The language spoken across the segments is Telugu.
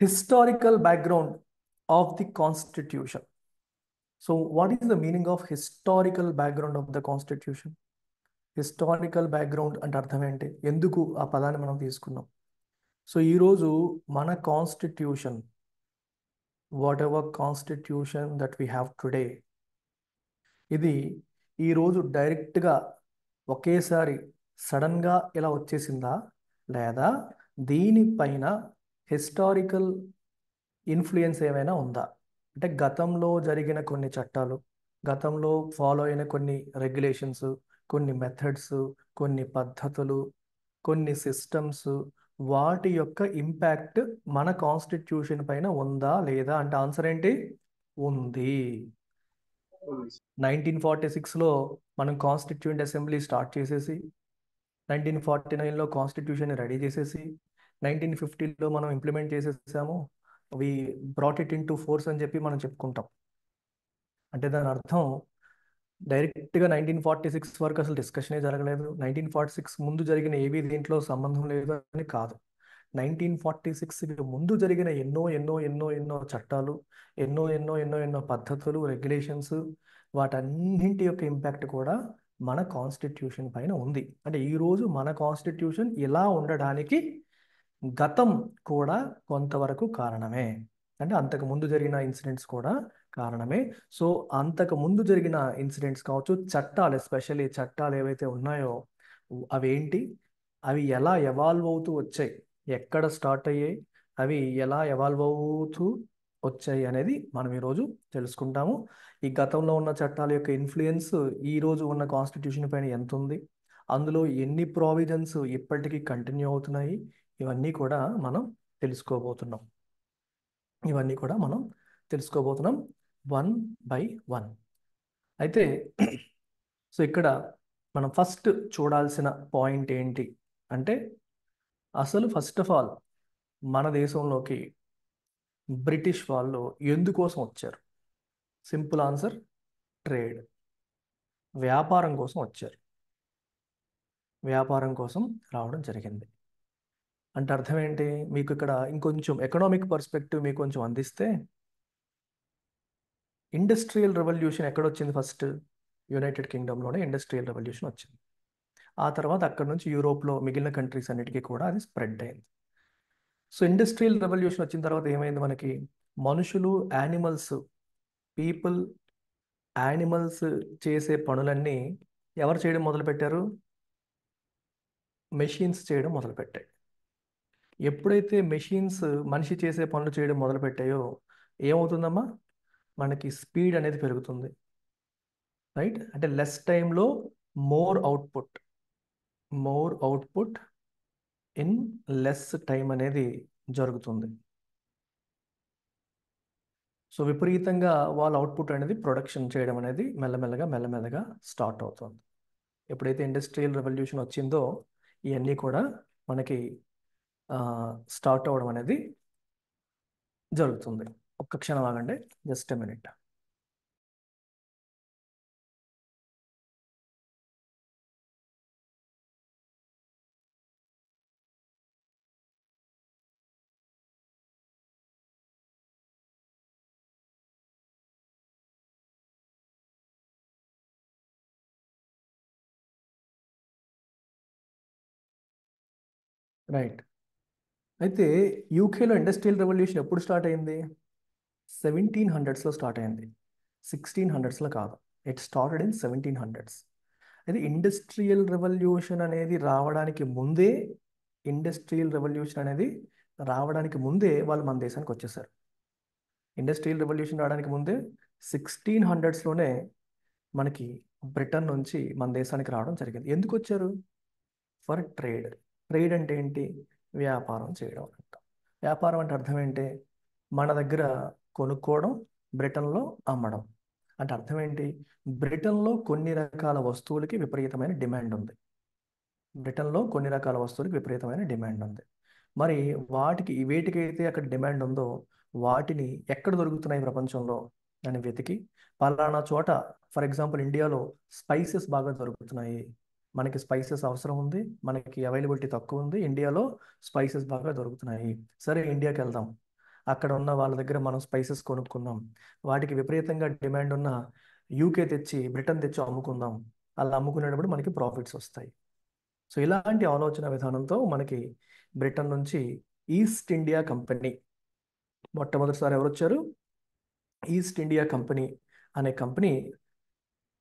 historical background of the Constitution. So, what is the meaning of historical background of the Constitution? Historical background అంటే అర్థం ఏంటి, ఎందుకు ఆ పదాన్ని మనం తీసుకున్నాం? సో ఈరోజు మన constitution, what ever constitution that we have today, ఇది ఈరోజు డైరెక్ట్గా ఒకేసారి సడన్గా ఇలా వచ్చేసిందా, లేదా దీనిపైన హిస్టారికల్ ఇన్ఫ్లుయెన్స్ ఏమైనా ఉందా? అంటే గతంలో జరిగిన కొన్ని చట్టాలు, గతంలో ఫాలో అయిన కొన్ని రెగ్యులేషన్స్, కొన్ని మెథడ్స్, కొన్ని పద్ధతులు, కొన్ని సిస్టమ్స్, వాటి యొక్క ఇంపాక్ట్ మన కాన్స్టిట్యూషన్ పైన ఉందా లేదా అంటే ఆన్సర్ ఏంటి? ఉంది. 1946లో మనం కాన్స్టిట్యూయెంట్ అసెంబ్లీ స్టార్ట్ చేసేసి 1949లో కాన్స్టిట్యూషన్ రెడీ చేసేసి 1950లో మనం ఇంప్లిమెంట్ చేసేసాము. We brought it into force అని చెప్పి మనం చెప్పుకుంటాం. అంటే దాని అర్థం డైరెక్ట్గా 1946 వరకు అసలు డిస్కషనే జరగలేదు, 1946 ముందు జరిగిన ఏవి దీంట్లో సంబంధం లేదు అని కాదు. 1946కి ముందు జరిగిన ఎన్నో ఎన్నో ఎన్నో ఎన్నో చట్టాలు, ఎన్నో ఎన్నో ఎన్నో ఎన్నో పద్ధతులు, రెగ్యులేషన్స్, వాటన్నింటి యొక్క ఇంపాక్ట్ కూడా మన కాన్స్టిట్యూషన్ పైన ఉంది. అంటే ఈరోజు మన కాన్స్టిట్యూషన్ ఇలా ఉండడానికి గతం కూడా కొంతవరకు కారణమే. అంటే అంతకు ముందు జరిగిన ఇన్సిడెంట్స్ కూడా కారణమే. సో అంతకు ముందు జరిగిన ఇన్సిడెంట్స్ కావచ్చు, చట్టాలు, ఎస్పెషల్లీ చట్టాలు ఏవైతే ఉన్నాయో అవేంటి, అవి ఎలా ఎవాల్వ్ అవుతూ వచ్చాయి, ఎక్కడ స్టార్ట్ అయ్యాయి, అవి ఎలా ఎవాల్వ్ అవుతూ వచ్చాయి అనేది మనం ఈరోజు తెలుసుకుంటాము. ఈ గతంలో ఉన్న చట్టాల యొక్క ఇన్ఫ్లుయెన్స్ ఈరోజు ఉన్న కాన్స్టిట్యూషన్ పైన ఎంత ఉంది, అందులో ఎన్ని ప్రావిజన్స్ ఇప్పటికీ కంటిన్యూ అవుతున్నాయి, ఇవన్నీ కూడా మనం తెలుసుకోబోతున్నాం. One by one. అయితే సో ఇక్కడ మనం ఫస్ట్ చూడాల్సిన పాయింట్ ఏంటి అంటే, అసలు ఫస్ట్ ఆఫ్ ఆల్ మన దేశంలోకి బ్రిటిష్ వాళ్ళు ఎందుకోసం వచ్చారు? Simple answer, trade. వ్యాపారం కోసం వచ్చారు. వ్యాపారం కోసం రావడం జరిగింది. అంటే అర్థం ఏంటి? మీకు ఇక్కడ ఇంకొంచెం ఎకనామిక్ పర్స్పెక్టివ్ మీకు కొంచెం అందిస్తే, ఇండస్ట్రియల్ రెవల్యూషన్ ఎక్కడొచ్చింది? ఫస్ట్ యునైటెడ్ కింగ్డమ్లోనే ఇండస్ట్రియల్ రెవల్యూషన్ వచ్చింది. ఆ తర్వాత అక్కడ నుంచి యూరోప్లో మిగిలిన కంట్రీస్ అన్నిటికీ కూడా అది స్ప్రెడ్ అయింది. సో ఇండస్ట్రియల్ రెవల్యూషన్ వచ్చిన తర్వాత ఏమైంది? మనకి మనుషులు, యానిమల్స్, పీపుల్, యానిమల్స్ చేసే పనులన్నీ ఎవరు చేయడం మొదలుపెట్టారు? మెషిన్స్ చేయడం మొదలుపెట్టాయి. ఎప్పుడైతే మెషిన్స్ మనిషి చేసే పనులు చేయడం మొదలుపెట్టాయో ఏమవుతుందమ్మా? మనకి స్పీడ్ అనేది పెరుగుతుంది, రైట్? అంటే లెస్ టైంలో more output in less time అనేది జరుగుతుంది. సో విపరీతంగా వాళ్ళ అవుట్పుట్ అనేది ప్రొడక్షన్ చేయడం అనేది మెల్లమెల్లగా స్టార్ట్ అవుతుంది. ఎప్పుడైతే ఇండస్ట్రియల్ రెవల్యూషన్ వచ్చిందో ఇవన్నీ కూడా మనకి స్టార్ట్ అవ్వడం అనేది జరుగుతుంది. ఒక్క క్షణం ఆగండి, జస్ట్ ఎ మినిట్. రైట్. అయితే యూకేలో ఇండస్ట్రియల్ రెవల్యూషన్ ఎప్పుడు స్టార్ట్ అయింది? 1700స్లో స్టార్ట్ అయింది, 1600స్లో కాదు. It started in 1700s. అయితే ఇండస్ట్రియల్ రెవల్యూషన్ అనేది రావడానికి ముందే వాళ్ళు మన దేశానికి వచ్చేసారు. ఇండస్ట్రియల్ రెవల్యూషన్ రావడానికి ముందే 1600స్లోనే మనకి బ్రిటన్ నుంచి మన దేశానికి రావడం జరిగింది. ఎందుకు వచ్చారు? For trade. ట్రేడ్ అంటే ఏంటి? వ్యాపారం చేయడం అంట. వ్యాపారం అంటే అర్థం ఏంటి? మన దగ్గర కొనుక్కోవడం, బ్రిటన్లో అమ్మడం. అంటే అర్థం ఏంటి? బ్రిటన్లో కొన్ని రకాల వస్తువులకి విపరీతమైన డిమాండ్ ఉంది. మరి వేటికైతే అక్కడ డిమాండ్ ఉందో వాటిని ఎక్కడ దొరుకుతున్నాయి ప్రపంచంలో అని వెతికి, పలానా చోట, ఫర్ ఎగ్జాంపుల్ ఇండియాలో స్పైసెస్ బాగా దొరుకుతున్నాయి, మనకి స్పైసెస్ అవసరం ఉంది, మనకి అవైలబిలిటీ తక్కువ ఉంది, ఇండియాలో స్పైసెస్ బాగా దొరుకుతున్నాయి, సరే ఇండియాకి వెళ్దాం. అక్కడ ఉన్న వాళ్ళ దగ్గర మనం స్పైసెస్ కొనుక్కుందాం, వాటికి విపరీతంగా డిమాండ్ ఉన్న యూకే తెచ్చి బ్రిటన్ తెచ్చి అమ్ముకుందాం. అలా అమ్ముకునేటప్పుడు మనకి ప్రాఫిట్స్ వస్తాయి. సో ఇలాంటి ఆలోచన విధానంతో మనకి బ్రిటన్ నుంచి ఈస్ట్ ఇండియా కంపెనీ, మొట్టమొదటిసారి ఎవరు వచ్చారు? ఈస్ట్ ఇండియా కంపెనీ అనే కంపెనీ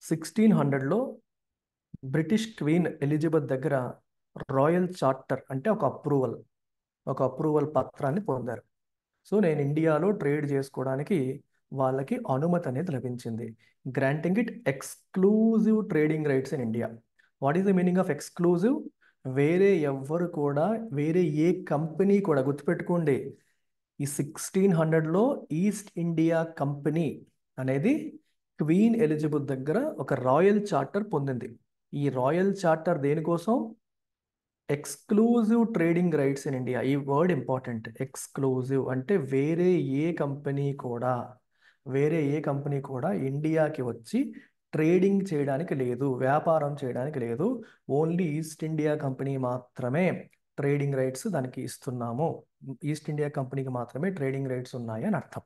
1600లో బ్రిటిష్ క్వీన్ ఎలిజబెత్ దగ్గర రాయల్ చార్టర్ అంటే ఒక అప్రూవల్ పత్రాన్ని పొందారు. సో నేను ఇండియాలో ట్రేడ్ చేసుకోవడానికి వాళ్ళకి అనుమతి అనేది లభించింది. Granting it exclusive trading rights in India. What is the meaning of exclusive? వేరే ఎవ్వరు కూడా, వేరే ఏ కంపెనీ కూడా, గుర్తుపెట్టుకోండి, ఈ 1600లో ఈస్ట్ ఇండియా కంపెనీ అనేది క్వీన్ ఎలిజబెత్ దగ్గర ఒక రాయల్ చార్టర్ పొందింది. ఈ రాయల్ చార్టర్ దేనికోసం? Exclusive trading rights in India. ఈ వర్డ్ ఇంపార్టెంట్. ఎక్స్క్లూజివ్ అంటే వేరే ఏ కంపెనీ కూడా ఇండియాకి వచ్చి ట్రేడింగ్ చేయడానికి లేదు, వ్యాపారం చేయడానికి లేదు. ఓన్లీ ఈస్ట్ ఇండియా కంపెనీ మాత్రమే ట్రేడింగ్ రైట్స్ దానికి ఇస్తున్నాము. ఈస్ట్ ఇండియా కంపెనీకి మాత్రమే ట్రేడింగ్ రైట్స్ ఉన్నాయి అని అర్థం.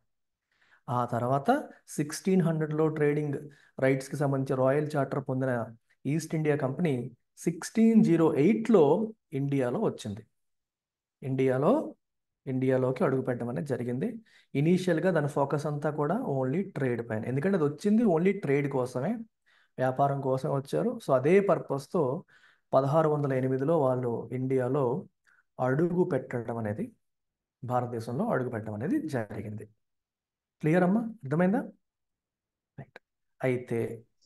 ఆ తర్వాత 1600లో ట్రేడింగ్ రైట్స్కి సంబంధించి రాయల్ చార్టర్ పొందిన ఈస్ట్ ఇండియా కంపెనీ 1608లో ఇండియాలో వచ్చింది. ఇండియాలోకి అడుగుపెట్టడం అనేది జరిగింది. ఇనీషియల్గా దాని ఫోకస్ అంతా కూడా ఓన్లీ ట్రేడ్ పైన, ఎందుకంటే అది వచ్చింది ఓన్లీ ట్రేడ్ కోసమే, వ్యాపారం కోసమే వచ్చారు. సో అదే పర్పస్తో 1608లో వాళ్ళు ఇండియాలో అడుగు పెట్టడం అనేది, భారతదేశంలో అడుగు పెట్టడం అనేది జరిగింది. క్లియర్ అమ్మా? అర్థమైందా? రైట్. అయితే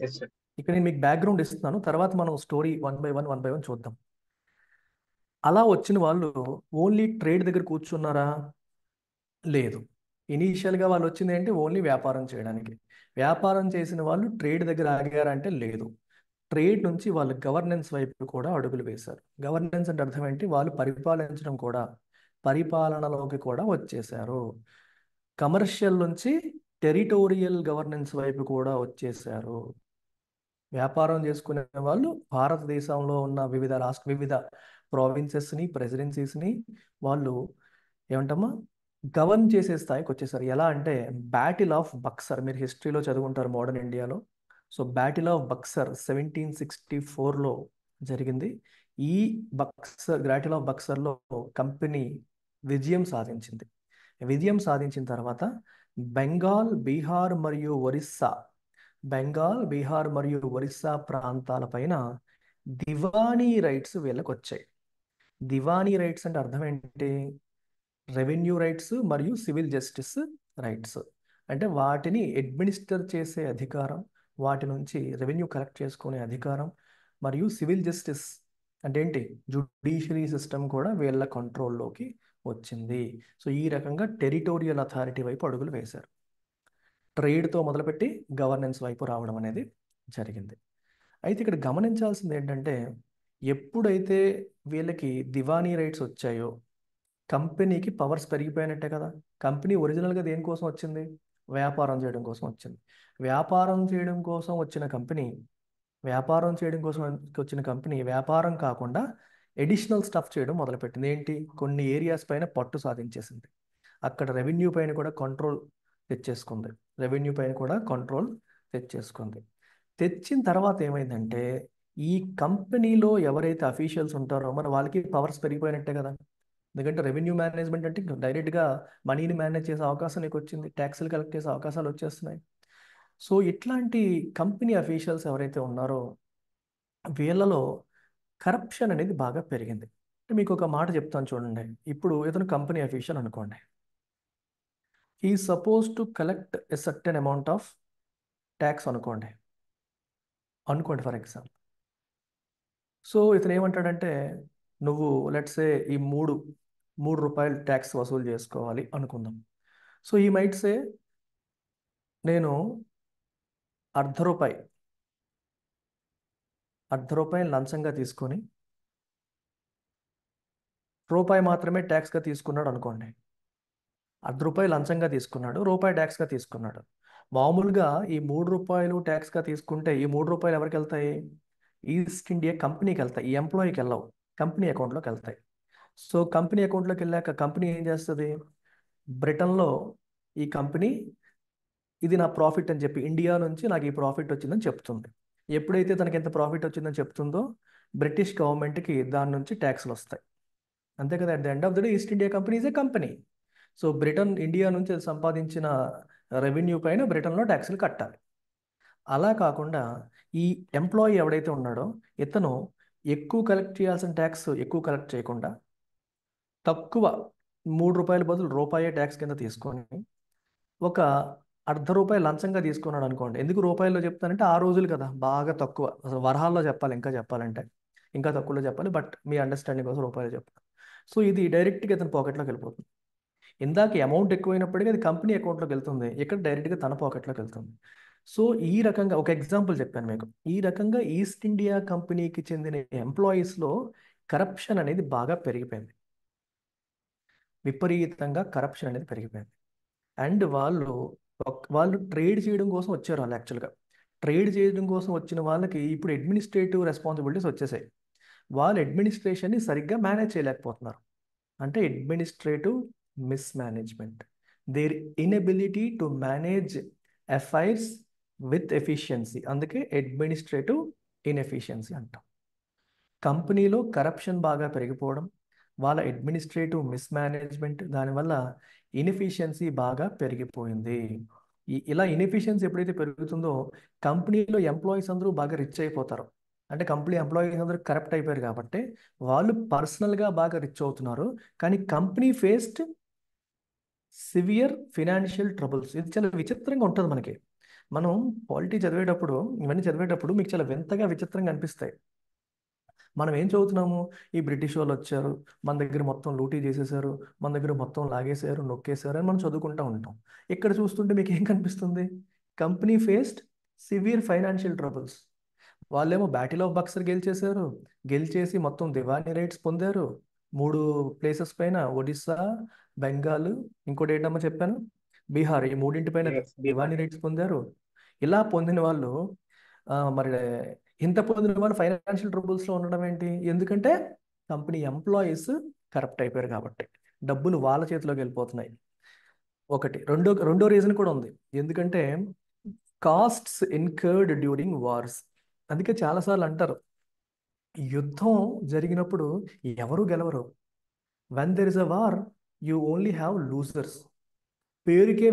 ఎస్ సార్. ఇక్కడ నేను మీకు బ్యాక్గ్రౌండ్ ఇస్తున్నాను, తర్వాత మనం స్టోరీ వన్ బై వన్ చూద్దాం. అలా వచ్చిన వాళ్ళు ఓన్లీ ట్రేడ్ దగ్గర కూర్చున్నారా? లేదు. ఇనీషియల్గా వాళ్ళు వచ్చింది ఏంటి? ఓన్లీ వ్యాపారం చేయడానికి. వ్యాపారం చేసిన వాళ్ళు ట్రేడ్ దగ్గర ఆగారంటే లేదు. ట్రేడ్ నుంచి వాళ్ళు గవర్నెన్స్ వైపు కూడా అడుగులు వేశారు. గవర్నెన్స్ అంటే అర్థం ఏంటి? వాళ్ళు పరిపాలనలోకి కూడా వచ్చేసారు. కమర్షియల్ నుంచి టెరిటోరియల్ గవర్నెన్స్ వైపు కూడా వచ్చేసారు. వ్యాపారం చేసుకునే వాళ్ళు భారతదేశంలో ఉన్న వివిధ ప్రావిన్సెస్ని, ప్రెసిడెన్సీస్ని వాళ్ళు ఏమంటామా గవర్న్ చేసే స్థాయికి వచ్చేసారు. ఎలా అంటే బ్యాటిల్ ఆఫ్ బక్సర్, మీరు హిస్టరీలో చదువుకుంటారు మోడర్న్ ఇండియాలో. సో బ్యాటిల్ ఆఫ్ బక్సర్ 1764లో జరిగింది. ఈ బ్యాటిల్ ఆఫ్ బక్సర్లో కంపెనీ విజయం సాధించింది. విజయం సాధించిన తర్వాత బెంగాల్, బీహార్ మరియు ఒరిస్సా ప్రాంతాలపైన దివానీ రైట్స్ వీళ్ళకి వచ్చాయి. దివానీ రైట్స్ అంటే అర్థం ఏంటి? రెవెన్యూ రైట్స్ మరియు సివిల్ జస్టిస్ రైట్స్. అంటే వాటిని అడ్మినిస్టర్ చేసే అధికారం, వాటి నుంచి రెవెన్యూ కలెక్ట్ చేసుకునే అధికారం, మరియు సివిల్ జస్టిస్ అంటే ఏంటి? జుడిషియరీ సిస్టమ్ కూడా వీళ్ళ కంట్రోల్లోకి వచ్చింది. సో ఈ రకంగా టెరిటోరియల్ అథారిటీ వైపు అడుగులు వేశారు. ట్రేడ్తో మొదలుపెట్టి గవర్నెన్స్ వైపు రావడం అనేది జరిగింది. అయితే ఇక్కడ గమనించాల్సింది ఏంటంటే, ఎప్పుడైతే వీళ్ళకి దివానీ రైట్స్ వచ్చాయో కంపెనీకి పవర్స్ పెరిగిపోయినట్టే కదా. కంపెనీ ఒరిజినల్గా దేనికోసం వచ్చింది? వ్యాపారం చేయడం కోసం వచ్చింది. వ్యాపారం చేయడం కోసం వచ్చిన కంపెనీ వ్యాపారం కాకుండా ఎడిషనల్ స్టఫ్ చేయడం మొదలుపెట్టింది. ఏంటి? కొన్ని ఏరియాస్ పైన పట్టు సాధించేసింది. అక్కడ రెవెన్యూ పైన కూడా కంట్రోల్ తెచ్చేసుకుంది. తెచ్చిన తర్వాత ఏమైందంటే, ఈ కంపెనీలో ఎవరైతే అఫీషియల్స్ ఉంటారో మరి వాళ్ళకి పవర్స్ పెరిగిపోయినట్టే కదా. ఎందుకంటే రెవెన్యూ మేనేజ్మెంట్ అంటే డైరెక్ట్గా మనీని మేనేజ్ చేసే అవకాశం నీకు వచ్చింది, ట్యాక్స్లు కలెక్ట్ చేసే అవకాశాలు వచ్చేస్తున్నాయి. సో ఇట్లాంటి కంపెనీ అఫీషియల్స్ ఎవరైతే ఉన్నారో వీళ్ళలో కరప్షన్ అనేది బాగా పెరిగింది. అంటే మీకు ఒక మాట చెప్తాను చూడండి. ఇప్పుడు ఇతను కంపెనీ అఫీషియల్ అనుకోండి, ఈ suppose to collect a certain amount of tax అనుకోండి ఫర్ ఎగ్జాంపుల్. సో ఇతను ఏమంటాడంటే, నువ్వు లెట్సే ఈ మూడు రూపాయలు ట్యాక్స్ వసూలు చేసుకోవాలి అనుకుందాం. సో ఈ మైట్ సే, నేను అర్ధ రూపాయి లంచంగా తీసుకొని రూపాయి మాత్రమే ట్యాక్స్గా తీసుకున్నాడు అనుకోండి. రూపాయి లంచంగా తీసుకున్నాడు, రూపాయి ట్యాక్స్గా తీసుకున్నాడు. మామూలుగా ఈ రూపాయలు ట్యాక్స్గా తీసుకుంటే ఈ రూపాయలు ఎవరికి వెళ్తాయి? ఈస్ట్ ఇండియా కంపెనీకి వెళ్తాయి. ఈ ఎంప్లాయీకి వెళ్ళవు, కంపెనీ అకౌంట్లోకి వెళ్తాయి. సో కంపెనీ అకౌంట్లోకి వెళ్ళాక కంపెనీ ఏం చేస్తుంది? బ్రిటన్లో ఈ కంపెనీ ఇది నా ప్రాఫిట్ అని చెప్పి ఇండియా నుంచి నాకు ఈ ప్రాఫిట్ వచ్చిందని చెప్తుంది. ఎప్పుడైతే తనకి ఎంత ప్రాఫిట్ వచ్చిందని చెప్తుందో బ్రిటిష్ గవర్నమెంట్కి దాని నుంచి ట్యాక్స్లు వస్తాయి. అంతే కదా, at the end of the day east India company is a company. So Britain India నుంచి సంపాదించిన రెవెన్యూ పైన బ్రిటన్లో ట్యాక్స్లు కట్టాలి. అలా కాకుండా ఈ ఎంప్లాయీ ఎవడైతే ఉన్నాడో ఇతను ఎక్కువ కలెక్ట్ చేయాల్సిన ట్యాక్స్ ఎక్కువ కలెక్ట్ చేయకుండా తక్కువ ₹3 బదులు రూపాయే ట్యాక్స్ కింద తీసుకొని ఒక ₹0.50 లంచంగా తీసుకున్నాడు అనుకోండి. ఎందుకు రూపాయల్లో చెప్తానంటే ఆ రోజులు కదా, బాగా తక్కువ, అసలు వరహాల్లో చెప్పాలి, ఇంకా చెప్పాలంటే ఇంకా తక్కువలో చెప్పాలి, బట్ మీ అండర్స్టాండింగ్ కోసం రూపాయలు చెప్తాను. సో ఇది డైరెక్ట్గా ఇతని పాకెట్లోకి వెళ్ళిపోతుంది. ఇందాక అమౌంట్ ఎక్కువైనప్పటికీ అది కంపెనీ అకౌంట్లోకి వెళ్తుంది, ఇక్కడ డైరెక్ట్గా తన పాకెట్లోకి వెళ్తుంది. సో ఈ రకంగా ఒక ఎగ్జాంపుల్ చెప్పాను మీకు. ఈ రకంగా ఈస్ట్ ఇండియా కంపెనీకి చెందిన ఎంప్లాయీస్లో కరప్షన్ అనేది బాగా పెరిగిపోయింది, విపరీతంగా కరప్షన్ అనేది పెరిగిపోయింది. అండ్ వాళ్ళు ట్రేడ్ చేయడం కోసం వచ్చారు. వాళ్ళు యాక్చువల్గా ట్రేడ్ చేయడం కోసం వచ్చిన వాళ్ళకి ఇప్పుడు అడ్మినిస్ట్రేటివ్ రెస్పాన్సిబిలిటీస్ వచ్చేసాయి. వాళ్ళు అడ్మినిస్ట్రేషన్ని సరిగ్గా మేనేజ్ చేయలేకపోతున్నారు. అంటే administrative mismanagement, their inability to manage affairs with efficiency, అందుకే అడ్మినిస్ట్రేటివ్ ఇన్ఎఫిషియన్సీ అంటాం. కంపెనీలో కరప్షన్ బాగా పెరిగిపోవడం, వాళ్ళ అడ్మినిస్ట్రేటివ్ మిస్మేనేజ్మెంట్, దానివల్ల ఇన్ఎఫిషియన్సీ బాగా పెరిగిపోయింది. ఇలా ఇన్ఎఫిషియన్సీ ఎప్పుడైతే పెరుగుతుందో కంపెనీలో ఎంప్లాయీస్ అందరూ బాగా రిచ్ అయిపోతారు. అంటే కంపెనీ ఎంప్లాయీస్ అందరూ కరప్ట్ అయిపోయారు కాబట్టి వాళ్ళు పర్సనల్గా బాగా రిచ్ అవుతున్నారు. కానీ company faced severe financial troubles. ఇది చాలా విచిత్రంగా ఉంటుంది మనకి. మనం పాలిటీ చదివేటప్పుడు, ఇవన్నీ చదివేటప్పుడు మీకు చాలా వింతగా విచిత్రంగా అనిపిస్తాయి. మనం ఏం చదువుతున్నాము, ఈ బ్రిటిష్ వాళ్ళు వచ్చారు, మన దగ్గర మొత్తం లూటీ చేసేసారు, మన దగ్గర మొత్తం లాగేశారు, నొక్కేశారు అని మనం చదువుకుంటూ ఉంటాం. ఇక్కడ చూస్తుంటే మీకు ఏం కనిపిస్తుంది? Company faced severe financial troubles. వాళ్ళేమో బ్యాటిల్ ఆఫ్ బక్సర్ గెలిచేశారు, గెలిచేసి మొత్తం దివానీ రైట్స్ పొందారు 3 ప్లేసెస్ పైన, ఒడిస్సా, బెంగాల్, ఇంకోటి ఏంటమ్మా చెప్పాను, బీహార్, ఈ మూడింటి పైన దివానీ రైట్స్ పొందారు. ఇలా పొందిన వాళ్ళు మరి ఇంత పొందిన వాళ్ళు ఫైనాన్షియల్ ట్రబుల్స్లో ఉండడం ఏంటి? ఎందుకంటే కంపెనీ ఎంప్లాయీస్ కరప్ట్ అయిపోయారు కాబట్టి డబ్బులు వాళ్ళ చేతిలోకి వెళ్ళిపోతున్నాయి. ఒకటి. రెండో రీజన్ కూడా ఉంది. ఎందుకంటే కాస్ట్స్ ఇన్కర్డ్ డ్యూరింగ్ వార్స్. అందుకే చాలాసార్లు అంటారు యుద్ధం జరిగినప్పుడు ఎవరు గెలవరు. When there is a war you only have losers. పేరుకే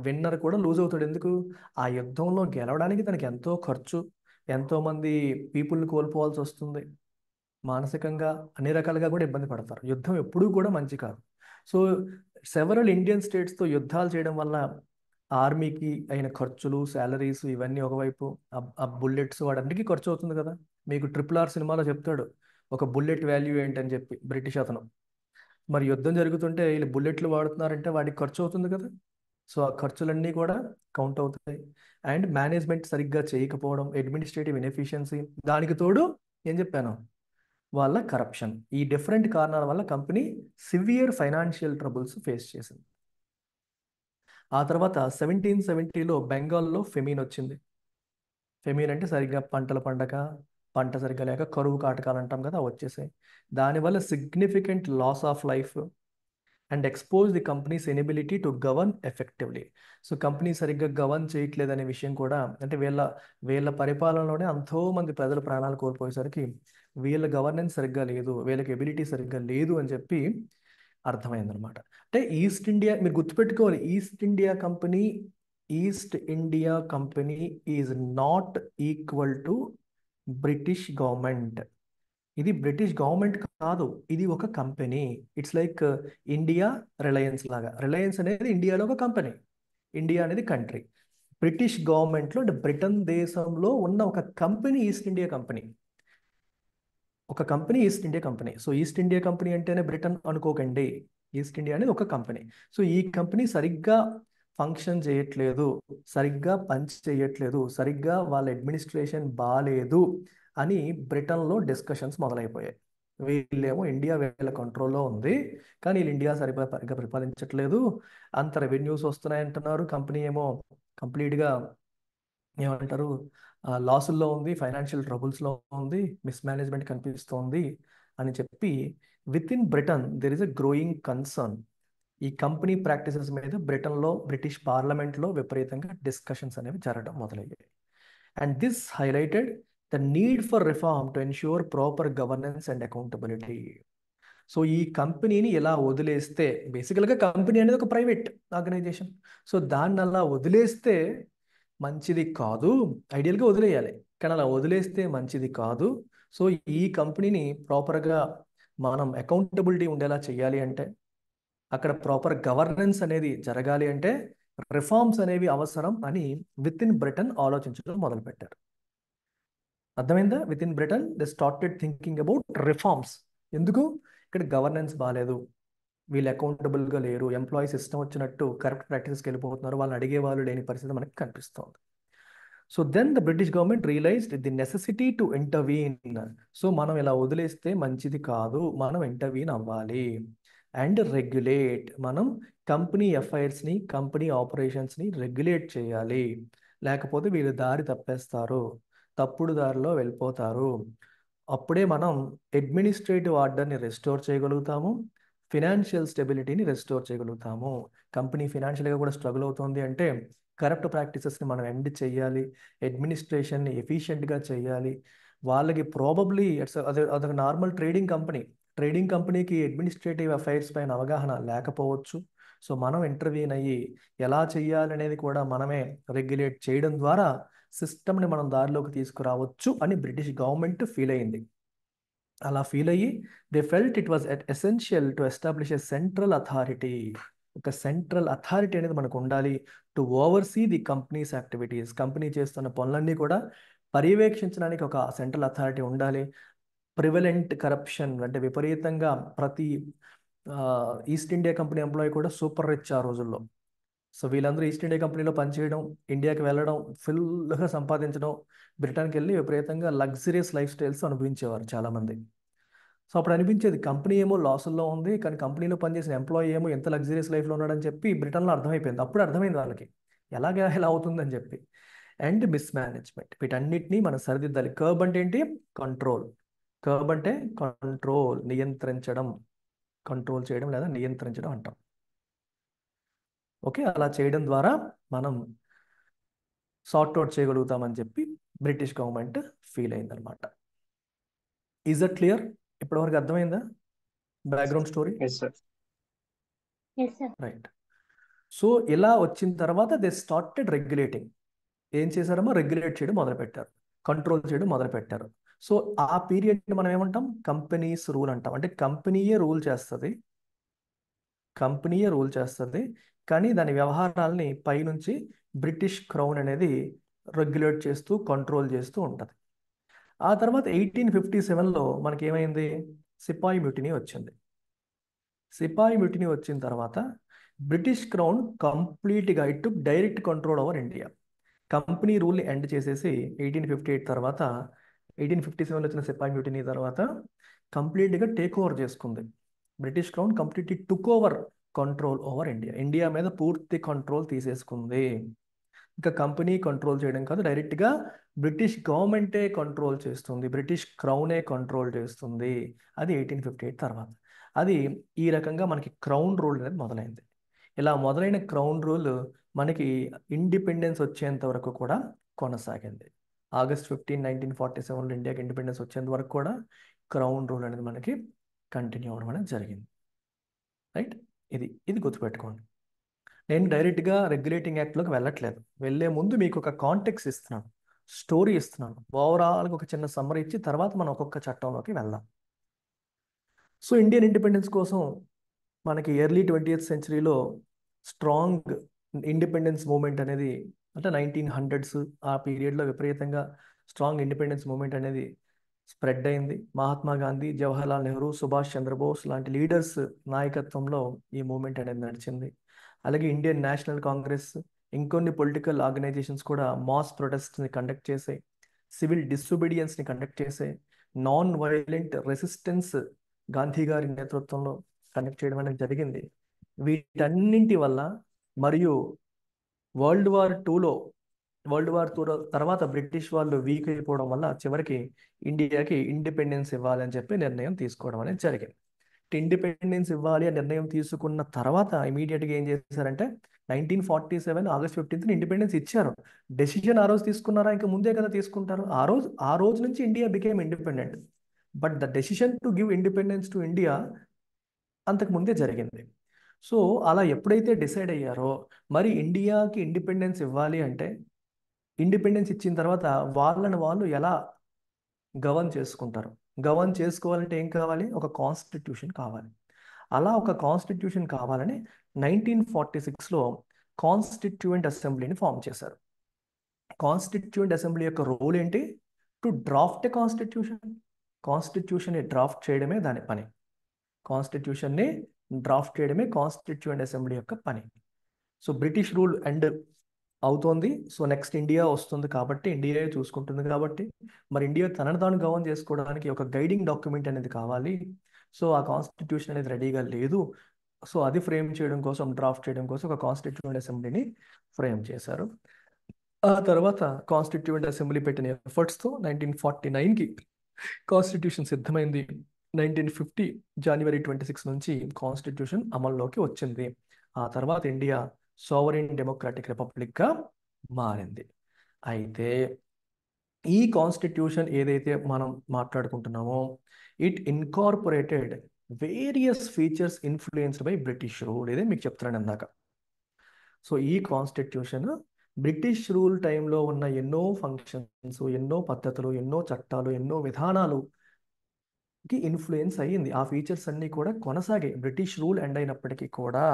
విన్నర్ కూడా లూజ్ అవుతాడు. ఎందుకు? ఆ యుద్ధంలో గెలవడానికి తనకి ఎంతో ఖర్చు, ఎంతోమంది పీపుల్ని కోల్పోవాల్సి వస్తుంది, మానసికంగా అన్ని రకాలుగా కూడా ఇబ్బంది పడతారు. యుద్ధం ఎప్పుడూ కూడా మంచి కాదు. సో సెవరల్ ఇండియన్ స్టేట్స్తో యుద్ధాలు చేయడం వల్ల ఆర్మీకి అయిన ఖర్చులు, శాలరీస్, ఇవన్నీ ఒకవైపు, ఆ బుల్లెట్స్ వాడన్నిటికీ ఖర్చు అవుతుంది కదా. మీకు RRR సినిమాలో చెప్తాడు ఒక బుల్లెట్ వాల్యూ ఏంటని చెప్పి బ్రిటిష్ అతను. మరి యుద్ధం జరుగుతుంటే వీళ్ళు బుల్లెట్లు వాడుతున్నారంటే వాడికి ఖర్చు అవుతుంది కదా. సో ఆ ఖర్చులన్నీ కూడా కౌంట్ అవుతాయి. అండ్ మేనేజ్మెంట్ సరిగ్గా చేయకపోవడం, అడ్మినిస్ట్రేటివ్ ఇన్ఎఫిషియన్సీ, దానికి తోడు ఏం చెప్పాను, వాళ్ళ కరప్షన్. ఈ డిఫరెంట్ కారణాల వల్ల company severe financial troubles face చేసింది. ఆ తర్వాత 1770లో బెంగాల్లో ఫెమీన్ వచ్చింది. ఫెమీన్ అంటే సరిగ్గా పంటలు పండక, పంట సరిగ్గా లేక కరువు కాటకాలు అంటాం కదా, వచ్చేసాయి. దానివల్ల significant loss of life and expose the company's inability to govern effectively. So company సరిగ్గా గవర్న్ చేయట్లేదనే విషయం కూడా, అంటే వీళ్ళ పరిపాలనలోనే ఎంతో మంది ప్రజల ప్రాణాలు కోల్పోయేసరికి వీళ్ళ గవర్నెన్స్ సరిగ్గా లేదు, వీళ్ళకి ఎబిలిటీ సరిగ్గా లేదు అని చెప్పి అర్థమైందనమాట. అంటే ఈస్ట్ ఇండియా, మీరు గుర్తుపెట్టుకోవాలి, east India company is not equal to British government. ఇది బ్రిటిష్ గవర్నమెంట్ కాదు, ఇది ఒక company. It's like India Reliance లాగా. రిలయన్స్ అనేది ఇండియాలో ఒక కంపెనీ, ఇండియా అనేది కంట్రీ. బ్రిటిష్ గవర్నమెంట్లో అంటే బ్రిటన్ దేశంలో ఉన్న ఒక కంపెనీ ఈస్ట్ ఇండియా కంపెనీ. ఒక company east India company. So east India company అంటేనే బ్రిటన్ అనుకోకండి, ఈస్ట్ ఇండియా అనేది ఒక కంపెనీ. సో ఈ కంపెనీ సరిగ్గా ఫంక్షన్ చేయట్లేదు, సరిగ్గా పని చేయట్లేదు, సరిగ్గా వాళ్ళ అడ్మినిస్ట్రేషన్ బాగాలేదు అని బ్రిటన్లో డిస్కషన్స్ మొదలైపోయాయి. వీళ్ళేమో ఇండియా వీళ్ళ కంట్రోల్లో ఉంది, కానీ వీళ్ళు ఇండియా సరిగ్గా పరిపాలించట్లేదు, అంత రెవెన్యూస్ వస్తున్నాయంటున్నారు, కంపెనీ ఏమో కంప్లీట్గా ఏమంటారు లాసుల్లో ఉంది, ఫైనాన్షియల్ ట్రబుల్స్లో ఉంది, మిస్మేనేజ్మెంట్ కనిపిస్తోంది అని చెప్పి with in Britain there is a growing concern. ఈ కంపెనీ ప్రాక్టీసెస్ మీద బ్రిటిష్ పార్లమెంట్లో విపరీతంగా డిస్కషన్స్ అనేవి జరగడం మొదలయ్యాయి. And this highlighted the need for reform to ensure proper governance and accountability. So ఈ కంపెనీని ఇలా వదిలేస్తే, బేసికల్గా కంపెనీ అనేది ఒక ప్రైవేట్ ఆర్గనైజేషన్, సో దాన్ని అలా వదిలేస్తే మంచిది కాదు. ఐడియల్గా వదిలేయాలి, కానీ అలా వదిలేస్తే మంచిది కాదు. సో ఈ కంపెనీని ప్రాపర్గా మనం అకౌంటబిలిటీ ఉండేలా చేయాలి అంటే, అక్కడ ప్రాపర్ గవర్నెన్స్ అనేది జరగాలి అంటే రిఫార్మ్స్ అనేవి అవసరం అని విత్ ఇన్ బ్రిటన్ ఆలోచించడం మొదలుపెట్టారు. అర్థమైందా? With in Britain they started thinking about reforms. ఎందుకు? ఇక్కడ గవర్నెన్స్ బాగాలేదు, వీళ్ళు అకౌంటబుల్గా లేరు, ఎంప్లాయీస్ ఇష్టం వచ్చినట్టు కరెక్ట్ ప్రాక్టీసెస్కి వెళ్ళిపోతున్నారు, వాళ్ళని అడిగే వాళ్ళు లేని పరిస్థితి మనకి కనిపిస్తుంది. So then the British government realized the necessity to intervene. సో మనం ఇలా వదిలేస్తే మంచిది కాదు, మనం ఇంటర్వీన్ అవ్వాలి. అండ్ రెగ్యులేట్, మనం కంపెనీ అఫైర్స్ని, కంపెనీ ఆపరేషన్స్ని రెగ్యులేట్ చేయాలి, లేకపోతే వీళ్ళు దారి తప్పేస్తారు, తప్పుడు దారిలో వెళ్ళిపోతారు. అప్పుడే మనం అడ్మినిస్ట్రేటివ్ ఆర్డర్ని రెస్టోర్ చేయగలుగుతాము, ఫినాన్షియల్ స్టెబిలిటీని రెస్టోర్ చేయగలుగుతాము. కంపెనీ ఫినాన్షియల్గా కూడా స్ట్రగుల్ అవుతుంది అంటే కరప్ట్ ప్రాక్టీసెస్ని మనం ఎండ్ చేయాలి, అడ్మినిస్ట్రేషన్ని ఎఫిషియెంట్గా చేయాలి. వాళ్ళకి ప్రాబబ్లీ అదొక నార్మల్ ట్రేడింగ్ కంపెనీకి అడ్మినిస్ట్రేటివ్ అఫైర్స్ పైన అవగాహన లేకపోవచ్చు. సో మనం ఇంటర్వ్యూన్ అయ్యి ఎలా చేయాలనేది కూడా మనమే రెగ్యులేట్ చేయడం ద్వారా సిస్టమ్ని మనం దారిలోకి తీసుకురావచ్చు అని బ్రిటిష్ గవర్నమెంట్ ఫీల్ అయింది. అలా ఫీల్ అయ్యి they felt it was essential to establish a central authority. ఒక సెంట్రల్ అథారిటీ అనేది మనకు ఉండాలి to overseas the companies activities. Company చేస్తున్న పనులన్నీ కూడా పర్యవేక్షించడానికి ఒక సెంట్రల్ అథారిటీ ఉండాలి. ప్రివలెంట్ కరప్షన్ అంటే విపరీతంగా ప్రతి ఈస్ట్ ఇండియా కంపెనీ ఎంప్లాయీ కూడా సూపర్ రిచ్ ఆ రోజుల్లో. సో వీళ్ళందరూ ఈస్ట్ ఇండియా కంపెనీలో పనిచేయడం, ఇండియాకి వెళ్ళడం, ఫుల్గా సంపాదించడం, బ్రిటన్కి వెళ్ళి విపరీతంగా లగ్జరియస్ లైఫ్ స్టైల్స్ అనుభవించేవారు చాలామంది. సో అప్పుడు అనిపించేది కంపెనీ ఏమో లాసుల్లో ఉంది, కానీ కంపెనీలో పనిచేసిన ఎంప్లాయీ ఏమో ఎంత లగ్జరియస్ లైఫ్లో ఉన్నాడని చెప్పి బ్రిటన్లో అర్థమైపోయింది. అప్పుడు అర్థమైంది వాళ్ళకి ఎలా అవుతుందని చెప్పి. అండ్ మిస్మేనేజ్మెంట్, వీటన్నిటినీ మనం సరిదిద్దాలి. కర్బ్ అంటే ఏంటి? కంట్రోల్. కర్బ్ అంటే కంట్రోల్, నియంత్రించడం, కంట్రోల్ చేయడం లేదా నియంత్రించడం అంటాం. ఓకే, అలా చేయడం ద్వారా మనం సార్ట్అవుట్ చేయగలుగుతామని చెప్పి బ్రిటిష్ గవర్నమెంట్ ఫీల్ అయిందనమాట. Is that clear? ఇప్పటివరకు అర్థమైందా background story? Yes, sir. Right. So ఇలా వచ్చిన తర్వాత దే స్టార్టెడ్ రెగ్యులేటింగ్. ఏం చేశారమ్మా? రెగ్యులేట్ చేయడం మొదలుపెట్టారు, కంట్రోల్ చేయడం మొదలుపెట్టారు. సో ఆ పీరియడ్ మనం ఏమంటాం? కంపెనీస్ రూల్ అంటాం. అంటే కంపెనీయే రూల్ చేస్తుంది, కానీ దాని వ్యవహారాలని పైనుంచి బ్రిటిష్ క్రౌన్ అనేది రెగ్యులేట్ చేస్తూ కంట్రోల్ చేస్తూ ఉంటుంది. ఆ తర్వాత 1857లో మనకి ఏమైంది? సిపాయి మ్యూటినీ వచ్చింది. సిపాయి మ్యూటినీ వచ్చిన తర్వాత బ్రిటిష్ క్రౌన్ కంప్లీట్గా it took direct control over India. Company రూల్ని ఎండ్ చేసేసి 1858 తర్వాత 1857లో వచ్చిన సిపాయి మ్యూటినీ తర్వాత కంప్లీట్గా టేక్ ఓవర్ చేసుకుంది. British crown completely took over control over India మీద పూర్తి కంట్రోల్ తీసేసుకుంది. ఇంకా కంపెనీ కంట్రోల్ చేయడం కాదు, డైరెక్ట్గా బ్రిటిష్ గవర్నమెంటే కంట్రోల్ చేస్తుంది, బ్రిటిష్ క్రౌనే కంట్రోల్ చేస్తుంది. అది 1858 తర్వాత. అది ఈ రకంగా మనకి క్రౌన్ రూల్ అనేది మొదలైంది. ఇలా మొదలైన క్రౌన్ రూల్ మనకి ఇండిపెండెన్స్ వచ్చేంత వరకు కూడా కొనసాగింది. August 15, 1947లో ఇండియాకి ఇండిపెండెన్స్ వచ్చేంత వరకు కూడా క్రౌన్ రూల్ అనేది మనకి కంటిన్యూ అవ్వడం అనేది జరిగింది. రైట్, ఇది గుర్తుపెట్టుకోండి. నేను డైరెక్ట్గా రెగ్యులేటింగ్ యాక్ట్లోకి వెళ్ళట్లేదు. వెళ్ళే ముందు మీకు ఒక కాంటెక్స్ ఇస్తున్నాను, స్టోరీ ఇస్తున్నాను. ఓవరాల్గా ఒక చిన్న సమ్మరీ ఇచ్చి తర్వాత మనం ఒక్కొక్క చట్టంలోకి వెళ్దాం. సో ఇండియన్ ఇండిపెండెన్స్ కోసం మనకి ఎర్లీ 20th సెంచరీలో స్ట్రాంగ్ ఇండిపెండెన్స్ మూమెంట్ అనేది, అంటే 1900s ఆ పీరియడ్లో విపరీతంగా స్ట్రాంగ్ ఇండిపెండెన్స్ మూమెంట్ అనేది స్ప్రెడ్ అయింది. మహాత్మా గాంధీ, జవహర్లాల్ నెహ్రూ, సుభాష్ చంద్రబోస్ లాంటి లీడర్స్ నాయకత్వంలో ఈ మూమెంట్ అనేది నడిచింది. అలాగే ఇండియన్ నేషనల్ కాంగ్రెస్, ఇంకొన్ని పొలిటికల్ ఆర్గనైజేషన్స్ కూడా మాస్ ప్రొటెస్ట్ని కండక్ట్ చేసాయి, సివిల్ డిసొబీడియన్స్ని కండక్ట్ చేసాయి, నాన్ వైలెంట్ రెసిస్టెన్స్ గాంధీ గారి నేతృత్వంలో కండక్ట్ చేయడం అనేది జరిగింది. వీటన్నింటి వల్ల మరియు వరల్డ్ వార్ టూలో తర్వాత బ్రిటిష్ వాళ్ళు వీక్ అయిపోవడం వల్ల చివరికి ఇండియాకి ఇండిపెండెన్స్ ఇవ్వాలని చెప్పి నిర్ణయం తీసుకోవడం అనేది జరిగింది. ఇండిపెండెన్స్ ఇవ్వాలి అని నిర్ణయం తీసుకున్న తర్వాత ఇమీడియట్గా ఏం చేశారంటే 1947 ఆగస్ట్ 15 ఇండిపెండెన్స్ ఇచ్చారు. డెసిషన్ ఆ రోజు తీసుకున్నారా? ఇంకా ముందే కదా తీసుకుంటారు. ఆ రోజు నుంచి India became independent. But the decision to give independence to India అంతకు ముందే జరిగింది. సో అలా ఎప్పుడైతే డిసైడ్ అయ్యారో, మరి ఇండియాకి ఇండిపెండెన్స్ ఇవ్వాలి అంటే ఇండిపెండెన్స్ ఇచ్చిన తర్వాత వాళ్ళని వాళ్ళు ఎలా గవర్న్ చేసుకుంటారు? గవర్న్ చేసుకోవాలంటే ఏం కావాలి? ఒక కాన్స్టిట్యూషన్ కావాలి. అలా ఒక కాన్స్టిట్యూషన్ కావాలని 1946లో కాన్స్టిట్యూయెంట్ అసెంబ్లీని ఫామ్ చేశారు. కాన్స్టిట్యూయెంట్ అసెంబ్లీ యొక్క రోల్ ఏంటి? To draft a constitution. కాన్స్టిట్యూషన్ని డ్రాఫ్ట్ చేయడమే దాని పని. కాన్స్టిట్యూషన్ని డ్రాఫ్ట్ చేయడమే కాన్స్టిట్యూయెంట్ అసెంబ్లీ యొక్క పని. సో బ్రిటిష్ రూల్ ఎండ్ అవుతోంది. సో నెక్స్ట్ ఇండియా వస్తుంది కాబట్టి, ఇండియా చూసుకుంటుంది కాబట్టి, మరి ఇండియా తనను తాను గవర్న్ చేసుకోవడానికి ఒక గైడింగ్ డాక్యుమెంట్ అనేది కావాలి. సో ఆ కాన్స్టిట్యూషన్ అనేది రెడీగా లేదు. సో అది ఫ్రేమ్ చేయడం కోసం, డ్రాఫ్ట్ చేయడం కోసం ఒక కాన్స్టిట్యూయెంట్ అసెంబ్లీని ఫ్రేమ్ చేశారు. ఆ తర్వాత కాన్స్టిట్యూయెంట్ అసెంబ్లీ పెట్టిన ఎఫర్ట్స్తో 1949కి కాన్స్టిట్యూషన్ సిద్ధమైంది. 1950 జనవరి 26 నుంచి కాన్స్టిట్యూషన్ అమల్లోకి వచ్చింది. ఆ తర్వాత ఇండియా సోవరెన్ డెమోక్రాటిక్ రిపబ్లిక్గా మారింది. అయితే ఈ కాన్స్టిట్యూషన్ ఏదైతే మనం మాట్లాడుకుంటున్నామో, it incorporated various features influenced by British rule. ఇదే మీకు చెప్తున్నాను ఇందాక. సో ఈ కాన్స్టిట్యూషన్ బ్రిటిష్ రూల్ టైంలో ఉన్న ఎన్నో ఫంక్షన్స్, ఎన్నో పద్ధతులు, ఎన్నో చట్టాలు, ఎన్నో విధానాలు కి ఇన్ఫ్లుయెన్స్ అయ్యింది. ఆ ఫీచర్స్ అన్నీ కూడా కొనసాగాయి. బ్రిటిష్ రూల్ ఎండ్ అయినప్పటికీ కూడా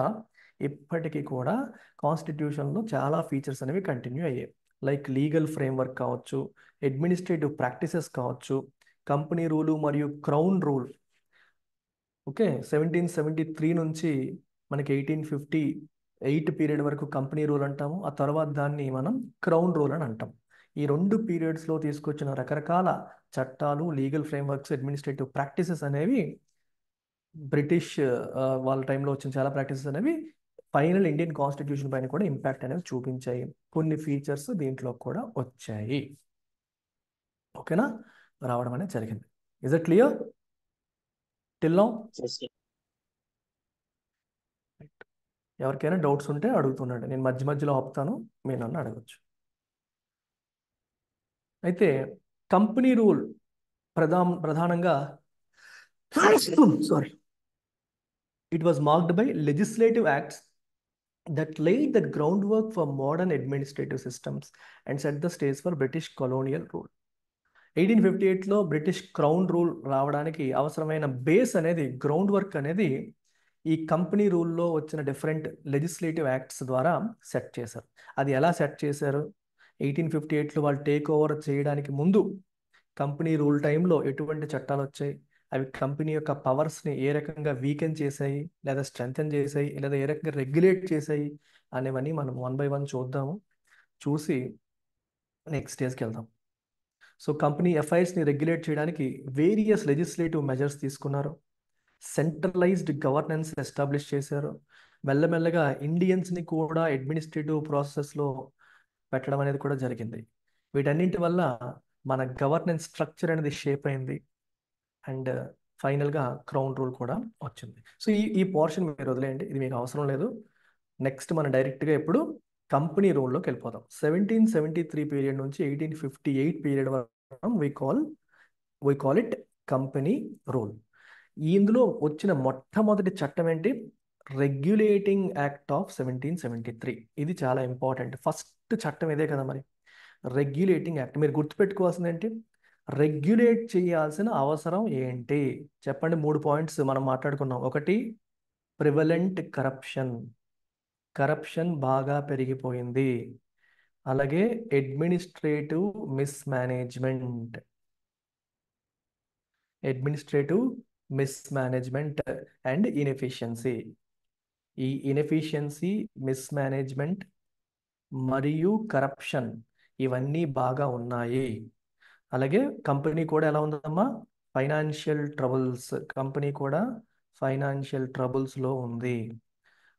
ఇప్పటికీ కూడా కాన్స్టిట్యూషన్లో చాలా ఫీచర్స్ అనేవి కంటిన్యూ అయ్యాయి. లైక్ లీగల్ ఫ్రేమ్వర్క్ కావచ్చు, అడ్మినిస్ట్రేటివ్ ప్రాక్టీసెస్ కావచ్చు, కంపెనీ రూలు మరియు క్రౌన్ రూల్. ఓకే, 1773 నుంచి మనకి 1858 పీరియడ్ వరకు కంపెనీ రూల్ అంటాము. ఆ తర్వాత దాన్ని మనం క్రౌన్ రూల్ అని అంటాం. ఈ రెండు పీరియడ్స్లో తీసుకొచ్చిన రకరకాల చట్టాలు, లీగల్ ఫ్రేమ్వర్క్స్, అడ్మినిస్ట్రేటివ్ ప్రాక్టీసెస్ అనేవి బ్రిటిష్ వాళ్ళ టైంలో వచ్చిన చాలా ప్రాక్టీసెస్ అనేవి ఫైనల్ ఇండియన్ కాన్స్టిట్యూషన్ పైన కూడా ఇంపాక్ట్ అనేవి చూపించాయి. కొన్ని ఫీచర్స్ దీంట్లో కూడా వచ్చాయి. ఓకేనా? రావడం అనేది జరిగింది. Is it clear till now? ఎవరికైనా డౌట్స్ ఉంటే అడుగుతున్నాడు. నేను మధ్య మధ్యలో ఆపుతాను, మీరు నన్ను అడగచ్చు. అయితే కంపెనీ రూల్ ప్రధానంగా sorry it was marked by legislative acts that laid the groundwork for modern administrative systems and set the stage for British colonial rule. 1858లో బ్రిటిష్ క్రౌన్ రూల్ రావడానికి అవసరమైన బేస్ అనేది, గ్రౌండ్ వర్క్ అనేది ఈ కంపెనీ రూల్లో వచ్చిన డిఫరెంట్ లెజిస్లేటివ్ యాక్ట్స్ ద్వారా సెట్ చేశారు. అది ఎలా సెట్ చేశారు? 1858లో వాళ్ళు టేక్ ఓవర్ చేయడానికి ముందు కంపెనీ రూల్ టైంలో ఎటువంటి చట్టాలు వచ్చాయి, అవి కంపెనీ యొక్క పవర్స్ని ఏ రకంగా వీకెన్ చేశాయి, లేదా స్ట్రెంగ్తన్ చేశాయి, లేదా ఏ రకంగా రెగ్యులేట్ చేశాయి అనేవన్నీ మనం 1 by 1 చూద్దాము. చూసి నెక్స్ట్ స్టేజ్కి వెళ్దాం. సో కంపెనీ ఎఫ్ఐఆర్స్ని రెగ్యులేట్ చేయడానికి వేరియస్ లెజిస్లేటివ్ మెజర్స్ తీసుకున్నారు. సెంట్రలైజ్డ్ గవర్నెన్స్ ఎస్టాబ్లిష్ చేశారు. మెల్లమెల్లగా ఇండియన్స్ని కూడా అడ్మినిస్ట్రేటివ్ ప్రాసెస్లో పెట్టడం అనేది కూడా జరిగింది. వీటన్నింటి వల్ల మన గవర్నెన్స్ స్ట్రక్చర్ అనేది షేప్ అయింది. అండ్ ఫైనల్గా క్రౌన్ రూల్ కూడా వచ్చింది. సో ఈ పోర్షన్ మీరు వదిలేయండి, ఇది మీకు అవసరం లేదు. నెక్స్ట్ మనం డైరెక్ట్గా ఇప్పుడు కంపెనీ రూల్లోకి వెళ్ళిపోదాం. 1773 పీరియడ్ నుంచి 1858 పీరియడ్ వరకు we call it company rule. ఇందులో వచ్చిన మొట్టమొదటి చట్టం ఏంటి? Regulating act of 1773. ఇది చాలా ఇంపార్టెంట్. ఫస్ట్ చట్టం ఇదే కదా మరి. రెగ్యులేటింగ్ యాక్ట్ మీరు గుర్తుపెట్టుకోవాల్సింది ఏంటి? రెగ్యులేట్ చేయాల్సిన అవసరం ఏంటి చెప్పండి. 3 పాయింట్స్ మనం మాట్లాడుకున్నాం. ఒకటి, ప్రివలెంట్ కరప్షన్ బాగా పెరిగిపోయింది. అలాగే అడ్మినిస్ట్రేటివ్ మిస్మేనేజ్మెంట్ అండ్ ఇన్ఎఫిషియన్సీ. ఈ ఇన్ఎఫిషియన్సీ, మిస్మేనేజ్మెంట్ మరియు కరప్షన్ ఇవన్నీ బాగా ఉన్నాయి. అలాగే కంపెనీ కూడా ఎలా ఉందమ్మా? కంపెనీ కూడా ఫైనాన్షియల్ ట్రబుల్స్లో ఉంది.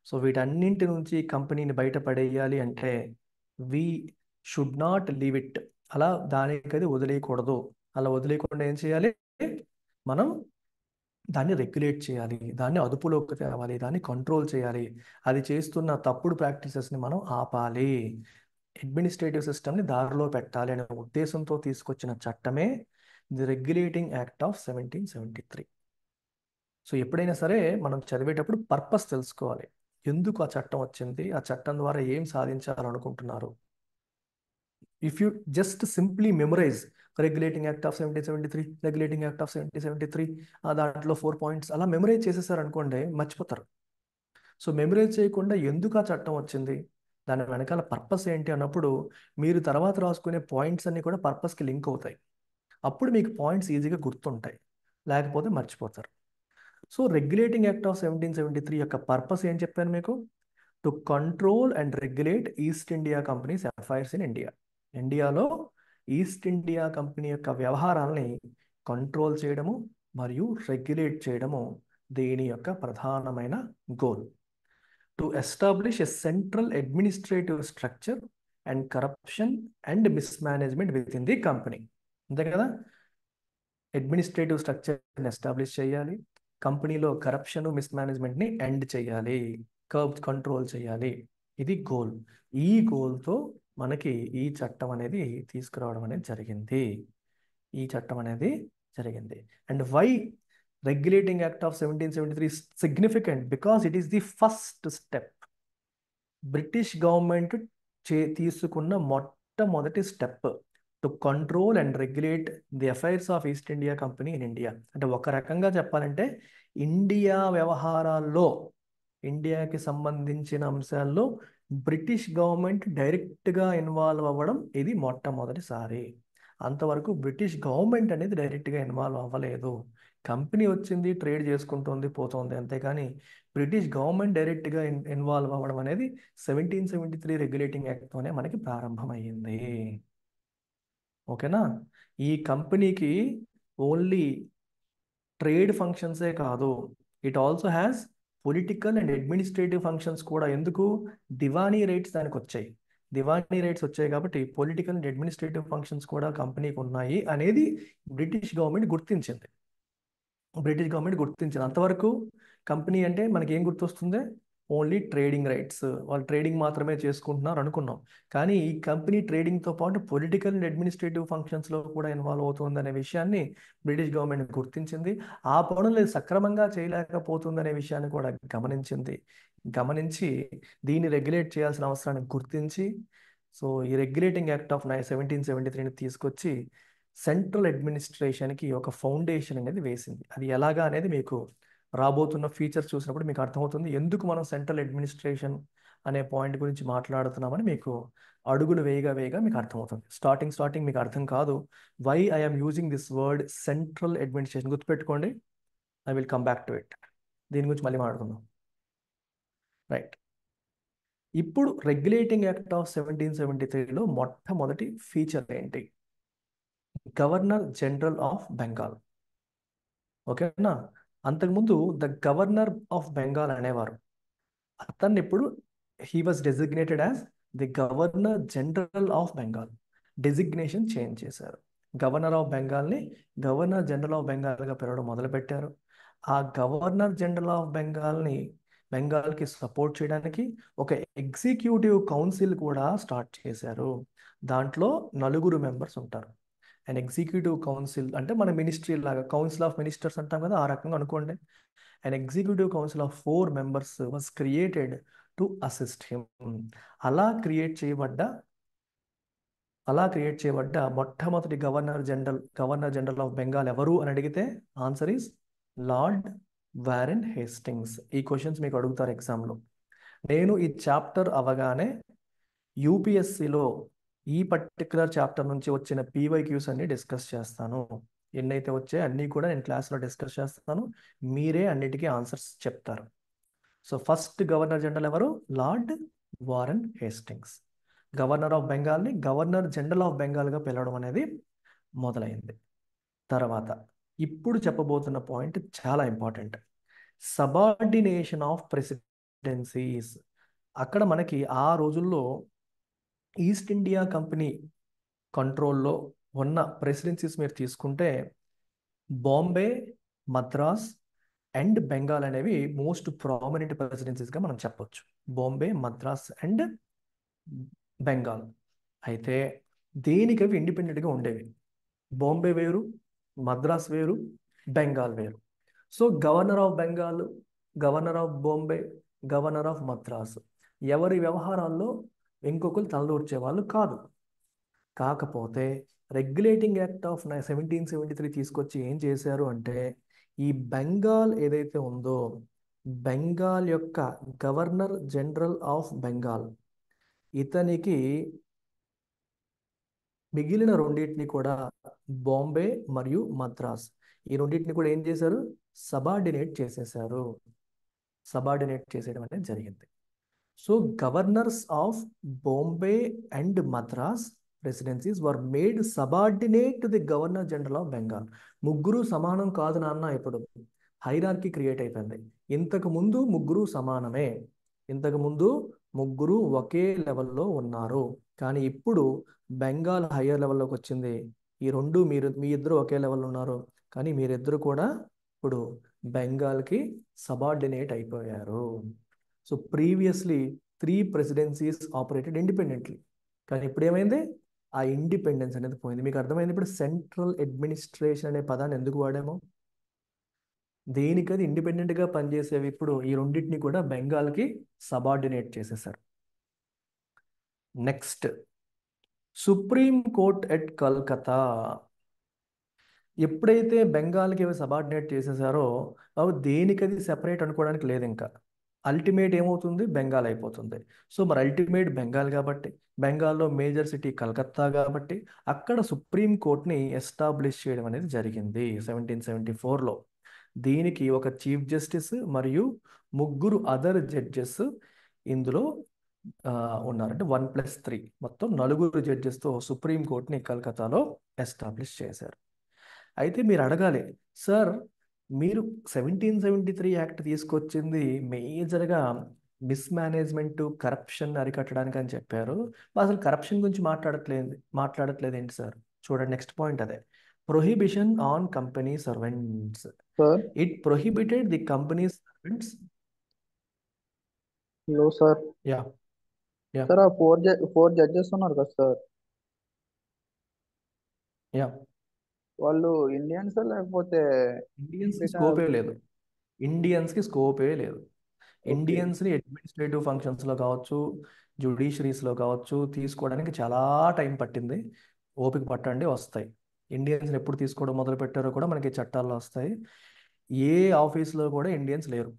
సో వీటన్నింటి నుంచి కంపెనీని బయటపడేయాలి అంటే we should not leave it. అలా దానికది వదిలేయకూడదు. అలా వదిలేయకుండా ఏం చేయాలి? మనం దాన్ని రెగ్యులేట్ చేయాలి, దాన్ని అదుపులోకి తేవాలి, దాన్ని కంట్రోల్ చేయాలి. అది చేస్తున్న తప్పుడు ప్రాక్టీసెస్ని మనం ఆపాలి, అడ్మినిస్ట్రేటివ్ సిస్టమ్ని దారిలో పెట్టాలి అనే ఉద్దేశంతో తీసుకొచ్చిన చట్టమే the regulating act of 1773. So ఎప్పుడైనా సరే మనం చదివేటప్పుడు పర్పస్ తెలుసుకోవాలి, ఎందుకు ఆ చట్టం వచ్చింది, ఆ చట్టం ద్వారా ఏం సాధించాలనుకుంటున్నారు. If you just simply memorize regulating act of 1773, regulating act of 1773, దాంట్లో 4 పాయింట్స్ అలా మెమరైజ్ చేసేసారు అనుకోండి, మర్చిపోతారు. సో మెమరైజ్ చేయకుండా ఎందుకు ఆ చట్టం వచ్చింది, దాని వెనకాల పర్పస్ ఏంటి అన్నప్పుడు మీరు తర్వాత రాసుకునే పాయింట్స్ అన్ని కూడా పర్పస్కి లింక్ అవుతాయి. అప్పుడు మీకు పాయింట్స్ ఈజీగా గుర్తుంటాయి, లేకపోతే మర్చిపోతారు. సో రెగ్యులేటింగ్ యాక్ట్ ఆఫ్ 1773 యొక్క పర్పస్ ఏం చెప్పాను మీకు? To control and regulate east India companies affairs in India. ఇండియాలో ఈస్ట్ ఇండియా కంపెనీ యొక్క వ్యవహారాలని కంట్రోల్ చేయడము మరియు రెగ్యులేట్ చేయడము దీని యొక్క ప్రధానమైన goal. To establish a central administrative structure and corruption and mismanagement with in the company. అంతే కదా, అడ్మినిస్ట్రేటివ్ స్ట్రక్చర్ని ఎస్టాబ్లిష్ చేయాలి, కంపెనీలో కరప్షన్ మిస్మేనేజ్మెంట్ని ఎండ్ చేయాలి, కర్బ్స్ కంట్రోల్ చేయాలి. ఇది గోల్. ఈ గోల్తో మనకి ఈ చట్టం అనేది తీసుకురావడం అనేది జరిగింది. ఈ చట్టం అనేది జరిగింది. And why regulating act of 1773 significant? Because it is the first step. British government తీసుకున్న మొట్టమొదటి step to control and regulate the affairs of East India Company in India. అంటే ఒక రకంగా చెప్పాలంటే ఇండియా వ్యవహారాల్లో, ఇండియాకి సంబంధించిన అంశాల్లో బ్రిటిష్ గవర్నమెంట్ డైరెక్ట్గా ఇన్వాల్వ్ అవ్వడం ఇది మొట్టమొదటిసారి. అంతవరకు బ్రిటిష్ గవర్నమెంట్ అనేది డైరెక్ట్గా ఇన్వాల్వ్ అవ్వలేదు. కంపెనీ వచ్చింది, ట్రేడ్ చేసుకుంటుంది, పోతుంది, అంతేకాని బ్రిటిష్ గవర్నమెంట్ డైరెక్ట్గా ఇన్వాల్వ్ అవ్వడం అనేది 1773 రెగ్యులేటింగ్ యాక్ట్తోనే మనకి ప్రారంభమైంది. ఓకేనా? ఈ కంపెనీకి ఓన్లీ ట్రేడ్ ఫంక్షన్సే కాదు, it also has political and administrative functions కూడా. ఎందుకు? దివానీ రైట్స్ దానికి వచ్చాయి. దివానీ రైట్స్ వచ్చాయి కాబట్టి పొలిటికల్ అండ్ అడ్మినిస్ట్రేటివ్ ఫంక్షన్స్ కూడా కంపెనీకి ఉన్నాయి అనేది బ్రిటిష్ గవర్నమెంట్ గుర్తించింది. అంతవరకు కంపెనీ అంటే మనకి ఏం గుర్తొస్తుంది? ఓన్లీ ట్రేడింగ్ రైట్స్, వాళ్ళు ట్రేడింగ్ మాత్రమే చేసుకుంటున్నారు అనుకున్నాం. కానీ ఈ కంపెనీ ట్రేడింగ్తో పాటు పొలిటికల్ అండ్ అడ్మినిస్ట్రేటివ్ ఫంక్షన్స్లో కూడా ఇన్వాల్వ్ అవుతుంది అనే విషయాన్ని బ్రిటిష్ గవర్నమెంట్ గుర్తించింది. ఆ పనులు సక్రమంగా చేయలేకపోతుందనే విషయాన్ని కూడా గమనించి దీన్ని రెగ్యులేట్ చేయాల్సిన అవసరాన్ని గుర్తించి, సో ఈ రెగ్యులేటింగ్ యాక్ట్ ఆఫ్ 1773ని తీసుకొచ్చి సెంట్రల్ అడ్మినిస్ట్రేషన్కి ఒక ఫౌండేషన్ అనేది వేసింది. అది ఎలాగా అనేది మీకు రాబోతున్న ఫీచర్స్ చూసినప్పుడు మీకు అర్థమవుతుంది, ఎందుకు మనం సెంట్రల్ అడ్మినిస్ట్రేషన్ అనే పాయింట్ గురించి మాట్లాడుతున్నామని మీకు అడుగులు వేయగా మీకు అర్థమవుతుంది. స్టార్టింగ్ మీకు అర్థం కాదు, why I'm using this word central administration. గుర్తుపెట్టుకోండి, I will come back to it. దీని గురించి మళ్ళీ మాట్లాడుకుందాం. రైట్, ఇప్పుడు రెగ్యులేటింగ్ యాక్ట్ ఆఫ్ 1773లో మొట్టమొదటి ఫీచర్ ఏంటి? Governor general of Bengal. ఓకేనా? అంతకుముందు ద గవర్నర్ ఆఫ్ బెంగాల్ అనేవారు. అతన్ని ఇప్పుడు he was designated as the governor general of Bengal. Designation change చేశారు. గవర్నర్ ఆఫ్ బెంగాల్ని గవర్నర్ జనరల్ ఆఫ్ బెంగాల్గా పిలవడం మొదలుపెట్టారు. ఆ గవర్నర్ జనరల్ ఆఫ్ బెంగాల్కి సపోర్ట్ చేయడానికి ఒక ఎగ్జిక్యూటివ్ కౌన్సిల్ కూడా స్టార్ట్ చేశారు. దాంట్లో 9 మెంబర్స్ ఉంటారు. అండ్ ఎగ్జిక్యూటివ్ కౌన్సిల్ అంటే మన మినిస్ట్రీ లాగా, కౌన్సిల్ ఆఫ్ మినిస్టర్స్ అంటాం కదా, ఆ రకంగా అనుకోండి. And executive council of 4 members was created to assist him. అలా క్రియేట్ చేయబడ్డ మొట్టమొదటి గవర్నర్ జనరల్ ఆఫ్ బెంగాల్ ఎవరు అని అడిగితే answer is lord Warren Hastings. ఈ క్వశ్చన్స్ మీకు అడుగుతారు ఎగ్జామ్లో. నేను ఈ చాప్టర్ అవగానే యూపీఎస్సిలో ఈ పర్టికులర్ చాప్టర్ నుంచి వచ్చిన పీవైక్యూస్ అన్ని డిస్కస్ చేస్తాను. ఎన్నైతే వచ్చాయో అన్నీ కూడా నేను క్లాస్లో డిస్కస్ చేస్తాను, మీరే అన్నిటికీ ఆన్సర్స్ చెప్తారు. సో ఫస్ట్ గవర్నర్ జనరల్ ఎవరు? Lord Warren Hastings. Governor of బెంగాల్ని గవర్నర్ జనరల్ ఆఫ్ బెంగాల్గా పిలవడం అనేది మొదలైంది. తర్వాత ఇప్పుడు చెప్పబోతున్న పాయింట్ చాలా ఇంపార్టెంట్, సబార్డినేషన్ ఆఫ్ ప్రెసిడెన్సీస్. అక్కడ మనకి ఆ రోజుల్లో ఈస్ట్ ఇండియా కంపెనీ కంట్రోల్లో ఉన్న ప్రెసిడెన్సీస్ మీరు తీసుకుంటే బాంబే, మద్రాస్, అండ్ బెంగాల్ అనేవి మోస్ట్ ప్రామినెంట్ ప్రెసిడెన్సీస్గా మనం చెప్పొచ్చు. బాంబే, మద్రాస్ అండ్ బెంగాల్. అయితే దేనికి అవి ఇండిపెండెంట్గా ఉండేవి. బాంబే వేరు, మద్రాస్ వేరు, బెంగాల్ వేరు. So governor of Bengal, governor of Bombay, governor of Madras ఎవరి వ్యవహారాల్లో ఇంకొకరు తలదూర్చే వాళ్ళు కాదు. కాకపోతే రెగ్యులేటింగ్ యాక్ట్ ఆఫ్ 1773 తీసుకొచ్చి ఏం చేశారు అంటే, ఈ బెంగాల్ ఏదైతే ఉందో, బెంగాల్ యొక్క గవర్నర్ జనరల్ ఆఫ్ బెంగాల్, ఇతనికి మిగిలిన రెండింటిని కూడా, బాంబే మరియు మద్రాస్, ఈ రెండింటిని కూడా ఏం చేశారు, సబార్డినేట్ చేసేశారు. సబార్డినేట్ చేసేయడం అనేది జరిగింది. So governors of Bombay and Madras presidencies were made subordinate to the governor general of Bengal. ముగ్గురు సమానం కాదు నాన్న, ఇప్పుడు హైరార్కీ క్రియేట్ అయిపోయింది. ఇంతకు ముందు ముగ్గురు సమానమే, ఇంతకు ముందు ముగ్గురు ఒకే లెవెల్లో ఉన్నారు. కానీ ఇప్పుడు బెంగాల్ హయ్యర్ లెవెల్లోకి వచ్చింది. ఈ రెండు మీ ఇద్దరు ఒకే లెవెల్లో ఉన్నారు, కానీ మీరిద్దరు కూడా ఇప్పుడు బెంగాల్కి సబార్డినేట్ అయిపోయారు. So previously 3 presidencies operated independently, కానీ ఇప్పుడు ఏమైంది, ఆ ఇండిపెండెన్స్ అనేది పోయింది. మీకు అర్థమైంది ఇప్పుడు సెంట్రల్ అడ్మినిస్ట్రేషన్ అనే పదాన్ని ఎందుకు వాడామో. దేనికది ఇండిపెండెంట్గా పనిచేసేవి ఇప్పుడు ఈ రెండింటిని కూడా బెంగాల్కి సబార్డినేట్ చేసేసారు. Next, supreme court at Calcutta. ఎప్పుడైతే బెంగాల్కి అవి సబార్డినేట్ చేసేసారో, అవి దేనికది సెపరేట్ అనుకోవడానికి లేదు. ఇంకా అల్టిమేట్ ఏమవుతుంది, బెంగాల్ అయిపోతుంది. సో మరి అల్టిమేట్ బెంగాల్ కాబట్టి, బెంగాల్లో మేజర్ సిటీ కలకత్తా కాబట్టి, అక్కడ సుప్రీం కోర్ట్ని ఎస్టాబ్లిష్ చేయడం అనేది జరిగింది 1774లో. దీనికి ఒక చీఫ్ జస్టిస్ మరియు ముగ్గురు అదర్ జడ్జెస్ ఇందులో ఉన్నారు. అంటే 1+3 మొత్తం 4 జడ్జెస్తో సుప్రీం కోర్ట్ని కలకత్తాలో ఎస్టాబ్లిష్ చేశారు. అయితే మీరు అడగాలి, సార్ మీరు 1773 యాక్ట్ తీసుకొచ్చింది మేజర్గా మిస్మేనేజ్మెంట్, కరప్షన్ అరికట్టడానికి అని చెప్పారు. అసలు కరప్షన్ గురించి మాట్లాడట్లేదు ఏంటి సార్? చూడండి, నెక్స్ట్ పాయింట్ అదే, prohibition on company servants. Sir it prohibited the company servants. Hello sir. Yeah yeah sir ఆ ఫోర్ జడ్జెస్ ఉన్నారు కదా సార్, యా వాళ్ళు ఇండియన్సా లేకపోతే ఇండియన్స్కి బ్రిటన్? స్కోపే లేదు. ఇండియన్స్కి స్కోపే లేదు. ఓకే. ఇండియన్స్ని అడ్మినిస్ట్రేటివ్ ఫంక్షన్స్లో కావచ్చు, జ్యుడిషియరీస్లో కావచ్చు తీసుకోవడానికి చాలా టైం పట్టింది. ఓపిక పట్టండి, వస్తాయి. ఇండియన్స్ని ఎప్పుడు తీసుకోవడం మొదలు పెట్టారో కూడా మనకి చట్టాల్లో వస్తాయి. ఏ ఆఫీస్లో కూడా ఇండియన్స్ లేరు.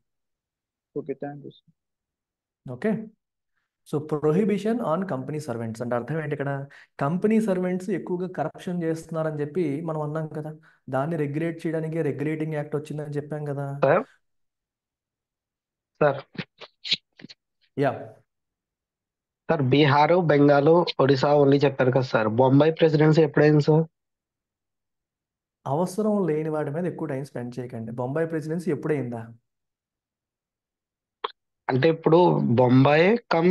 Okay, thank you sir. Okay. So prohibition on company servants అంటే అర్థం ఏంటి ఇక్కడ, కంపెనీ సర్వెంట్స్ ఎక్కువగా కరప్షన్ చేస్తున్నారని చెప్పి మనం అన్నాం కదా, దాన్ని రెగ్యులేట్ చేయడానికి రెగ్యులేటింగ్ యాక్ట్ వచ్చిందని చెప్పాం కదా. Sir sir yeah sir Bihar, Bengal, Odisha only చెప్పారు కదా సార్. బొంబాయి ప్రెసిడెన్సీ ఎప్పుడైంది సార్? అవసరం లేని వాటి మీద ఎక్కువ టైం స్పెండ్ చేయకండి. బొంబాయి ప్రెసిడెన్సీ ఎప్పుడైందా? అంటే ఇప్పుడు బొంబాయి కమ్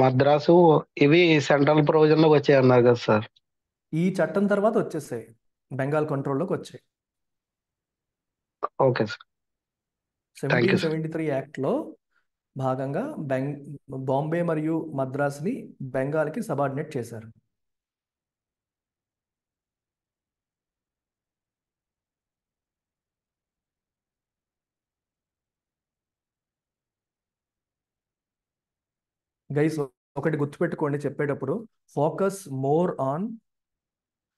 మద్రాసు ఇవి సెంట్రల్ ప్రొవిజన్ లోకి వచ్చాయి అన్నారు కదా సార్. ఈ చట్టం తర్వాత వచ్చేసాయి, బెంగాల్ కంట్రోల్లోకి వచ్చాయి. Okay sir, thank you sir. 1773 యాక్ట్లో భాగంగా బాంబే మరియు మద్రాస్ని బెంగాల్కి సబార్డినేట్ చేశారు. గైస్ ఒకటి గుర్తుపెట్టుకోండి చెప్పేటప్పుడు, ఫోకస్ మోర్ ఆన్,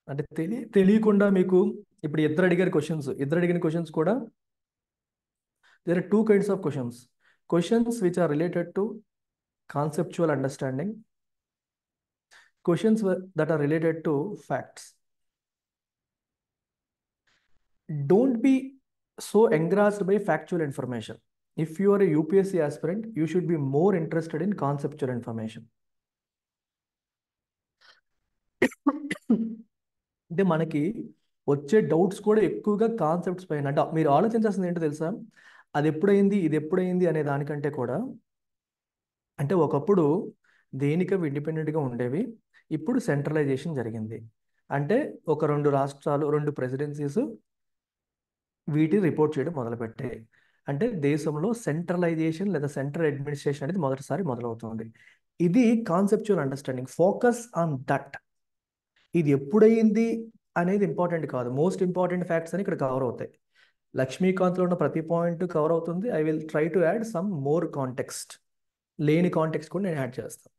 అంటే తెలియకుండా మీకు ఇప్పుడు ఇద్దరు అడిగిన క్వశ్చన్స్ కూడా, there are 2 kinds of questions which are related to conceptual understanding, questions that are related to facts. Don't be so engrossed by factual information. If you are a UPSC aspirant, you should be more interested in conceptual information. అంటే మనకి వచ్చే డౌట్స్ కూడా ఎక్కువగా కాన్సెప్ట్స్ పైన, అంటే మీరు ఆలోచించాల్సింది ఏంటో తెలుసా, అది ఎప్పుడైంది ఇది ఎప్పుడైంది అనే దానికంటే కూడా, అంటే ఒకప్పుడు దేనికవి ఇండిపెండెంట్గా ఉండేవి, ఇప్పుడు సెంట్రలైజేషన్ జరిగింది. అంటే ఒక 2 రాష్ట్రాలు, 2 ప్రెసిడెన్సీస్ వీటిని రిపోర్ట్ చేయడం మొదలుపెట్టాయి. అంటే దేశంలో సెంట్రలైజేషన్ లేదా సెంట్రల్ అడ్మినిస్ట్రేషన్ అనేది మొదటిసారి మొదలవుతుంది. ఇది conceptual understanding. Focus on that. ఇది ఎప్పుడైంది అనేది ఇంపార్టెంట్ కాదు. మోస్ట్ ఇంపార్టెంట్ ఫ్యాక్ట్స్ అని ఇక్కడ కవర్ అవుతాయి. లక్ష్మీకాంత్లో ఉన్న ప్రతి పాయింట్ కవర్ అవుతుంది. I will try to add some more context. లేని కాంటెక్స్ట్ కూడా నేను యాడ్ చేస్తాను.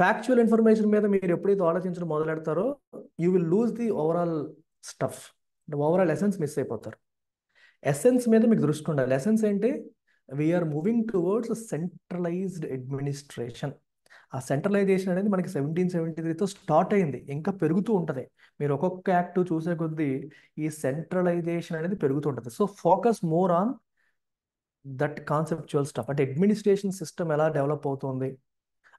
ఫ్యాక్చువల్ ఇన్ఫర్మేషన్ మీద మీరు ఎప్పుడైతే ఆలోచించడం మొదలెడతారో you will lose the overall stuff. Overall essence miss అయిపోతారు. ఎసెన్స్ మీద మీకు దృష్టి ఉండాలి. ఎసెన్స్ ఏంటి? We're moving towards centralized administration. ఆ సెంట్రలైజేషన్ అనేది మనకి 1773తో స్టార్ట్ అయింది, ఇంకా పెరుగుతూ ఉంటుంది. మీరు ఒక్కొక్క యాక్ట్ చూసే కొద్దీ ఈ సెంట్రలైజేషన్ అనేది పెరుగుతూ ఉంటుంది. So focus more on that conceptual stuff. అంటే అడ్మినిస్ట్రేషన్ సిస్టమ్ ఎలా డెవలప్ అవుతుంది,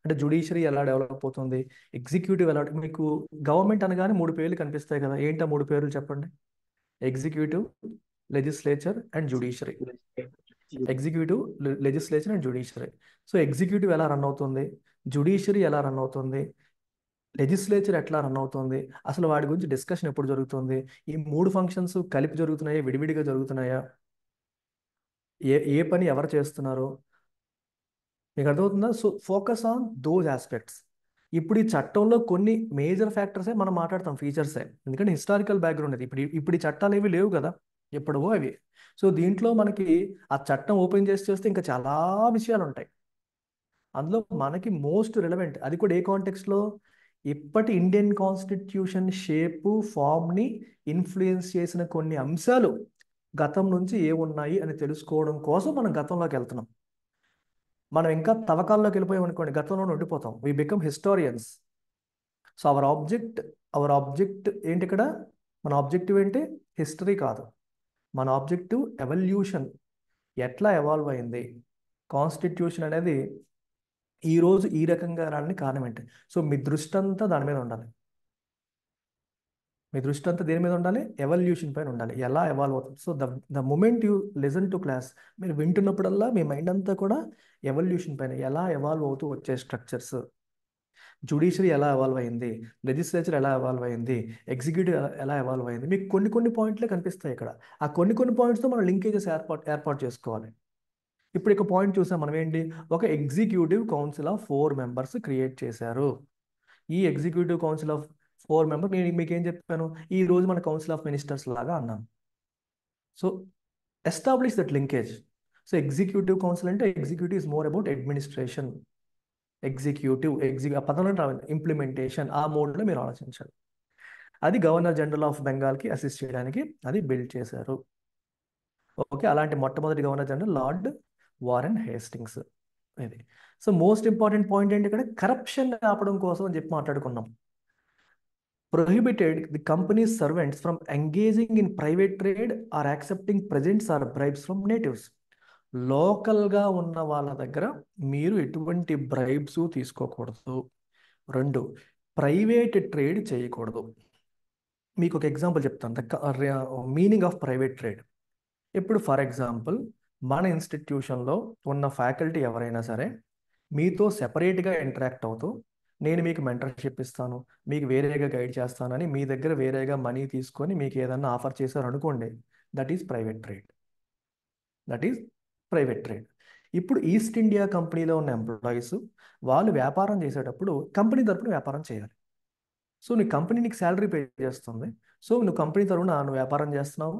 అంటే జుడిషియరీ ఎలా డెవలప్ అవుతుంది, ఎగ్జిక్యూటివ్ ఎలా. మీకు గవర్నమెంట్ అనగానే 3 పేర్లు కనిపిస్తాయి కదా, ఏంటి ఆ 3 పేర్లు చెప్పండి? Executive, legislature and judiciary. Executive, legislature and judiciary. So executive ఎలా రన్ అవుతుంది, జుడిషియరీ ఎలా రన్ అవుతుంది, లెజిస్లేచర్ ఎట్లా రన్ అవుతుంది, అసలు వాటి గురించి డిస్కషన్ ఎప్పుడు జరుగుతుంది, ఈ 3 ఫంక్షన్స్ కలిపి జరుగుతున్నాయా, విడివిడిగా జరుగుతున్నాయా, ఏ ఏ పని ఎవరు చేస్తున్నారు, మీకు అర్థమవుతుందా? So focus on those aspects. ఇప్పుడు ఈ చట్టంలో కొన్ని మేజర్ ఫ్యాక్టర్సే మనం మాట్లాడతాం, ఫీచర్సే, ఎందుకంటే హిస్టారికల్ బ్యాక్గ్రౌండ్ ఇది. ఇప్పుడు ఈ చట్టాలు ఏవి లేవు కదా, ఎప్పుడవో అవి. సో దీంట్లో మనకి ఆ చట్టం ఓపెన్ చేస్తే ఇంకా చాలా విషయాలు ఉంటాయి. అందులో మనకి మోస్ట్ రిలవెంట్, అది కూడా ఏ కాంటెక్స్లో, ఇప్పటి ఇండియన్ కాన్స్టిట్యూషన్ షేపు ఫామ్ని ఇన్ఫ్లుయెన్స్ చేసిన కొన్ని అంశాలు గతం నుంచి ఏ ఉన్నాయి అని తెలుసుకోవడం కోసం మనం గతంలోకి వెళ్తున్నాం. మనం ఇంకా తవ్వకాల్లోకి వెళ్ళిపోయాం అనుకోండి, గతంలో ఉండిపోతాం. We become historians. So our object ఏంటి ఇక్కడ? మన ఆబ్జెక్టివ్ ఏంటి? హిస్టరీ కాదు, మన ఆబ్జెక్టివ్ ఎవల్యూషన్. ఎట్లా ఎవాల్వ్ అయింది కాన్స్టిట్యూషన్ అనేది ఈ రోజు ఈ రకంగా రావడానికి కారణం ఏంటి? సో మీ దృష్టి అంతా దాని మీద ఉండాలి. మీ దృష్టి అంతా దేని మీద ఉండాలి? ఎవల్యూషన్ పైన ఉండాలి. ఎలా ఎవాల్వ్ అవుతుంది. So the moment you listen to class, మీరు వింటున్నప్పుడల్లా మీ మైండ్ అంతా కూడా ఎవల్యూషన్ పైన, ఎలా ఎవాల్వ్ అవుతూ వచ్చే స్ట్రక్చర్స్, జుడిషియరీ ఎలా ఎవాల్వ్ అయింది, లెజిస్లేచర్ ఎలా ఎవాల్వ్ అయింది, ఎగ్జిక్యూటివ్ ఎలా ఎవాల్వ్ అయింది, మీకు కొన్ని పాయింట్లే కనిపిస్తాయి ఇక్కడ. ఆ కొన్ని పాయింట్స్తో మనం లింకేజెస్ ఏర్పాటు చేసుకోవాలి. ఇప్పుడు ఇక పాయింట్ చూసాం మనం ఏంటి? ఒక executive council of 4 members create చేశారు. ఈ ఎగ్జిక్యూటివ్ కౌన్సిల్ ఆఫ్ 4 మెంబర్, నేను మీకు ఏం చెప్పాను, ఈ రోజు మన కౌన్సిల్ ఆఫ్ మినిస్టర్స్ లాగా అన్నాను. So establish that linkage. So executive council అంటే executive is more about administration. ఆ పదంలో రావాలి ఇంప్లిమెంటేషన్. ఆ మోడ్లో మీరు ఆలోచించాలి. అది గవర్నర్ జనరల్ ఆఫ్ బెంగాల్కి అసిస్ట్ చేయడానికి అది బిల్డ్ చేశారు. ఓకే, అలాంటి మొట్టమొదటి governor general lord Warren Hastings. ఇది. సో మోస్ట్ ఇంపార్టెంట్ పాయింట్ ఏంటి ఇక్కడ? కరప్షన్ ఆపడం కోసం అని చెప్పి మాట్లాడుకున్నాం. Prohibited the companies servants from engaging in private trade or accepting presents or bribes from natives. లోకల్గా ఉన్న వాళ్ళ దగ్గర మీరు ఎటువంటి బ్రైబ్స్ తీసుకోకూడదు. 2, ప్రైవేట్ ట్రేడ్ చేయకూడదు. మీకు ఒక ఎగ్జాంపుల్ చెప్తాను, the meaning of private trade. ఇప్పుడు ఫర్ ఎగ్జాంపుల్, మన ఇన్స్టిట్యూషన్లో ఉన్న ఫ్యాకల్టీ ఎవరైనా సరే మీతో సెపరేట్గా ఇంటరాక్ట్ అవుతూ, నేను మీకు మెంటర్షిప్ ఇస్తాను, మీకు వేరేగా గైడ్ చేస్తానని మీ దగ్గర వేరేగా మనీ తీసుకొని మీకు ఏదన్నా ఆఫర్ చేశారు అనుకోండి, దట్ ఈస్ ప్రైవేట్ ట్రేడ్. ఇప్పుడు ఈస్ట్ ఇండియా కంపెనీలో ఉన్న ఎంప్లాయీస్ వాళ్ళు వ్యాపారం చేసేటప్పుడు కంపెనీ తరపున వ్యాపారం చేయాలి. సో నీ కంపెనీ నీకు శాలరీ పే చేస్తుంది. సో నువ్వు కంపెనీ తరపున నువ్వు వ్యాపారం చేస్తున్నావు,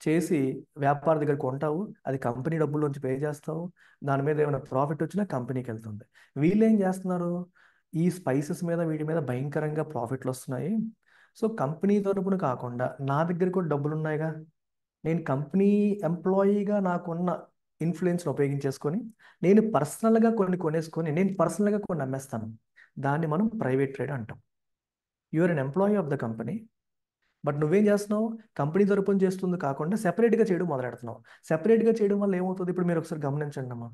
చేసి వ్యాపార దగ్గర కొంటావు, అది కంపెనీ డబ్బుల్లోంచి పే చేస్తావు, దాని మీద ఏమైనా ప్రాఫిట్ వచ్చినా కంపెనీకి వెళ్తుంది. వీళ్ళు ఏం చేస్తున్నారు? ఈ స్పైసెస్ మీద వీటి మీద భయంకరంగా ప్రాఫిట్లు వస్తున్నాయి. సో కంపెనీ తరపున కాకుండా నా దగ్గర కూడా డబ్బులు ఉన్నాయిగా, నేను కంపెనీ ఎంప్లాయీగా నాకున్న ఇన్ఫ్లుయెన్స్ని ఉపయోగించేసుకొని నేను పర్సనల్గా కొనేసుకొని నేను పర్సనల్గా కొన్ని అమ్మేస్తాను. దాన్ని మనం ప్రైవేట్ ట్రేడ్ అంటాం. You are an employee of the company, but నువ్వేం చేస్తున్నావు? కంపెనీ తరపున చేస్తుంది కాకుండా సెపరేట్గా చేయడం మొదలెడుతున్నావు. సెపరేట్గా చేయడం వల్ల ఏమవుతుంది? ఇప్పుడు మీరు ఒకసారి గమనించండి అమ్మా.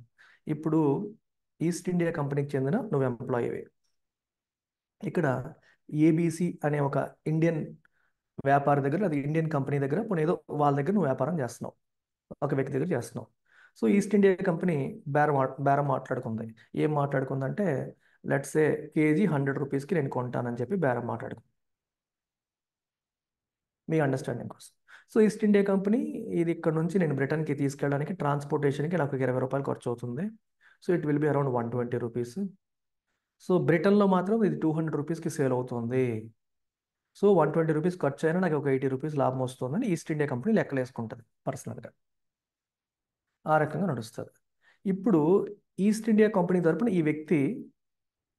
ఇప్పుడు ఈస్ట్ ఇండియా కంపెనీకి చెందిన నువ్వు ఎంప్లాయీవి, ఇక్కడ ఏబీసీ అనే ఒక ఇండియన్ వ్యాపారి దగ్గర, అది ఇండియన్ కంపెనీ దగ్గర, పోనీ ఏదో వాళ్ళ దగ్గర నువ్వు వ్యాపారం చేస్తున్నావు, ఒక వ్యక్తి దగ్గర చేస్తున్నావు. సో ఈస్ట్ ఇండియా కంపెనీ బేరం మాట్లాడుకుంది. ఏం మాట్లాడుకుందంటే, లెట్స్ సే కేజీ 100 రూపీస్కి నేను కొంటానని చెప్పి బేరం మాట్లాడుకుంది, మీ అండర్స్టాండింగ్ కోసం. సో ఈస్ట్ ఇండియా కంపెనీ ఇది ఇక్కడ నుంచి నేను బ్రిటన్కి తీసుకెళ్ళడానికి ట్రాన్స్పోర్టేషన్కి నాకు 20 రూపాయలు ఖర్చు అవుతుంది. So it will be around 120 rupees. So బ్రిటన్లో మాత్రం ఇది 200 రూపీస్కి సేల్ అవుతుంది. సో 120 రూపీస్ ఖర్చు అయినా నాకు ఒక 80 రూపీస్ లాభం వస్తుందని ఈస్ట్ ఇండియా కంపెనీ లెక్కలేసుకుంటుంది పర్సనల్గా. ఆ రకంగా నడుస్తుంది. ఇప్పుడు ఈస్ట్ ఇండియా కంపెనీ తరపున ఈ వ్యక్తి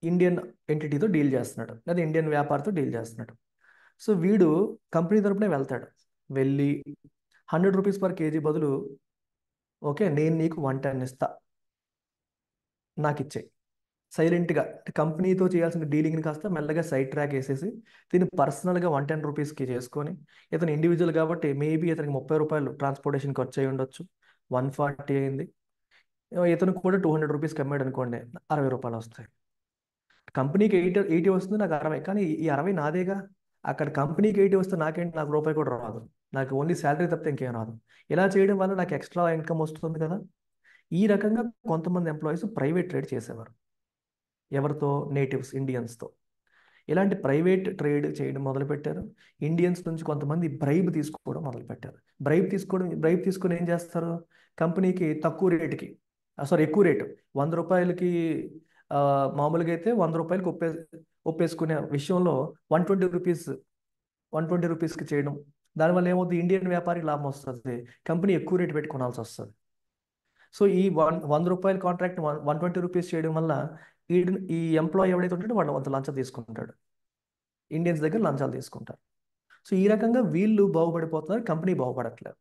ఇండియన్ ఎంటిటీతో డీల్ చేస్తున్నాడు, లేదా ఇండియన్ వ్యాపారితో డీల్ చేస్తున్నాడు. సో వీడు కంపెనీ తరపునే వెళ్తాడు. వెళ్ళి 100 రూపీస్ పర్ కేజీ బదులు ఓకే నేను నీకు 110 ఇస్తా, నాకు ఇచ్చేయి. సైలెంట్గా కంపెనీతో చేయాల్సిన డీలింగ్ని కాస్త మెల్లగా సైడ్ ట్రాక్ వేసేసి దీన్ని పర్సనల్గా 110 రూపీస్కి చేసుకొని, ఇతను ఇండివిజువల్ కాబట్టి మేబీ ఇతనికి 30 రూపాయలు ట్రాన్స్పోర్టేషన్ ఖర్చు అయి ఉండొచ్చు, 140 అయింది. ఇతను కూడా 200 రూపీస్కి అమ్మాడు అనుకోండి, 60 రూపాయలు వస్తాయి. కంపెనీకి 80 వస్తుంది, నాకు 60. కానీ ఈ 60 నాదేగా. అక్కడ కంపెనీకి 80 వస్తే నాకేంటి, నాకు రూపాయి కూడా రాదు. నాకు ఓన్లీ శాలరీ తప్పితే ఇంకేం రాదు. ఇలా చేయడం వల్ల నాకు ఎక్స్ట్రా ఇన్కమ్ వస్తుంది కదా. ఈ రకంగా కొంతమంది ఎంప్లాయీస్ ప్రైవేట్ ట్రేడ్ చేసేవారు. ఎవరితో? నేటివ్స్, ఇండియన్స్తో. ఇలాంటి ప్రైవేట్ ట్రేడ్ చేయడం మొదలుపెట్టారు. ఇండియన్స్ నుంచి కొంతమంది బ్రైబ్ తీసుకోవడం మొదలుపెట్టారు. బ్రైబ్ తీసుకొని ఏం చేస్తారు? కంపెనీకి తక్కువ రేటుకి, ఎక్కువ రేటు 100 రూపాయలకి మామూలుగా అయితే 100 రూపాయలకి ఒప్పేసుకునే విషయంలో 120 రూపీస్కి చేయడం. దానివల్ల ఏమవుతుంది? ఇండియన్ వ్యాపారికి లాభం వస్తుంది, కంపెనీ ఎక్కువ రేటు పెట్టి కొనాల్సి వస్తుంది. సో ఈ 100 రూపాయల కాంట్రాక్ట్ 120 రూపీస్ చేయడం వల్ల ఈ ఎంప్లాయీ ఎవడైతే ఉంటాడో వాడు అంత లంచం తీసుకుంటాడు, ఇండియన్స్ దగ్గర లంచాలు తీసుకుంటారు. సో ఈ రకంగా వీళ్ళు బాగుపడిపోతున్నారు, కంపెనీ బాగుపడట్లేదు.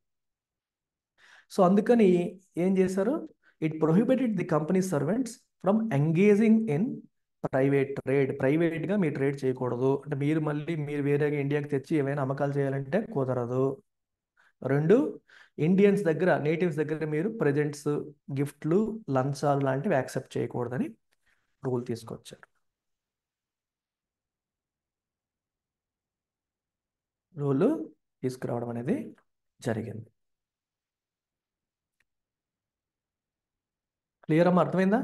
సో అందుకని ఏం చేశారు? It prohibited the company servants from engaging in private trade. ప్రైవేట్గా మీరు ట్రేడ్ చేయకూడదు అంటే మీరు వేరేగా ఇండియాకి తెచ్చి ఏమైనా అమ్మకాలు చేయాలంటే కుదరదు. 2, ఇండియన్స్ దగ్గర, నేటివ్స్ దగ్గర మీరు ప్రెజెంట్స్, గిఫ్ట్లు, లంచాలు లాంటివి యాక్సెప్ట్ చేయకూడదని రూల్ తీసుకొచ్చారు. రూల్ తీసుకురావడం అనేది జరిగింది. క్లియర్ అమ్మా? అర్థమైందా?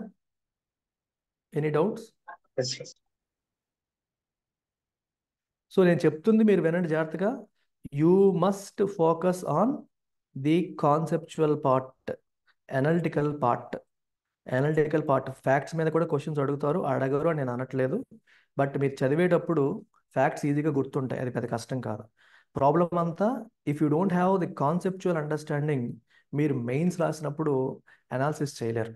Any doubts? సో నేను చెప్తుంది మీరు వినండి జాగ్రత్తగా. You must focus on the conceptual part, analytical part. Facts మీద కూడా క్వశ్చన్స్ అడగరు అని నేను అనట్లేదు. బట్ మీరు చదివేటప్పుడు ఫ్యాక్ట్స్ ఈజీగా గుర్తుంటాయి, అది పెద్ద కష్టం కాదు. ప్రాబ్లం అంతా if you don't have the conceptual understanding, మీరు మెయిన్స్ రాసినప్పుడు అనాలిసిస్ చేయలేరు,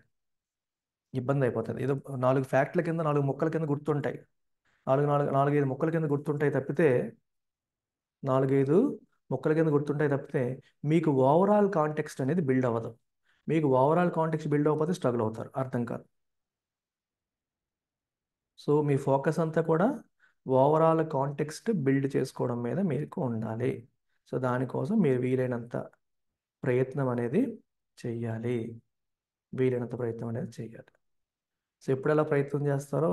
ఇబ్బంది అయిపోతుంది. ఏదో 4 ఫ్యాక్ట్ల కింద 4 ముక్కల కింద గుర్తుంటాయి, 4-5 ముక్కల కింద గుర్తుంటాయి తప్పితే 4-5 ముక్కల కింద గుర్తుంటాయి తప్పితే మీకు ఓవరాల్ కాంటెక్స్ట్ అనేది బిల్డ్ అవ్వదు. మీకు ఓవరాల్ కాంటెక్స్ట్ బిల్డ్ అవ్వకపోతే స్ట్రగుల్ అవుతారు, అర్థం కాదు. సో మీ ఫోకస్ అంతా కూడా ఓవరాల్ కాంటెక్స్ట్ బిల్డ్ చేసుకోవడం మీద మీకు ఉండాలి. సో దానికోసం మీరు వీలైనంత ప్రయత్నం అనేది చెయ్యాలి. సో ఎప్పుడు ఎలా ప్రయత్నం చేస్తారో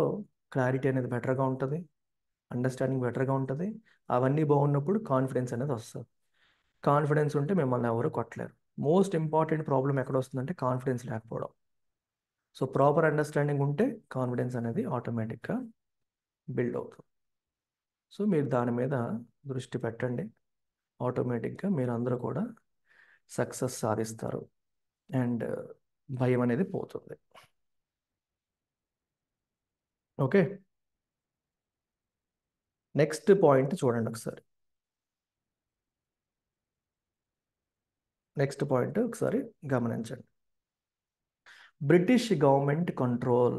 క్లారిటీ అనేది బెటర్గా ఉంటుంది, అండర్స్టాండింగ్ బెటర్గా ఉంటుంది. అవన్నీ బాగున్నప్పుడు కాన్ఫిడెన్స్ అనేది వస్తుంది. కాన్ఫిడెన్స్ ఉంటే మిమ్మల్ని ఎవరు కొట్టలేరు. మోస్ట్ ఇంపార్టెంట్ ప్రాబ్లం ఎక్కడ వస్తుందంటే కాన్ఫిడెన్స్ లేకపోవడం. సో ప్రాపర్ అండర్స్టాండింగ్ ఉంటే కాన్ఫిడెన్స్ అనేది ఆటోమేటిక్గా బిల్డ్ అవుతుంది. సో మీరు దాని మీద దృష్టి పెట్టండి, ఆటోమేటిక్గా మీరు అందరూ కూడా సక్సెస్ సాధిస్తారు అండ్ భయం అనేది పోతుంది. ఓకే, నెక్స్ట్ పాయింట్ చూడండి ఒకసారి. నెక్స్ట్ పాయింట్ ఒకసారి గమనించండి. British government control.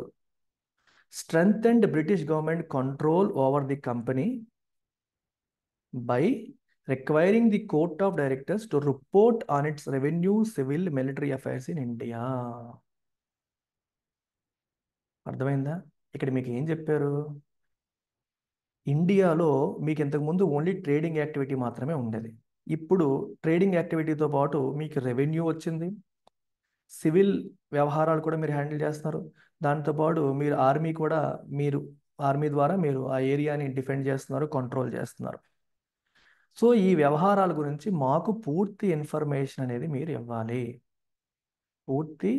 Strengthened British government control over the company by requiring the court of directors to report on its revenue, civil, military affairs in India. అర్థమైందా? ఇక్కడ మీకు ఏం చెప్పారు? ఇండియాలో మీకు ఇంతకుముందు ఓన్లీ ట్రేడింగ్ యాక్టివిటీ మాత్రమే ఉండేది. ఇప్పుడు ట్రేడింగ్ యాక్టివిటీతో పాటు మీకు రెవెన్యూ వచ్చింది, సివిల్ వ్యవహారాలు కూడా మీరు హ్యాండిల్ చేస్తున్నారు. దాంతోపాటు మీరు ఆర్మీ ద్వారా మీరు ఆ ఏరియాని డిఫెండ్ చేస్తున్నారు, కంట్రోల్ చేస్తున్నారు. సో ఈ వ్యవహారాల గురించి మాకు పూర్తి ఇన్ఫర్మేషన్ అనేది మీరు ఇవ్వాలి. పూర్తి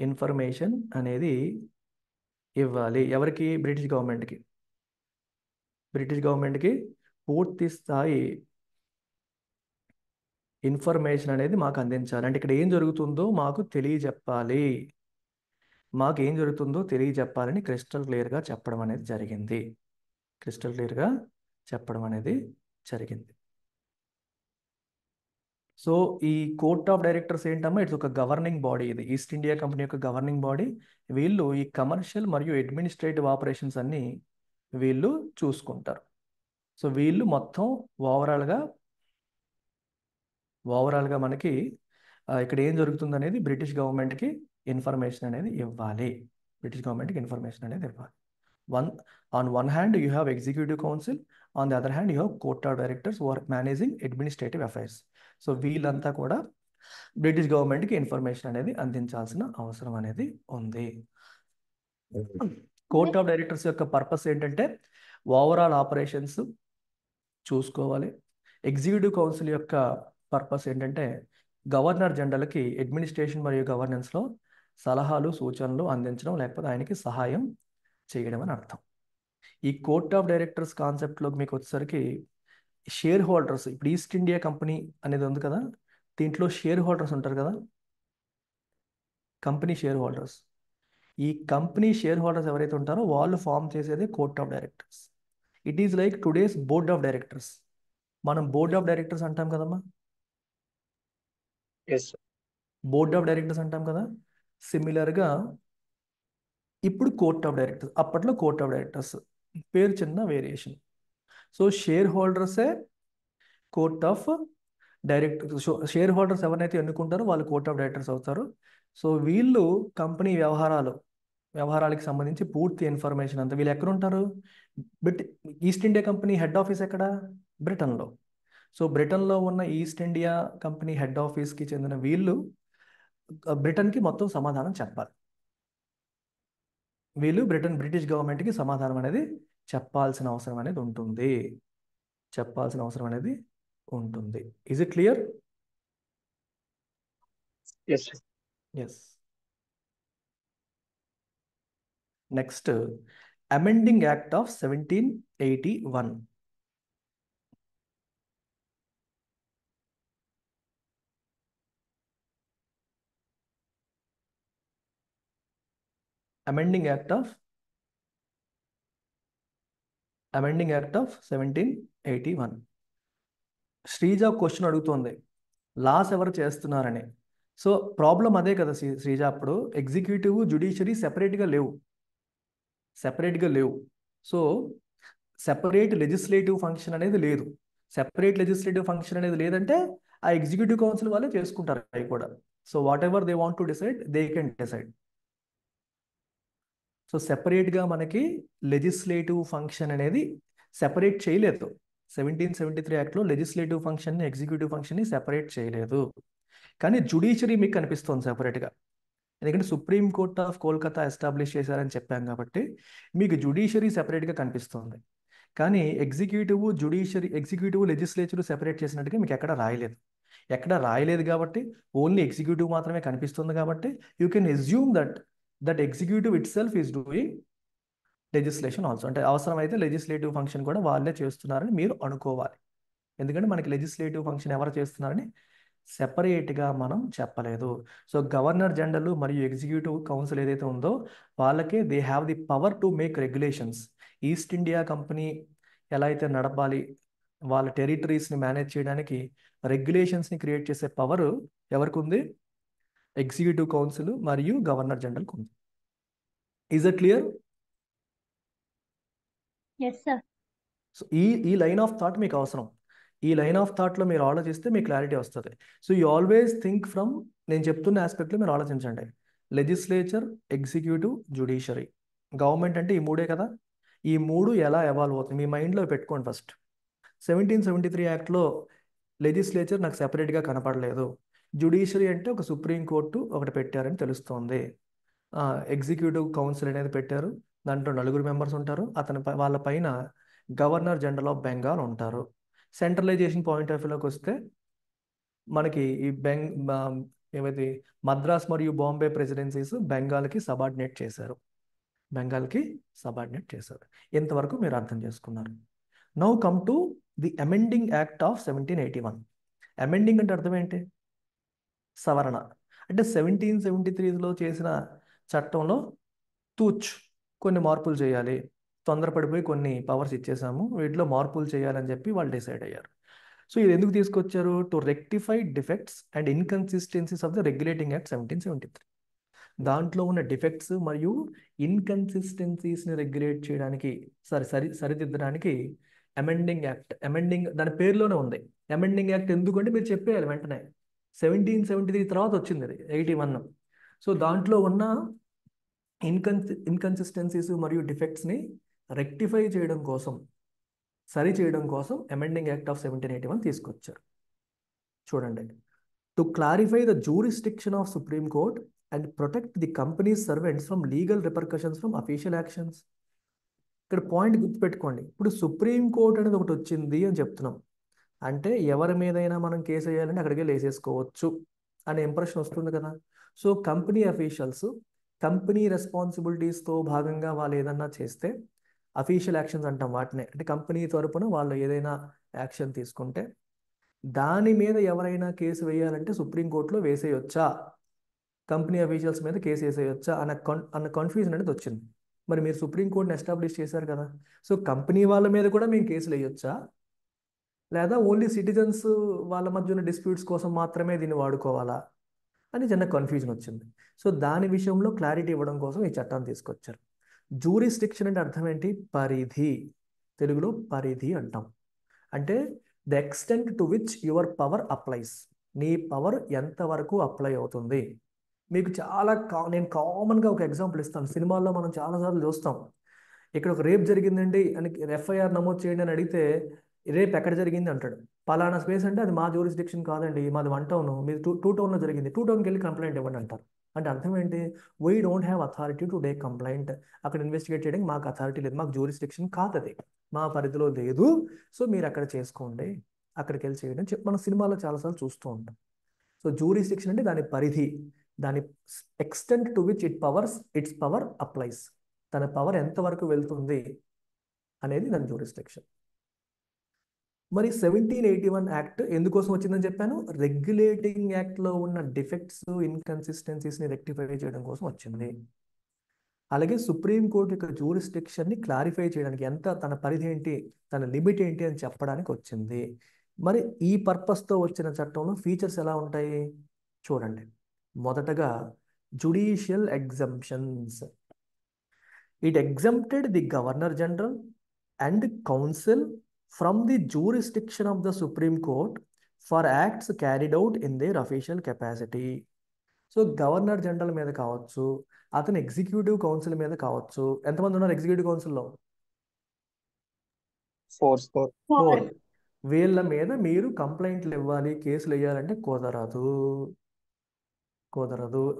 ఇన్ఫర్మేషన్ అనేది ఇవ్వాలి. ఎవరికి? బ్రిటిష్ గవర్నమెంట్కి. పూర్తి స్థాయి ఇన్ఫర్మేషన్ అనేది మాకు అందించాలి. అంటే ఇక్కడ ఏం జరుగుతుందో మాకు తెలియజెప్పాలి. మాకు ఏం జరుగుతుందో తెలియజెప్పాలని క్రిస్టల్ క్లియర్గా చెప్పడం అనేది జరిగింది. క్రిస్టల్ క్లియర్గా చెప్పడం అనేది జరిగింది. సో ఈ కోర్ట్ ఆఫ్ డైరెక్టర్స్ ఏంటమ్మా, ఇట్స్ ఒక గవర్నింగ్ బాడీ. ఇది ఈస్ట్ ఇండియా కంపెనీ యొక్క గవర్నింగ్ బాడీ. వీళ్ళు ఈ కమర్షియల్ మరియు అడ్మినిస్ట్రేటివ్ ఆపరేషన్స్ అన్నీ వీళ్ళు చూసుకుంటారు. సో వీళ్ళు మొత్తం ఓవరాల్గా మనకి ఇక్కడ ఏం జరుగుతుంది అనేది బ్రిటిష్ గవర్నమెంట్కి ఇన్ఫర్మేషన్ అనేది ఇవ్వాలి. బ్రిటిష్ గవర్నమెంట్కి ఇన్ఫర్మేషన్ అనేది ఇవ్వాలి. On one hand you have executive council, on the other hand you have court of directors who are managing administrative affairs. So వీళ్ళంతా కూడా బ్రిటిష్ గవర్నమెంట్కి ఇన్ఫర్మేషన్ అనేది అందించాల్సిన అవసరం అనేది ఉంది. కోర్ట్ ఆఫ్ డైరెక్టర్స్ యొక్క పర్పస్ ఏంటంటే ఓవరాల్ ఆపరేషన్స్ చూసుకోవాలి. ఎగ్జిక్యూటివ్ కౌన్సిల్ యొక్క పర్పస్ ఏంటంటే గవర్నర్ జనరల్కి అడ్మినిస్ట్రేషన్ మరియు గవర్నెన్స్లో సలహాలు సూచనలు అందించడం, లేకపోతే ఆయనకి సహాయం చేయడం అని అర్థం. ఈ కోర్ట్ ఆఫ్ డైరెక్టర్స్ కాన్సెప్ట్లోకి మీకు వచ్చేసరికి షేర్ హోల్డర్స్, ఇప్పుడు ఈస్ట్ ఇండియా కంపెనీ అనేది ఉంది కదా, దీంట్లో షేర్ హోల్డర్స్ ఉంటారు కదా, కంపెనీ షేర్ హోల్డర్స్. ఈ కంపెనీ షేర్ హోల్డర్స్ ఎవరైతే ఉంటారో వాళ్ళు ఫామ్ చేసేది court of directors. It is like today's board of directors. మనం బోర్డ్ ఆఫ్ డైరెక్టర్స్ అంటాం కదమ్మా, బోర్డ్ ఆఫ్ డైరెక్టర్స్ అంటాం కదా. సిమిలర్గా ఇప్పుడు కోర్ట్ ఆఫ్ డైరెక్టర్స్, అప్పట్లో కోర్ట్ ఆఫ్ డైరెక్టర్స్ పేరు చిన్న వేరియేషన్. సో షేర్ హోల్డర్సే court of directors. Share holders ఎవరైతే ఎన్నుకుంటారో వాళ్ళు కోర్ట్ ఆఫ్ డైరెక్టర్స్ అవుతారు. సో వీళ్ళు కంపెనీ వ్యవహారాలకు సంబంధించి పూర్తి ఇన్ఫర్మేషన్ అంతా వీళ్ళు ఎక్కడ ఉంటారు. But east India company head office ఎక్కడ, బ్రిటన్లో. సో బ్రిటన్లో ఉన్న ఈస్ట్ ఇండియా కంపెనీ హెడ్ ఆఫీస్కి చెందిన వీళ్ళు బ్రిటన్కి మొత్తం సమాధానం చెప్పాలి. వీళ్ళు బ్రిటిష్ గవర్నమెంట్కి సమాధానం అనేది చెప్పాల్సిన అవసరం అనేది ఉంటుంది. Is it clear? Yes. Next, amending act of 1781. Amending act of 1781. Sreeja question అడుగుతోంది, లాస్ ఎవరు చేస్తున్నారని. సో ప్రాబ్లం అదే కదా శ్రీజ, అప్పుడు ఎగ్జిక్యూటివ్ జ్యుడిషియరీ సెపరేట్గా లేవు. సో సెపరేట్ లెజిస్లేటివ్ ఫంక్షన్ అనేది లేదు. లేదంటే ఆ ఎగ్జిక్యూటివ్ కౌన్సిల్ వాళ్ళే చేసుకుంటారు అవి కూడా. So what ever they want to decide they can decide. So సెపరేట్గా మనకి లెజిస్లేటివ్ ఫంక్షన్ అనేది సెపరేట్ చేయలేదు. 1773 యాక్ట్లో లెజిస్లేటివ్ ఫంక్షన్ని ఎగ్జిక్యూటివ్ ఫంక్షన్ని సెపరేట్ చేయలేదు. కానీ జ్యుడిషియరీ మీకు కనిపిస్తుంది సెపరేట్గా, ఎందుకంటే supreme court of Kolkata establish చేశారని చెప్పాం కాబట్టి మీకు జ్యుడిషియరీ సెపరేట్గా కనిపిస్తుంది. కానీ ఎగ్జిక్యూటివ్ లెజిస్లేచర్ సెపరేట్ చేసినట్టుగా మీకు ఎక్కడ రాయలేదు కాబట్టి ఓన్లీ ఎగ్జిక్యూటివ్ మాత్రమే కనిపిస్తుంది కాబట్టి you can assume that executive it self is doing legislation also. అంటే అవసరమైతే లెజిస్లేటివ్ ఫంక్షన్ కూడా వాళ్ళే చేస్తున్నారని మీరు అనుకోవాలి. ఎందుకంటే మనకి లెజిస్లేటివ్ ఫంక్షన్ ఎవరు చేస్తున్నారని సెపరేట్గా మనం చెప్పలేదు. సో గవర్నర్ జనరల్ మరియు ఎగ్జిక్యూటివ్ కౌన్సిల్ ఏదైతే ఉందో వాళ్ళకే they have the power to make regulations. East India company ఎలా అయితే నడపాలి, వాళ్ళ టెరిటరీస్ని మేనేజ్ చేయడానికి రెగ్యులేషన్స్ని క్రియేట్ చేసే పవర్ ఎవరికి ఉంది? ఎగ్జిక్యూటివ్ కౌన్సిల్ మరియు గవర్నర్ జనరల్కి ఉంది. Is it clear? Yes sir. So ఈ లైన్ ఆఫ్ థాట్ మీకు అవసరం. ఈ లైన్ ఆఫ్ థాట్లో మీరు ఆలోచిస్తే మీకు క్లారిటీ వస్తుంది. So you always think from, నేను చెప్తున్న ఆస్పెక్ట్లో మీరు ఆలోచించండి. Legislature, executive, judiciary. గవర్నమెంట్ అంటే ఈ మూడే కదా. ఈ మూడు ఎలా ఎవాల్వ్ అవుతుంది మీ మైండ్లో పెట్టుకోండి ఫస్ట్. 1773 యాక్ట్లో లెజిస్లేచర్ నాకు సెపరేట్గా కనపడలేదు. జ్యుడిషియరీ అంటే ఒక సుప్రీం కోర్టు ఒకటి పెట్టారని తెలుస్తోంది. ఎగ్జిక్యూటివ్ కౌన్సిల్ అనేది పెట్టారు, దాంట్లో 4 మెంబర్స్ ఉంటారు. వాళ్ళ పైన గవర్నర్ జనరల్ ఆఫ్ బెంగాల్ ఉంటారు. సెంట్రలైజేషన్ పాయింట్ ఆఫ్ వ్యూలోకి వస్తే మనకి ఈ ఏమైతే మద్రాస్ మరియు బాంబే ప్రెసిడెన్సీస్ బెంగాల్కి సబార్డినేట్ చేశారు. ఇంతవరకు మీరు అర్థం చేసుకున్నారు. Now come to the amending act of 1781. Amending అంటే అర్థం ఏంటి? సవరణ. అంటే 1773లో చేసిన చట్టంలో కొన్ని మార్పులు చేయాలి, తొందరపడిపోయి కొన్ని పవర్స్ ఇచ్చేసాము, వీటిలో మార్పులు చేయాలని చెప్పి వాళ్ళు డిసైడ్ అయ్యారు. సో ఇది ఎందుకు తీసుకొచ్చారు? To rectify defects and inconsistencies of the regulating act 1773. దాంట్లో ఉన్న డిఫెక్ట్స్ మరియు ఇన్కన్సిస్టెన్సీస్ని రెగ్యులేట్ చేయడానికి, సరిదిద్దడానికి అమెండింగ్ యాక్ట్. దాని పేరులోనే ఉంది అమెండింగ్ యాక్ట్. ఎందుకంటే మీరు చెప్పేయాలి వెంటనే 1773 తర్వాత వచ్చింది అది 81. సో దాంట్లో ఉన్న ఇన్కన్సిస్టెన్సీస్ మరియు డిఫెక్ట్స్ని రెక్టిఫై చేయడం కోసం, సరి చేయడం కోసం అమెండింగ్ యాక్ట్ ఆఫ్ 1781 తీసుకొచ్చారు. చూడండి, to clarify the jurisdiction of supreme court and protect the companies servants from legal repercussions from official actions. ఇక్కడ పాయింట్ గుర్తుపెట్టుకోండి, ఇప్పుడు సుప్రీం కోర్ట్ అనేది ఒకటి వచ్చింది అని చెప్తున్నాం అంటే ఎవరి మీదైనా మనం కేసు వేయాలంటే అక్కడికి వేసేసుకోవచ్చు అనే ఇంప్రెషన్ వస్తుంది కదా. సో కంపెనీ అఫీషియల్స్ కంపెనీ రెస్పాన్సిబిలిటీస్తో భాగంగా వాళ్ళు ఏదన్నా చేస్తే అఫీషియల్ యాక్షన్స్ అంటాం వాటినే. అంటే కంపెనీ తరపున వాళ్ళు ఏదైనా యాక్షన్ తీసుకుంటే దాని మీద ఎవరైనా కేసు వేయాలంటే సుప్రీంకోర్టులో వేసేయొచ్చా, కంపెనీ అఫీషియల్స్ మీద కేసు వేసేయొచ్చా అన్న కన్ఫ్యూజన్ అనేది వచ్చింది. మరి మీరు సుప్రీంకోర్టుని ఎస్టాబ్లిష్ చేశారు కదా, సో కంపెనీ వాళ్ళ మీద కూడా మేము కేసులు వేయొచ్చా, లేదా ఓన్లీ సిటిజన్స్ వాళ్ళ మధ్య ఉన్న డిస్ప్యూట్స్ కోసం మాత్రమే దీన్ని వాడుకోవాలా అని చిన్న కన్ఫ్యూజన్ వచ్చింది. సో దాని విషయంలో క్లారిటీ ఇవ్వడం కోసం ఈ చట్టాన్ని తీసుకొచ్చారు. జ్యూరిస్డిక్షన్ అంటే అర్థం ఏంటి? పరిధి. తెలుగులో పరిధి అంటాం. అంటే the extent to which your power applies. నీ పవర్ ఎంతవరకు అప్లై అవుతుంది. మీకు నేను కామన్గా ఒక ఎగ్జాంపుల్ ఇస్తాను. సినిమాల్లో మనం చాలాసార్లు చూస్తాం, ఇక్కడ ఒక రేప్ జరిగిందండి అని ఎఫ్ఐఆర్ నమోదు చేయండి అని అడిగితే రేప్ ఎక్కడ జరిగింది అంటాడు. పలానా స్పేస్ అంటే అది మా జ్యూరిస్డిక్షన్ కాదండి, మాది 1 టౌన్, మీరు టూ టౌన్లో జరిగింది, 2 టౌన్కి వెళ్ళి కంప్లైంట్ ఇవ్వండి అంటారు. అంటే అర్థం ఏంటి? We don't have authority to take complaint. అక్కడ ఇన్వెస్టిగేట్ చేయడానికి మాకు అథారిటీ లేదు, మాకు జ్యూరిస్డిక్షన్ కాదు, అది మా పరిధిలో లేదు. సో మీరు అక్కడ చేసుకోండి, అక్కడికి వెళ్ళి చేయడం చెప్పి మనం సినిమాలో చాలాసార్లు చూస్తూ ఉంటాం. సో జ్యూరిస్డిక్షన్ అంటే దాని పరిధి, దాని extent to which its power applies. తన పవర్ ఎంతవరకు వెళ్తుంది అనేది దాని జ్యూరిస్డిక్షన్. మరి 1781 యాక్ట్ ఎందుకోసం వచ్చిందని చెప్పాను? రెగ్యులేటింగ్ యాక్ట్లో ఉన్న డిఫెక్ట్స్, ఇన్కన్సిస్టెన్సీస్ని రెక్టిఫై చేయడం కోసం వచ్చింది. అలాగే సుప్రీంకోర్టు యొక్క జ్యూరిస్డిక్షన్ని క్లారిఫై చేయడానికి, తన పరిధి ఏంటి, తన లిమిట్ ఏంటి అని చెప్పడానికి వచ్చింది. మరి ఈ పర్పస్తో వచ్చిన చట్టంలో ఫీచర్స్ ఎలా ఉంటాయి చూడండి. మొదటగా judicial exemptions. It exempted the governor general and council from the jurisdiction of the Supreme Court for acts carried out in their official capacity. So governor general మీద కావచ్చు, అతను ఎగ్జిక్యూటివ్ కౌన్సిల్ మీద కావచ్చు. ఎంతమంది ఉన్నారు ఎగ్జిక్యూటివ్ కౌన్సిల్లో? 4. వీళ్ళ మీద మీరు కంప్లైంట్లు ఇవ్వాలి, కేసులు వేయాలంటే కుదరదు.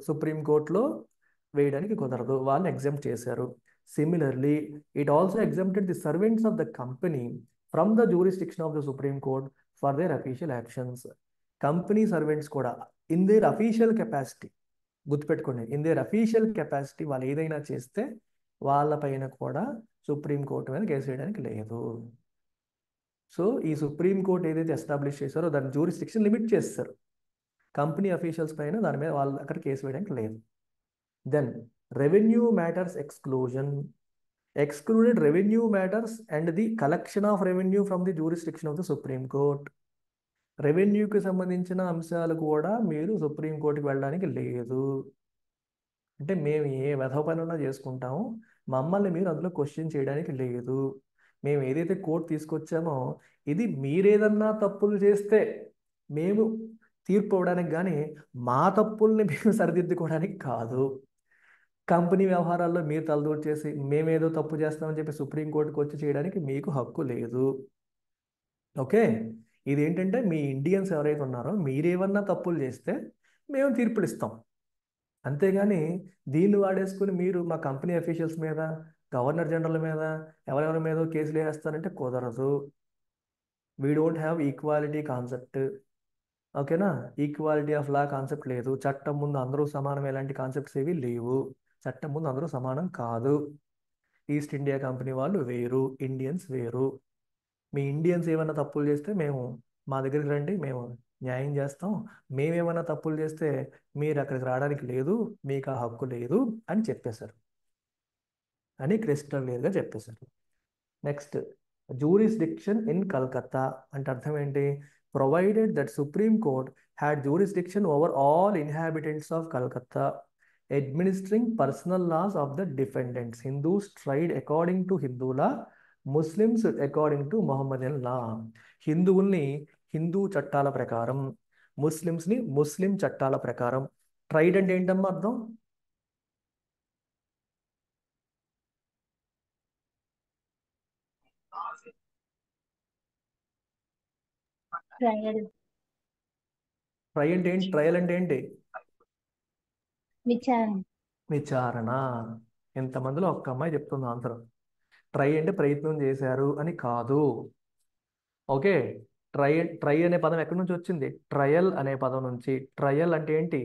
సుప్రీంకోర్టులో వేయడానికి కుదరదు, వాళ్ళని ఎగ్జామ్ట్ చేశారు. Similarly it also exempted the servants of the company from the jurisdiction of the supreme court for their official actions. Company servants కూడా ఇన్ దేర్ అఫీషియల్ కెపాసిటీ, గుర్తుపెట్టుకోండి, ఇన్ దేర్ అఫీషియల్ కెపాసిటీ వాళ్ళు ఏదైనా చేస్తే వాళ్ళపైన కూడా సుప్రీంకోర్టు మీద కేసు వేయడానికి లేదు. సో ఈ సుప్రీంకోర్టు ఏదైతే ఎస్టాబ్లిష్ చేశారో దాని జ్యూరిస్డిక్షన్ లిమిట్ చేస్తారు. కంపెనీ అఫీషియల్స్ పైన దాని మీద వాళ్ళు అక్కడ కేసు వేయడానికి లేదు. Then revenue matters exclusion. Excluded revenue matters and the collection of revenue from the jurisdiction of the Supreme Court. రెవెన్యూకి సంబంధించిన అంశాలు కూడా మీరు సుప్రీంకోర్టుకి వెళ్ళడానికి లేదు. అంటే మేము ఏ వెధవ పనున్నా చేసుకుంటాము, మమ్మల్ని మీరు అందులో క్వశ్చన్ చేయడానికి లేదు. మేము ఏదైతే కోర్టు తీసుకొచ్చామో ఇది మీరేదన్నా తప్పులు చేస్తే మేము తీర్పు ఇవ్వడానికి కానీ మా తప్పుల్ని మేము సరిదిద్దుకోవడానికి కాదు. కంపెనీ వ్యవహారాల్లో మీరు తలదూరు చేసి మేమేదో తప్పు చేస్తామని చెప్పి సుప్రీంకోర్టుకు వచ్చి చేయడానికి మీకు హక్కు లేదు. ఓకే, ఇదేంటంటే మీ ఇండియన్స్ ఎవరైతే ఉన్నారో మీరేమన్నా తప్పులు చేస్తే మేము తీర్పులు ఇస్తాం, అంతేగాని దీన్ని వాడేసుకుని మీరు మా కంపెనీ అఫీషియల్స్ మీద, గవర్నర్ జనరల్ మీద, ఎవరెవరి మీద కేసులు వేస్తారంటే కుదరదు. We don't have equality concept. ఓకేనా, ఈక్వాలిటీ ఆఫ్ లా కాన్సెప్ట్ లేదు. చట్టం ముందు అందరూ సమానం, ఎలాంటి కాన్సెప్ట్స్ ఏవి లేవు. చట్టం ముందు అందరూ సమానం కాదు. ఈస్ట్ ఇండియా కంపెనీ వాళ్ళు వేరు, ఇండియన్స్ వేరు. మీ ఇండియన్స్ ఏమైనా తప్పులు చేస్తే మా దగ్గరికి రండి, మేము న్యాయం చేస్తాం. మేమేమైనా తప్పులు చేస్తే మీరు అక్కడికి రావడానికి లేదు, మీకు ఆ హక్కు లేదు అని చెప్పేశారు, అని క్రిస్టల్ క్లియర్గా చెప్పేశారు. నెక్స్ట్, జూరిస్డిక్షన్ ఇన్ కల్కత్తా అంటే అర్థం ఏంటి? Provided that supreme court had jurisdiction over all inhabitants of Calcutta, administering personal laws of the defendants. Hindus tried according to Hindu law, Muslims according to Mohammedan law. హిందువుల్ని హిందూ చట్టాల ప్రకారం, ముస్లిమ్స్ని ముస్లిం చట్టాల ప్రకారం. ట్రైడ్ అంటే ఏంటమ్మా అర్థం? ట్రయల్ ట్రై అంటే ఏంటి? ట్రయల్ అంటే ఏంటి? విచారణ. విచారణ. ఎంతమందిలో ఒక్క అమ్మాయి చెప్తుంది ఆన్సర్. ట్రై అంటే ప్రయత్నం చేశారు అని కాదు. ఓకే, ట్రై ట్రై అనే పదం ఎక్కడి నుంచి వచ్చింది? ట్రయల్ అనే పదం నుంచి. ట్రయల్ అంటే ఏంటి?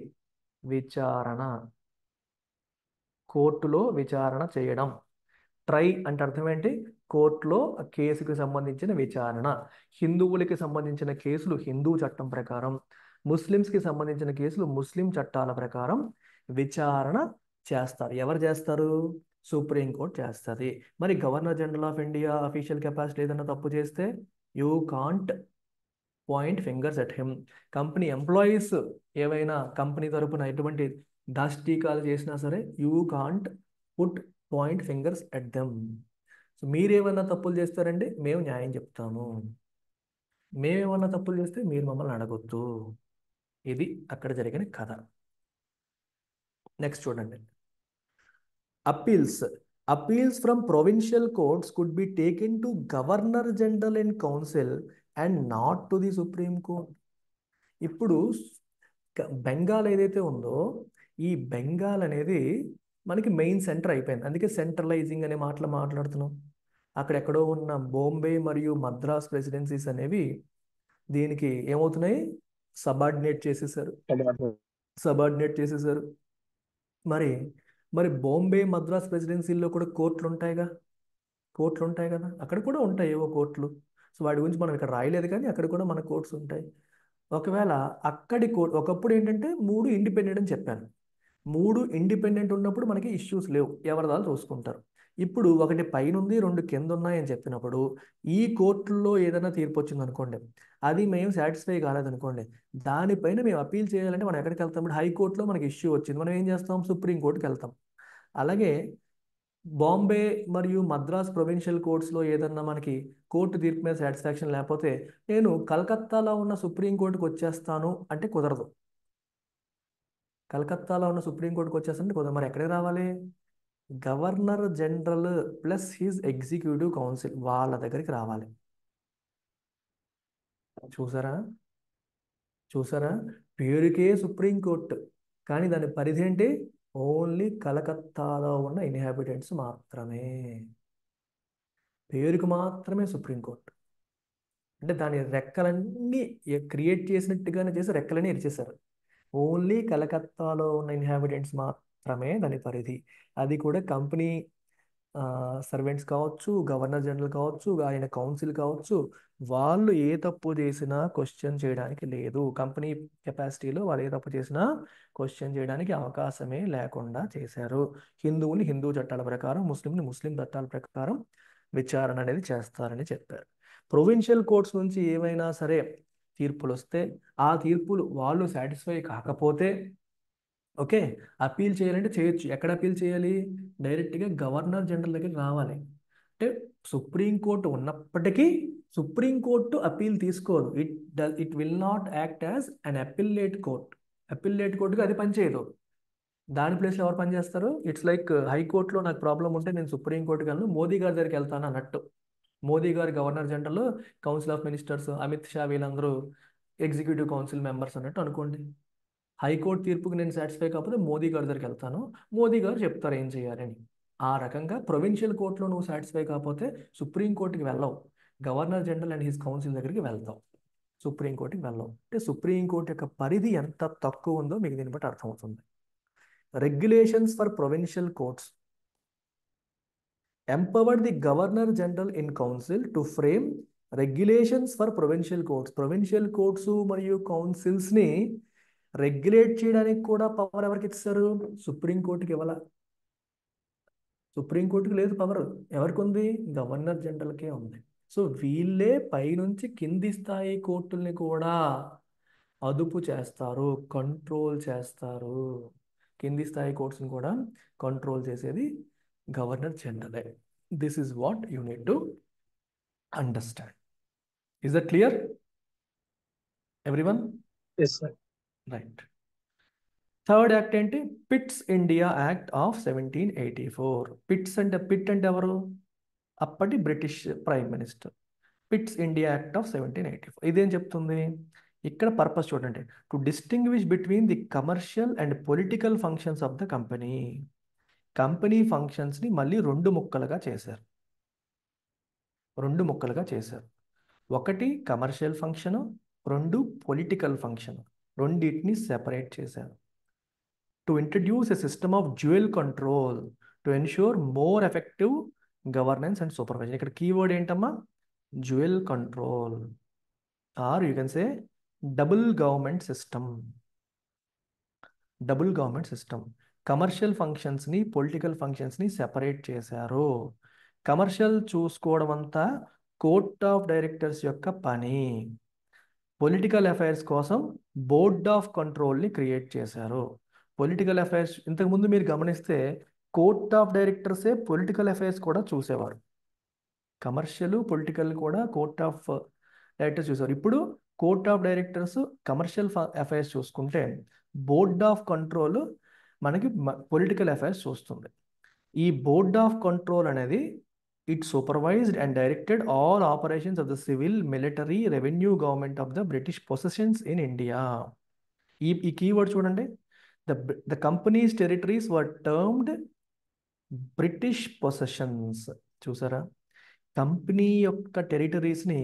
విచారణ, కోర్టులో విచారణ చేయడం. ట్రై అంటే అర్థం ఏంటి? కోర్టులో కేసుకు సంబంధించిన విచారణ. హిందువులకి సంబంధించిన కేసులు హిందూ చట్టం ప్రకారం, ముస్లిమ్స్కి సంబంధించిన కేసులు ముస్లిం చట్టాల ప్రకారం విచారణ చేస్తారు. ఎవరు చేస్తారు? సుప్రీంకోర్టు చేస్తుంది. మరి governor general of India official capacity ఏదైనా తప్పు చేస్తే you can't point fingers at him. Company employees ఏవైనా కంపెనీ తరపున ఎటువంటి దాష్టీకాలు చేసినా సరే you can't put point fingers at them. So మీరేమన్నా తప్పులు చేస్తారండి, మేము న్యాయం చెప్తాము. మేమేమన్నా తప్పులు చేస్తే మీరు మమ్మల్ని అడగొద్దు. ఇది అక్కడ జరిగిన కథ. నెక్స్ట్ చూడండి. Appeals from provincial courts could be taken to governor general and council and not to the supreme court. ఇప్పుడు బెంగాల్ ఏదైతే ఉందో, ఈ బెంగాల్ అనేది మనకి మెయిన్ సెంటర్ అయిపోయింది. అందుకే సెంట్రలైజింగ్ అనే మాటలు మాట్లాడుతున్నాం. అక్కడెక్కడో ఉన్న బాంబే మరియు మద్రాస్ ప్రెసిడెన్సీస్ అనేవి దీనికి ఏమవుతున్నాయి? సబార్డినేట్ చేసేసారు. మరి మరి బాంబే మద్రాస్ ప్రెసిడెన్సీల్లో కూడా కోర్టులు ఉంటాయిగా, కోర్టులు ఉంటాయి కదా, అక్కడ కూడా ఉంటాయి ఏవో కోర్టులు. సో వాటి గురించి మనం ఇక్కడ రాయలేదు, కానీ అక్కడ కూడా మన కోర్ట్స్ ఉంటాయి. ఒకవేళ అక్కడి కోర్టు ఒకప్పుడు ఏంటంటే 3 ఇండిపెండెంట్ అని చెప్పాను. 3 ఇండిపెండెంట్ ఉన్నప్పుడు మనకి ఇష్యూస్ లేవు, ఎవరిదాలు చూసుకుంటారు. ఇప్పుడు ఒకటి పైన ఉంది, 2 కింద ఉన్నాయని చెప్పినప్పుడు ఈ కోర్టుల్లో ఏదైనా తీర్పు వచ్చింది అనుకోండి, అది మేము సాటిస్ఫై కాలేదనుకోండి, దానిపైన మేము అప్పీల్ చేయాలంటే మనం ఎక్కడికి వెళ్తాం? ఇప్పుడు హైకోర్టులో మనకి ఇష్యూ వచ్చింది, మనం ఏం చేస్తాం? సుప్రీంకోర్టుకి వెళ్తాం. అలాగే బాంబే మరియు మద్రాస్ ప్రొవిన్షియల్ కోర్ట్స్లో ఏదన్నా మనకి కోర్టు తీర్పు మీద సాటిస్ఫాక్షన్ లేకపోతే నేను కలకత్తాలో ఉన్న సుప్రీంకోర్టుకి వచ్చేస్తాను అంటే కుదరదు. కలకత్తాలో ఉన్న సుప్రీంకోర్టుకి వచ్చేస్తానంటే కుదరదు. మరి ఎక్కడికి రావాలి? Governor general plus his executive council వాళ్ళ దగ్గరికి రావాలి. చూసారా చూసారా పేరుకే సుప్రీంకోర్టు, కానీ దాని పరిధి ఏంటి? ఓన్లీ కలకత్తాలో ఉన్న ఇన్హాబిటెంట్స్ మాత్రమే. పేరుకు మాత్రమే సుప్రీంకోర్టు. అంటే దాని రెక్కలన్నీ క్రియేట్ చేసినట్టుగానే చేసి రెక్కలన్నీ ఇరిచేశారు. ఓన్లీ కలకత్తాలో ఉన్న ఇన్హాబిటెంట్స్ మాత్రమే దాని పరిధి. అది కూడా కంపెనీ సర్వెంట్స్ కావచ్చు, గవర్నర్ జనరల్ కావచ్చు, ఆయన కౌన్సిల్ కావచ్చు, వాళ్ళు ఏ తప్పు చేసినా క్వశ్చన్ చేయడానికి లేదు. కంపెనీ కెపాసిటీలో వాళ్ళు ఏ తప్పు చేసినా క్వశ్చన్ చేయడానికి అవకాశమే లేకుండా చేశారు. హిందువుని హిందూ చట్టాల ప్రకారం, ముస్లింని ముస్లిం చట్టాల ప్రకారం విచారణ అనేది చేస్తారని చెప్పారు. ప్రొవిన్షియల్ కోర్ట్స్ నుంచి ఏమైనా సరే తీర్పులు వస్తే ఆ తీర్పులు వాళ్ళు సాటిస్ఫై కాకపోతే ఓకే, అప్పీల్ చేయాలంటే చేయొచ్చు. ఎక్కడ అప్పీల్ చేయాలి? డైరెక్ట్గా గవర్నర్ జనరల్ దగ్గరికి రావాలి. అంటే సుప్రీంకోర్టు ఉన్నప్పటికీ సుప్రీంకోర్టు అప్పీల్ తీసుకోదు. It will not act as an appellate court. Appellate కోర్టుగా అది పనిచేయదు. దాని ప్లేస్లో ఎవరు పనిచేస్తారు? ఇట్స్ లైక్ హైకోర్టులో నాకు ప్రాబ్లం ఉంటే నేను సుప్రీంకోర్టుకి వెళ్ళను, మోదీ గారి దగ్గరికి వెళ్తాను అన్నట్టు. మోదీ గారు governor general, council of ministers, Amit Shah వీళ్ళందరూ ఎగ్జిక్యూటివ్ కౌన్సిల్ మెంబర్స్ అన్నట్టు అనుకోండి. హైకోర్టు తీర్పుకి నేను సాటిస్ఫై కాకపోతే మోదీ గారి దగ్గరికి వెళ్తాను, మోదీ గారు చెప్తారు ఏం చేయాలని. ఆ రకంగా ప్రొవిన్షియల్ కోర్టులో నువ్వు సాటిస్ఫై కాకపోతే సుప్రీంకోర్టుకి వెళ్ళవు, governor general and his council దగ్గరికి వెళ్తావు, సుప్రీంకోర్టుకి వెళ్ళవు. అంటే సుప్రీంకోర్టు యొక్క పరిధి ఎంత తక్కువ ఉందో మీకు దీన్ని బట్టి అర్థమవుతుంది. Regulations for provincial courts empowered the governor general in council to frame regulations for provincial courts మరియు కౌన్సిల్స్ని రెగ్యులేట్ చేయడానికి కూడా పవర్ ఎవరికి ఇస్తారు? సుప్రీంకోర్టుకి ఇవ్వాల. సుప్రీంకోర్టుకి లేదు పవర్. ఎవరికి ఉంది? గవర్నర్ జనరల్కే ఉంది. సో వీళ్ళే పైనుంచి కింది స్థాయి కోర్టుల్ని కూడా అదుపు చేస్తారు, కంట్రోల్ చేస్తారు. కింది స్థాయి కోర్ట్స్ని కూడా కంట్రోల్ చేసేది గవర్నర్ జనరలే. This is what you need to understand. Is that clear everyone? Yes sir. Right. Third act ఏంటి? Pitt's India act of 1784. Pitt అంటే ఎవరు? అప్పటి British prime minister. Pitt's India act of 1784 ఇదేం చెప్తుంది? ఇక్కడ పర్పస్ చూడండి. To distinguish between the commercial and political functions of the company. Company ఫంక్షన్స్ని మళ్ళీ రెండు ముక్కలుగా చేశారు. ఒకటి కమర్షియల్ ఫంక్షను, రెండు పొలిటికల్ ఫంక్షన్. రెండింటిని సెపరేట్ చేశారు. To introduce a system of dual control to ensure more effective governance and supervision. ఇక్కడ కీవర్డ్ ఏంటమ్మా? Dual control, or you can say double government system. Commercial ఫంక్షన్స్ని పొలిటికల్ ఫంక్షన్స్ని సెపరేట్ చేశారు. కమర్షియల్ చూసుకోవడం అంతా కోర్ట్ ఆఫ్ డైరెక్టర్స్ యొక్క పని. పొలిటికల్ అఫైర్స్ కోసం బోర్డ్ ఆఫ్ కంట్రోల్ని క్రియేట్ చేశారు. పొలిటికల్ అఫైర్స్ ఇంతకుముందు మీరు గమనిస్తే కోర్ట్ ఆఫ్ డైరెక్టర్సే పొలిటికల్ అఫైర్స్ కూడా చూసేవారు. కమర్షియల్ పొలిటికల్ కూడా కోర్ట్ ఆఫ్ డైరెక్టర్స్ చూసేవారు. ఇప్పుడు court of directors commercial affairs చూసుకుంటే బోర్డ్ ఆఫ్ కంట్రోల్ మనకి పొలిటికల్ అఫైర్స్ చూస్తుంది. ఈ బోర్డ్ ఆఫ్ కంట్రోల్ అనేది it supervised and directed all operations of the civil, military, revenue government of the British possessions in India. ఈ కీవర్డ్ చూడండి. The companies territories were termed British possessions. చూసారా? కంపెనీ యొక్క టెరిటరీస్ని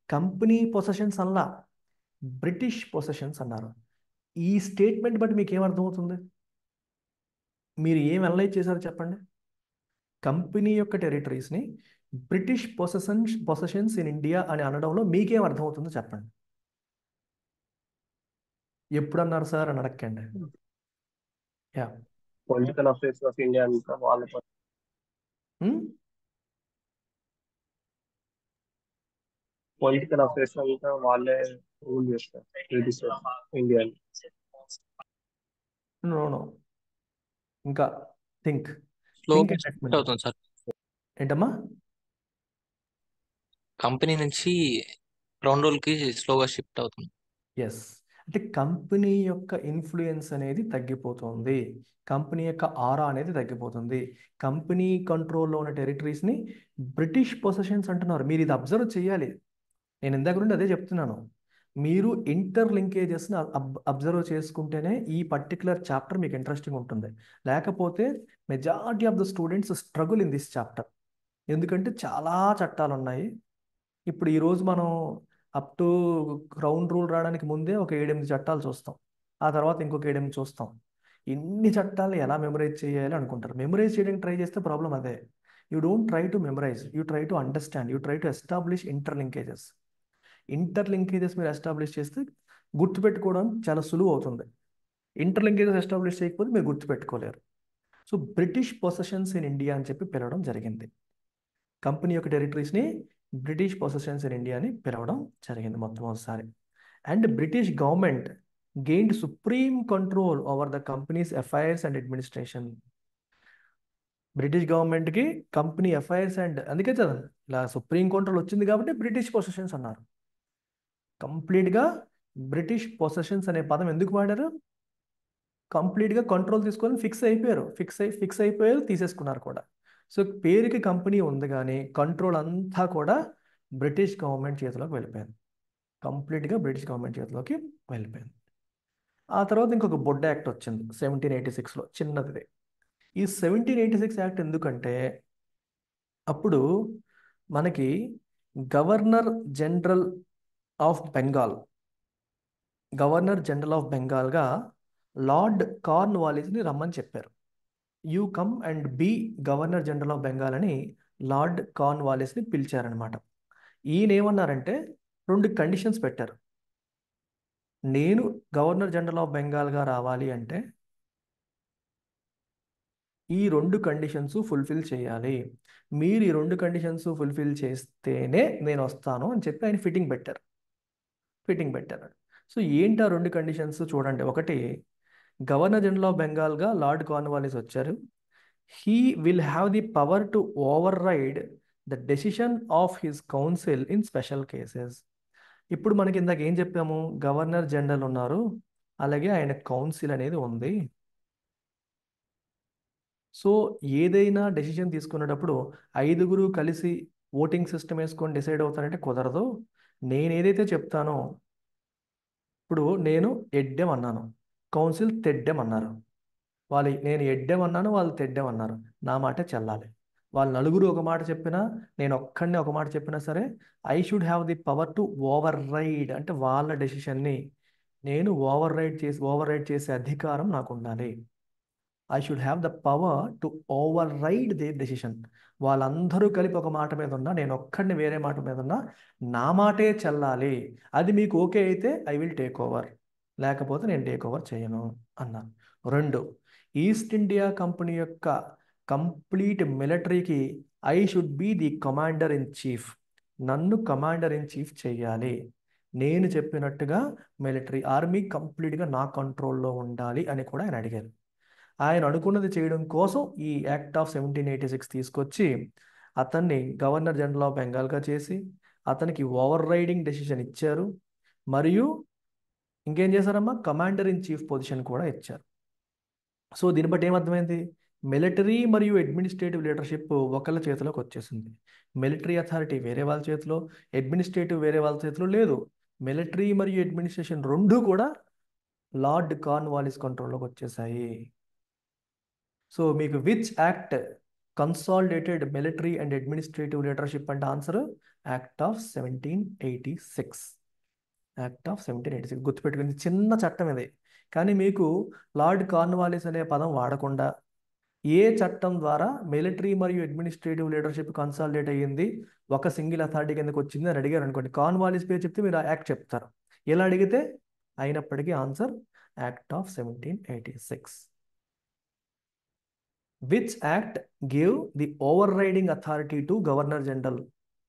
కంపెనీ పొసెషన్స్ అలా బ్రిటిష్ పొసెషన్స్ అన్నారు. ఈ స్టేట్మెంట్ బట్టి మీకు ఏమర్థమవుతుంది? మీరు ఏం అనలైజ్ చేశారో చెప్పండి. కంపెనీ యొక్క టెరిటరీస్ని బ్రిటిష్ పొసెషన్స్ ఇన్ ఇండియా అని అనడంలో మీకేం అర్థమవుతుందో చెప్పండి. ఎప్పుడు అన్నారు సార్ అని అడగండి. Yeah, political affairs of India అంతా వాళ్ళ పొలిటికల్ అఫైర్స్ అంతా వాళ్ళే రూల్ చేస్తారు బ్రిటిష్ ఇండియా. నో ఇంకా థింక్ స్లోగా షిఫ్ట్ అవుతుంది సార్. ఏంటమ్మా? కంపెనీ నుంచి గ్రౌండ్ రూల్ కి స్లోగా షిఫ్ట్ అవుతుంది. ఎస్, అంటే కంపెనీ యొక్క ఇన్ఫ్లుయెన్స్ అనేది తగ్గిపోతుంది. కంపెనీ యొక్క ఆరా అనేది తగ్గిపోతుంది. కంపెనీ కంట్రోల్లో ఉన్న టెరిటరీస్ని బ్రిటిష్ పొసెషన్స్ అంటున్నారు. మీరు ఇది అబ్జర్వ్ చేయాలి. నేను ఇందాక నుండి అదే చెప్తున్నాను. మీరు ఇంటర్ లింకేజెస్ని అబ్జర్వ్ చేసుకుంటేనే ఈ పర్టికులర్ చాప్టర్ మీకు ఇంట్రెస్టింగ్ ఉంటుంది. లేకపోతే majority of the students struggle in this chapter. ఎందుకంటే చాలా చట్టాలు ఉన్నాయి. ఇప్పుడు ఈరోజు మనం అప్ టు గ్రౌండ్ రూల్ రావడానికి ముందే ఒక 7-8 చట్టాలు చూస్తాం. ఆ తర్వాత ఇంకొక 7-8 చూస్తాం. ఇన్ని చట్టాలను ఎలా మెమరైజ్ చేయాలి అనుకుంటారు. మెమరైజ్ చేయడానికి ట్రై చేస్తే ప్రాబ్లం అదే. You don't try to memorize, you try to understand, you try to establish interlinkages మీరు ఎస్టాబ్లిష్ చేస్తే గుర్తుపెట్టుకోవడం చాలా సులువు అవుతుంది. ఇంటర్ లింకేజెస్ ఎస్టాబ్లిష్ చేయకపోతే మీరు గుర్తుపెట్టుకోలేరు. So British possessions in India అని చెప్పి పిలవడం జరిగింది. కంపెనీ యొక్క టెరిటరీస్ని బ్రిటిష్ పొసెషన్స్ ఇన్ ఇండియా అని పిలవడం జరిగింది మొట్టమొదటిసారి. And British government gained supreme control over the companies affairs and administration. British గవర్నమెంట్కి కంపెనీ అఫైర్స్ అండ్ అందుకే ఇలా సుప్రీం కంట్రోల్ వచ్చింది కాబట్టి బ్రిటిష్ పొసెషన్స్ అన్నారు. కంప్లీట్గా బ్రిటిష్ పొసెషన్స్ అనే పదం ఎందుకు వాడారు? కంప్లీట్గా కంట్రోల్ తీసుకొని ఫిక్స్ అయిపోయారు, తీసేసుకున్నారు కూడా. సో పేరుకి కంపెనీ ఉంది కానీ కంట్రోల్ అంతా కూడా బ్రిటిష్ గవర్నమెంట్ చేతిలోకి వెళ్ళిపోయింది. కంప్లీట్గా బ్రిటిష్ గవర్నమెంట్ చేతిలోకి వెళ్ళిపోయింది. ఆ తర్వాత ఇంకొక బొడ్డ యాక్ట్ వచ్చింది 1786లో, చిన్నది. ఈ 1786 యాక్ట్ ఎందుకంటే అప్పుడు మనకి గవర్నర్ జనరల్ ఆఫ్ బెంగాల్గా లార్డ్ కార్న్వాలిస్ని రమ్మని చెప్పారు. You come and be governor general of Bengal అని లార్డ్ కార్న్వాలిస్ని పిలిచారనమాట. ఈయన ఏమన్నారంటే 2 కండిషన్స్ పెట్టారు. నేను గవర్నర్ జనరల్ ఆఫ్ బెంగాల్గా రావాలి అంటే ఈ 2 కండిషన్స్ ఫుల్ఫిల్ చేయాలి. మీరు ఈ 2 కండిషన్స్ ఫుల్ఫిల్ చేస్తేనే నేను వస్తాను అని చెప్పి ఆయన ఫిట్టింగ్ పెట్టారు. సో ఏంటి ఆ 2 కండిషన్స్ చూడండి. ఒకటి, గవర్నర్ జనరల్ ఆఫ్ బెంగాల్గా లార్డ్ కార్న్వాలిస్ వచ్చారు. He will have the power to override the decision of his council in special cases. ఇప్పుడు మనకి ఇందాక ఏం చెప్పాము, గవర్నర్ జనరల్ ఉన్నారు, అలాగే ఆయన కౌన్సిల్ అనేది ఉంది. సో ఏదైనా డెసిషన్ తీసుకునేటప్పుడు 5గురు కలిసి ఓటింగ్ సిస్టమ్ వేసుకొని డిసైడ్ అవుతారంటే కుదరదు. నేను ఏదైతే చెప్తానో, ఇప్పుడు నేను ఎడ్డెం అన్నాను, కౌన్సిల్ తెడ్డెం అన్నారు. నేను ఎడ్డెం అన్నాను, వాళ్ళు తెడ్డెం అన్నారు, నా మాటే చెల్లాలి. వాళ్ళు నలుగురు ఒక మాట చెప్పినా, నేను ఒక్కడిని ఒక మాట చెప్పినా సరే, I should have the power to override, అంటే వాళ్ళ డెసిషన్ని నేను ఓవర్ రైడ్ చేసే అధికారం నాకు ఉండాలి. I should have the power to override their decision. వాళ్ళందరూ కలిపి ఒక మాట మీద ఉన్నా, నేను ఒక్కడిని వేరే మాట మీద ఉన్నా, నా మాటే చెల్లాలి. అది మీకు ఓకే అయితే ఐ విల్ టేక్ ఓవర్, లేకపోతే నేను టేక్ ఓవర్ చేయను అన్నాను. 2, ఈస్ట్ ఇండియా కంపెనీ యొక్క కంప్లీట్ మిలిటరీకి I should be the commander in chief. నన్ను కమాండర్ ఇన్ చీఫ్ చేయాలి. నేను చెప్పినట్టుగా ఆర్మీ కంప్లీట్గా నా కంట్రోల్లో ఉండాలి అని కూడా ఆయన అడిగారు. ఆయన అనుకున్నది చేయడం కోసం ఈ యాక్ట్ ఆఫ్ 1786 తీసుకొచ్చి అతన్ని గవర్నర్ జనరల్ ఆఫ్ బెంగాల్గా చేసి అతనికి ఓవర్ రైడింగ్ డెసిషన్ ఇచ్చారు. మరియు ఇంకేం చేశారమ్మా, కమాండర్ ఇన్ చీఫ్ పొజిషన్ కూడా ఇచ్చారు. సో దీన్ని బట్టి ఏమర్థమైంది, మిలిటరీ మరియు అడ్మినిస్ట్రేటివ్ లీడర్షిప్ ఒకళ్ళ చేతిలోకి వచ్చేసింది. మిలిటరీ అథారిటీ వేరే వాళ్ళ చేతిలో, అడ్మినిస్ట్రేటివ్ వేరే వాళ్ళ చేతిలో లేదు. మిలిటరీ మరియు అడ్మినిస్ట్రేషన్ 2 కూడా లార్డ్ కార్న్వాలిస్ కంట్రోల్లోకి వచ్చేసాయి. సో మీకు which act consolidated military and administrative leadership అంటే answer act of 1786. Act of 1786 గుర్తుపెట్టుకుని చిన్న చట్టం ఇది. కానీ మీకు లార్డ్ కార్న్వాలిస్ అనే పదం వాడకుండా ఏ చట్టం ద్వారా మిలిటరీ మరియు అడ్మినిస్ట్రేటివ్ లీడర్షిప్ కన్సాలిడేట్ అయ్యింది, ఒక సింగిల్ అథారిటీ కిందకు వచ్చింది అని అడిగారు అనుకోండి, కార్న్వాలిస్ పేరు చెప్తే మీరు ఆ యాక్ట్ చెప్తారు. ఇలా అడిగితే అయినప్పటికీ answer act of 1786. Which act give the overriding authority to governor general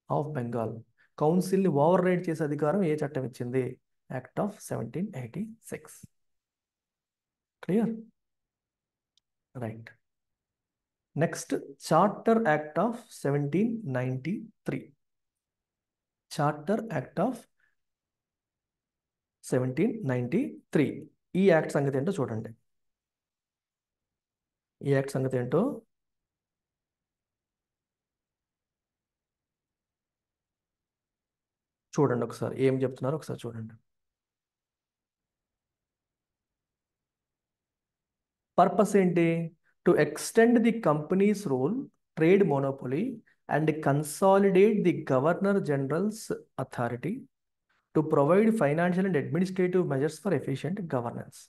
of Bengal. కౌన్సిల్ని ఓవర్ రైడ్ చేసే అధికారం ఏ చట్టం ఇచ్చింది, act of 1786. Clear? Right. Next, charter act of 1793. Charter act of 1793. ఈ యాక్ట్ సంగతి ఏంటో చూడండి. ఈ యాక్ట్ సంగతి ఏంటో చూడండి ఒకసారి. ఏం చెప్తున్నారో ఒకసారి చూడండి. పర్పస్ ఏంటి, to extend the company's rule, trade monopoly and consolidate the governor general's authority to provide financial and administrative measures for efficient governance.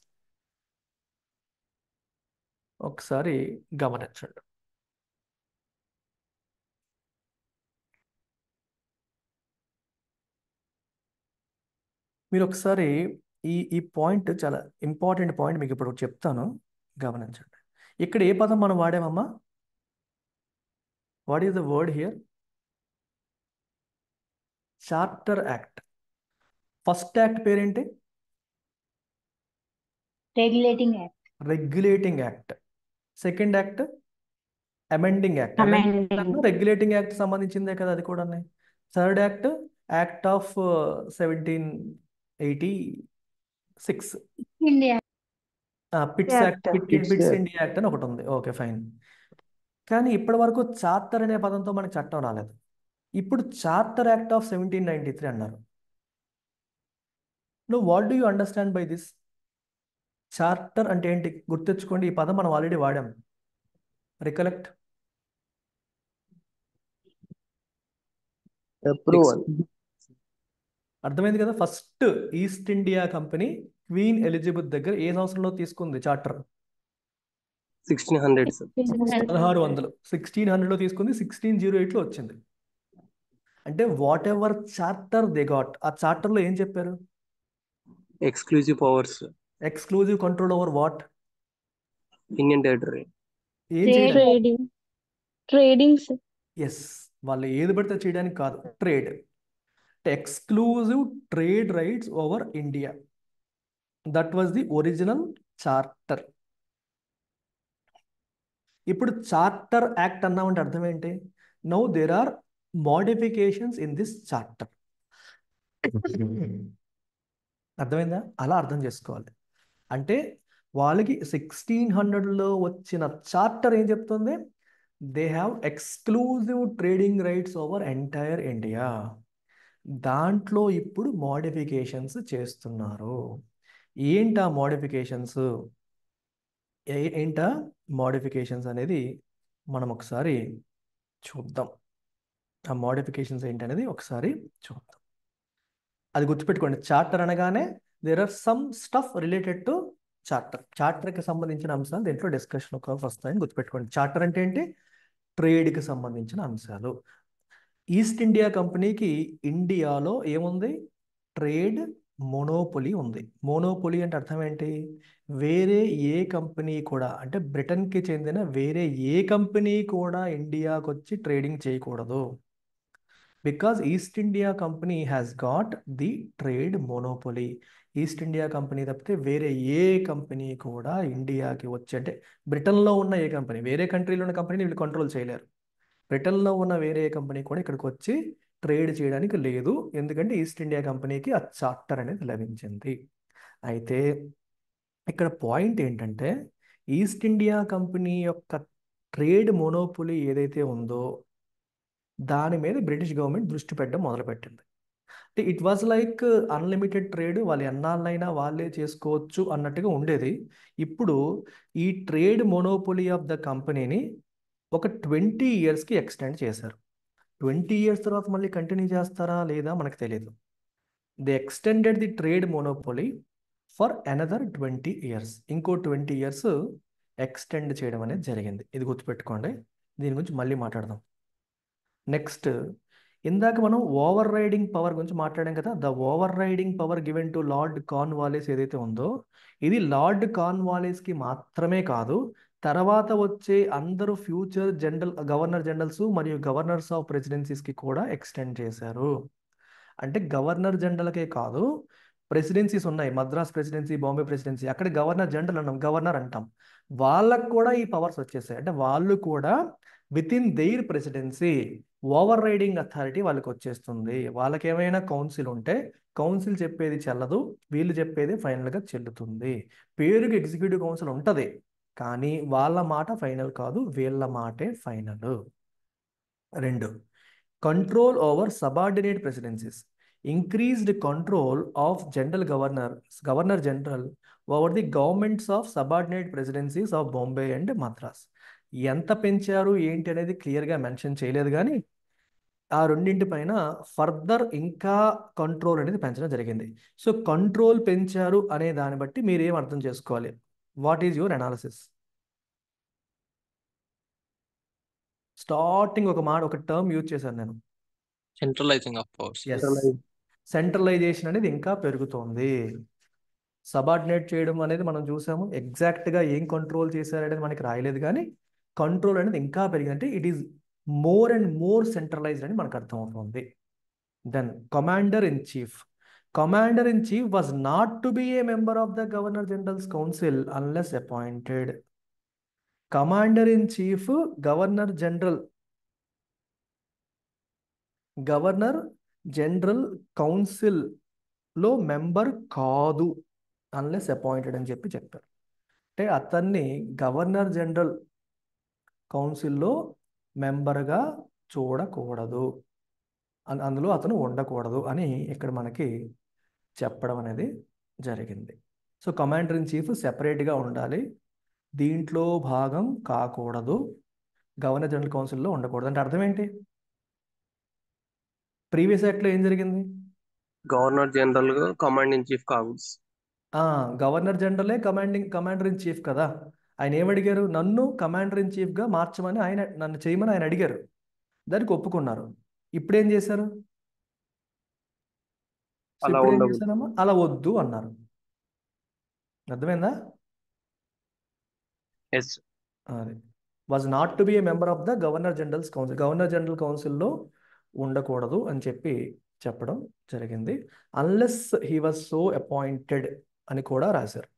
ఒకసారి గమనించండి. మీరు ఒకసారి ఈ పాయింట్ చాలా ఇంపార్టెంట్ పాయింట్ మీకు ఇప్పుడు చెప్తాను, గమనించండి. ఇక్కడ ఏ పదం మనం వాడామమ్మా, what is the word here, charter act. First act పేరేంటి, regulating act. Regulating act. Second act amending act. Regulating act సంబంధించిందే కదా అది కూడా. Third act act of 1786. India Pitt's act, Pitt's India act అని ఒకటి ఉంది. Okay fine. కానీ ఇప్పటి వరకు చార్టర్ అనే పదంతో మనకి చట్టం రాలేదు. ఇప్పుడు చార్టర్ యాక్ట్ ఆఫ్ 1793 అన్నారు. What do you understand by this? Charter అంటే ఏంటి గుర్తెచ్చుకోండి. ఈ పదం మనం ఆల్రెడీ వాడాం. రికలెక్ట్. అప్రూవల్. అర్థమైంది కదా. First east India company queen Elizabeth దగ్గర ఏ సంవత్సరంలో తీసుకుంది చార్టర్? 1600. 1600లో తీసుకుంది. 1608లో వచ్చింది. అంటే whatever charter they got, ఆ చార్టర్లో ఏం చెప్పారు? Exclusive powers, exclusive control over what? Indian territory. ఏం Trade. చేయడానికి? Trading trading sir. ఎస్, వాళ్ళు ఏది పడితే చేయడానికి కాదు, trade. Exclusive trade rights over India. That was the original charter. ఇప్పుడు చార్టర్ యాక్ట్ అన్నామంటే అర్థం ఏంటి? Now there are modifications in this charter. అర్థమైందా? అలా అర్థం చేసుకోవాలి. అంటే వాళ్ళకి 1600లో వచ్చిన చార్టర్ ఏం చెప్తుంది? They have exclusive trading rights over entire India. దాంట్లో ఇప్పుడు మోడిఫికేషన్స్ చేస్తున్నారు. ఏంటా మోడిఫికేషన్స్? ఏంటా మోడిఫికేషన్స్ అనేది మనం ఒకసారి చూద్దాం. ఆ మోడిఫికేషన్స్ ఏంటనేది ఒకసారి చూద్దాం. అది గుర్తుపెట్టుకోండి, చార్టర్ అనగానే there are some stuff related to charter. చార్టర్కి సంబంధించిన అంశాలు దీంట్లో డిస్కషన్ వస్తాయని గుర్తుపెట్టుకోండి. చార్టర్ అంటే ఏంటి? ట్రేడ్కి సంబంధించిన అంశాలు. ఈస్ట్ ఇండియా కంపెనీకి ఇండియాలో ఏముంది? ట్రేడ్ మోనోపొలి ఉంది. మోనోపొలి అంటే అర్థం ఏంటి? వేరే ఏ కంపెనీ కూడా, అంటే బ్రిటన్కి చెందిన వేరే ఏ కంపెనీ కూడా ఇండియాకి వచ్చి ట్రేడింగ్ చేయకూడదు. Because east India company has got the trade monopoly. East India company తప్పితే వేరే ఏ కంపెనీ కూడా ఇండియాకి వచ్చి, అంటే బ్రిటన్లో ఉన్న ఏ కంపెనీ, వేరే కంట్రీలో ఉన్న కంపెనీని వీళ్ళు కంట్రోల్ చేయలేరు. బ్రిటన్లో ఉన్న వేరే కంపెనీ కూడా ఇక్కడికి వచ్చి ట్రేడ్ చేయడానికి లేదు. ఎందుకంటే ఈస్ట్ ఇండియా కంపెనీకి ఆ చార్టర్ అనేది లభించింది. అయితే ఇక్కడ పాయింట్ ఏంటంటే, ఈస్ట్ ఇండియా కంపెనీ యొక్క ట్రేడ్ మోనోపొలి ఏదైతే ఉందో దాని మీద బ్రిటిష్ గవర్నమెంట్ దృష్టి పెట్టడం మొదలుపెట్టింది. అంటే it was like unlimited trade, వాళ్ళు ఎన్నాళ్ళైనా వాళ్ళే చేసుకోవచ్చు అన్నట్టుగా ఉండేది. ఇప్పుడు ఈ ట్రేడ్ మోనోపొలి ఆఫ్ ద కంపెనీని ఒక 20 ఇయర్స్కి ఎక్స్టెండ్ చేశారు. 20 ఇయర్స్ తర్వాత మళ్ళీ కంటిన్యూ చేస్తారా లేదా మనకు తెలియదు. They extended the trade monopoly for another 20 years. ఇంకో 20 ఇయర్స్ ఎక్స్టెండ్ చేయడం అనేది జరిగింది. ఇది గుర్తుపెట్టుకోండి. దీని గురించి మళ్ళీ మాట్లాడదాం. నెక్స్ట్, ఇందాక మనం ఓవర్ రైడింగ్ పవర్ గురించి మాట్లాడాం కదా. The over riding power given to lord Cornwallis ఏదైతే ఉందో, ఇది లార్డ్ కార్న్వాలిస్కి మాత్రమే కాదు, తర్వాత వచ్చే అందరూ ఫ్యూచర్ గవర్నర్ జనరల్స్ మరియు గవర్నర్స్ ఆఫ్ ప్రెసిడెన్సీస్కి కూడా ఎక్స్టెండ్ చేశారు. అంటే గవర్నర్ జనరల్కే కాదు, ప్రెసిడెన్సీస్ ఉన్నాయి, మద్రాస్ ప్రెసిడెన్సీ, బాంబే ప్రెసిడెన్సీ, అక్కడ గవర్నర్ జనరల్ అన్నాం, గవర్నర్ అంటాం. వాళ్ళకు కూడా ఈ పవర్స్ వచ్చేసాయి. అంటే వాళ్ళు కూడా with in their presidency over riding authority వాళ్ళకి వచ్చేస్తుంది. వాళ్ళకి ఏమైనా కౌన్సిల్ ఉంటే కౌన్సిల్ చెప్పేది చెల్లదు, వీళ్ళు చెప్పేది ఫైనల్గా చెల్లుతుంది. పేరుకి ఎగ్జిక్యూటివ్ కౌన్సిల్ ఉంటుంది, కానీ వాళ్ళ మాట ఫైనల్ కాదు, వీళ్ళ మాటే final. 2, control over subordinate presidencies. Increased control of governor general over the governments of subordinate presidencies of Bombay and Madras. ఎంత పెంచారు ఏంటి అనేది క్లియర్గా మెన్షన్ చేయలేదు, కానీ ఆ రెండింటి పైన ఫర్దర్ ఇంకా కంట్రోల్ అనేది పెంచడం జరిగింది. సో కంట్రోల్ పెంచారు అనే దాన్ని బట్టి మీరు ఏం అర్థం చేసుకోవాలి? What is your analysis? Starting ఒక టర్మ్ యూజ్ చేశాను నేను. సెంట్రలైజింగ్ ఆఫ్ పవర్స్. ఎస్, సెంట్రలైజేషన్ అనేది ఇంకా పెరుగుతోంది. సబార్డినేట్ చేయడం అనేది మనం చూసాము. ఎగ్జాక్ట్గా ఏం కంట్రోల్ చేశారనేది మనకి రాయలేదు, కానీ కంట్రోల్ అనేది ఇంకా పెరిగింది. అంటే it is more and more centralized అని మనకు అర్థమవుతుంది. Then commander in chief. Commander in Chief was not to be a member of the Governor General's Council unless appointed. Commander in Chief, Governor General Council లో మెంబర్ కాదు అన్లెస్ అపాయింటెడ్ అని చెప్పారు. అంటే అతన్ని గవర్నర్ జనరల్ కౌన్సిల్లో మెంబర్గా చూడకూడదు, అందులో అతను ఉండకూడదు అని ఇక్కడ మనకి చెప్పడం అనేది జరిగింది. సో కమాండర్ ఇన్ చీఫ్ సెపరేట్గా ఉండాలి, దీంట్లో భాగం కాకూడదు, గవర్నర్ జనరల్ కౌన్సిల్లో ఉండకూడదు. అంటే అర్థం ఏంటి? ప్రీవియస్ యాక్ట్లో ఏం జరిగింది? గవర్నర్ జనరల్ గా కమాండ్ ఇన్ చీఫ్ కావచ్చు. గవర్నర్ జనరలే కమాండర్ ఇన్ చీఫ్ కదా. ఆయన ఏమడిగారు? నన్ను కమాండర్ ఇన్ చీఫ్గా మార్చమని నన్ను చేయమని ఆయన అడిగారు. దానికి ఒప్పుకున్నారు. ఇప్పుడు ఏం చేశారు? సో అలా ఇప్పుడు ఏం ఉండకూడదు. చేశారమ్మా? అలా వద్దు అన్నారు. అర్థమైందా? ఎస్. అది was not to be a member of the governor general's council. Governor general కౌన్సిల్లో ఉండకూడదు అని చెప్పడం జరిగింది. Unless he was so appointed అని కూడా రాశారు.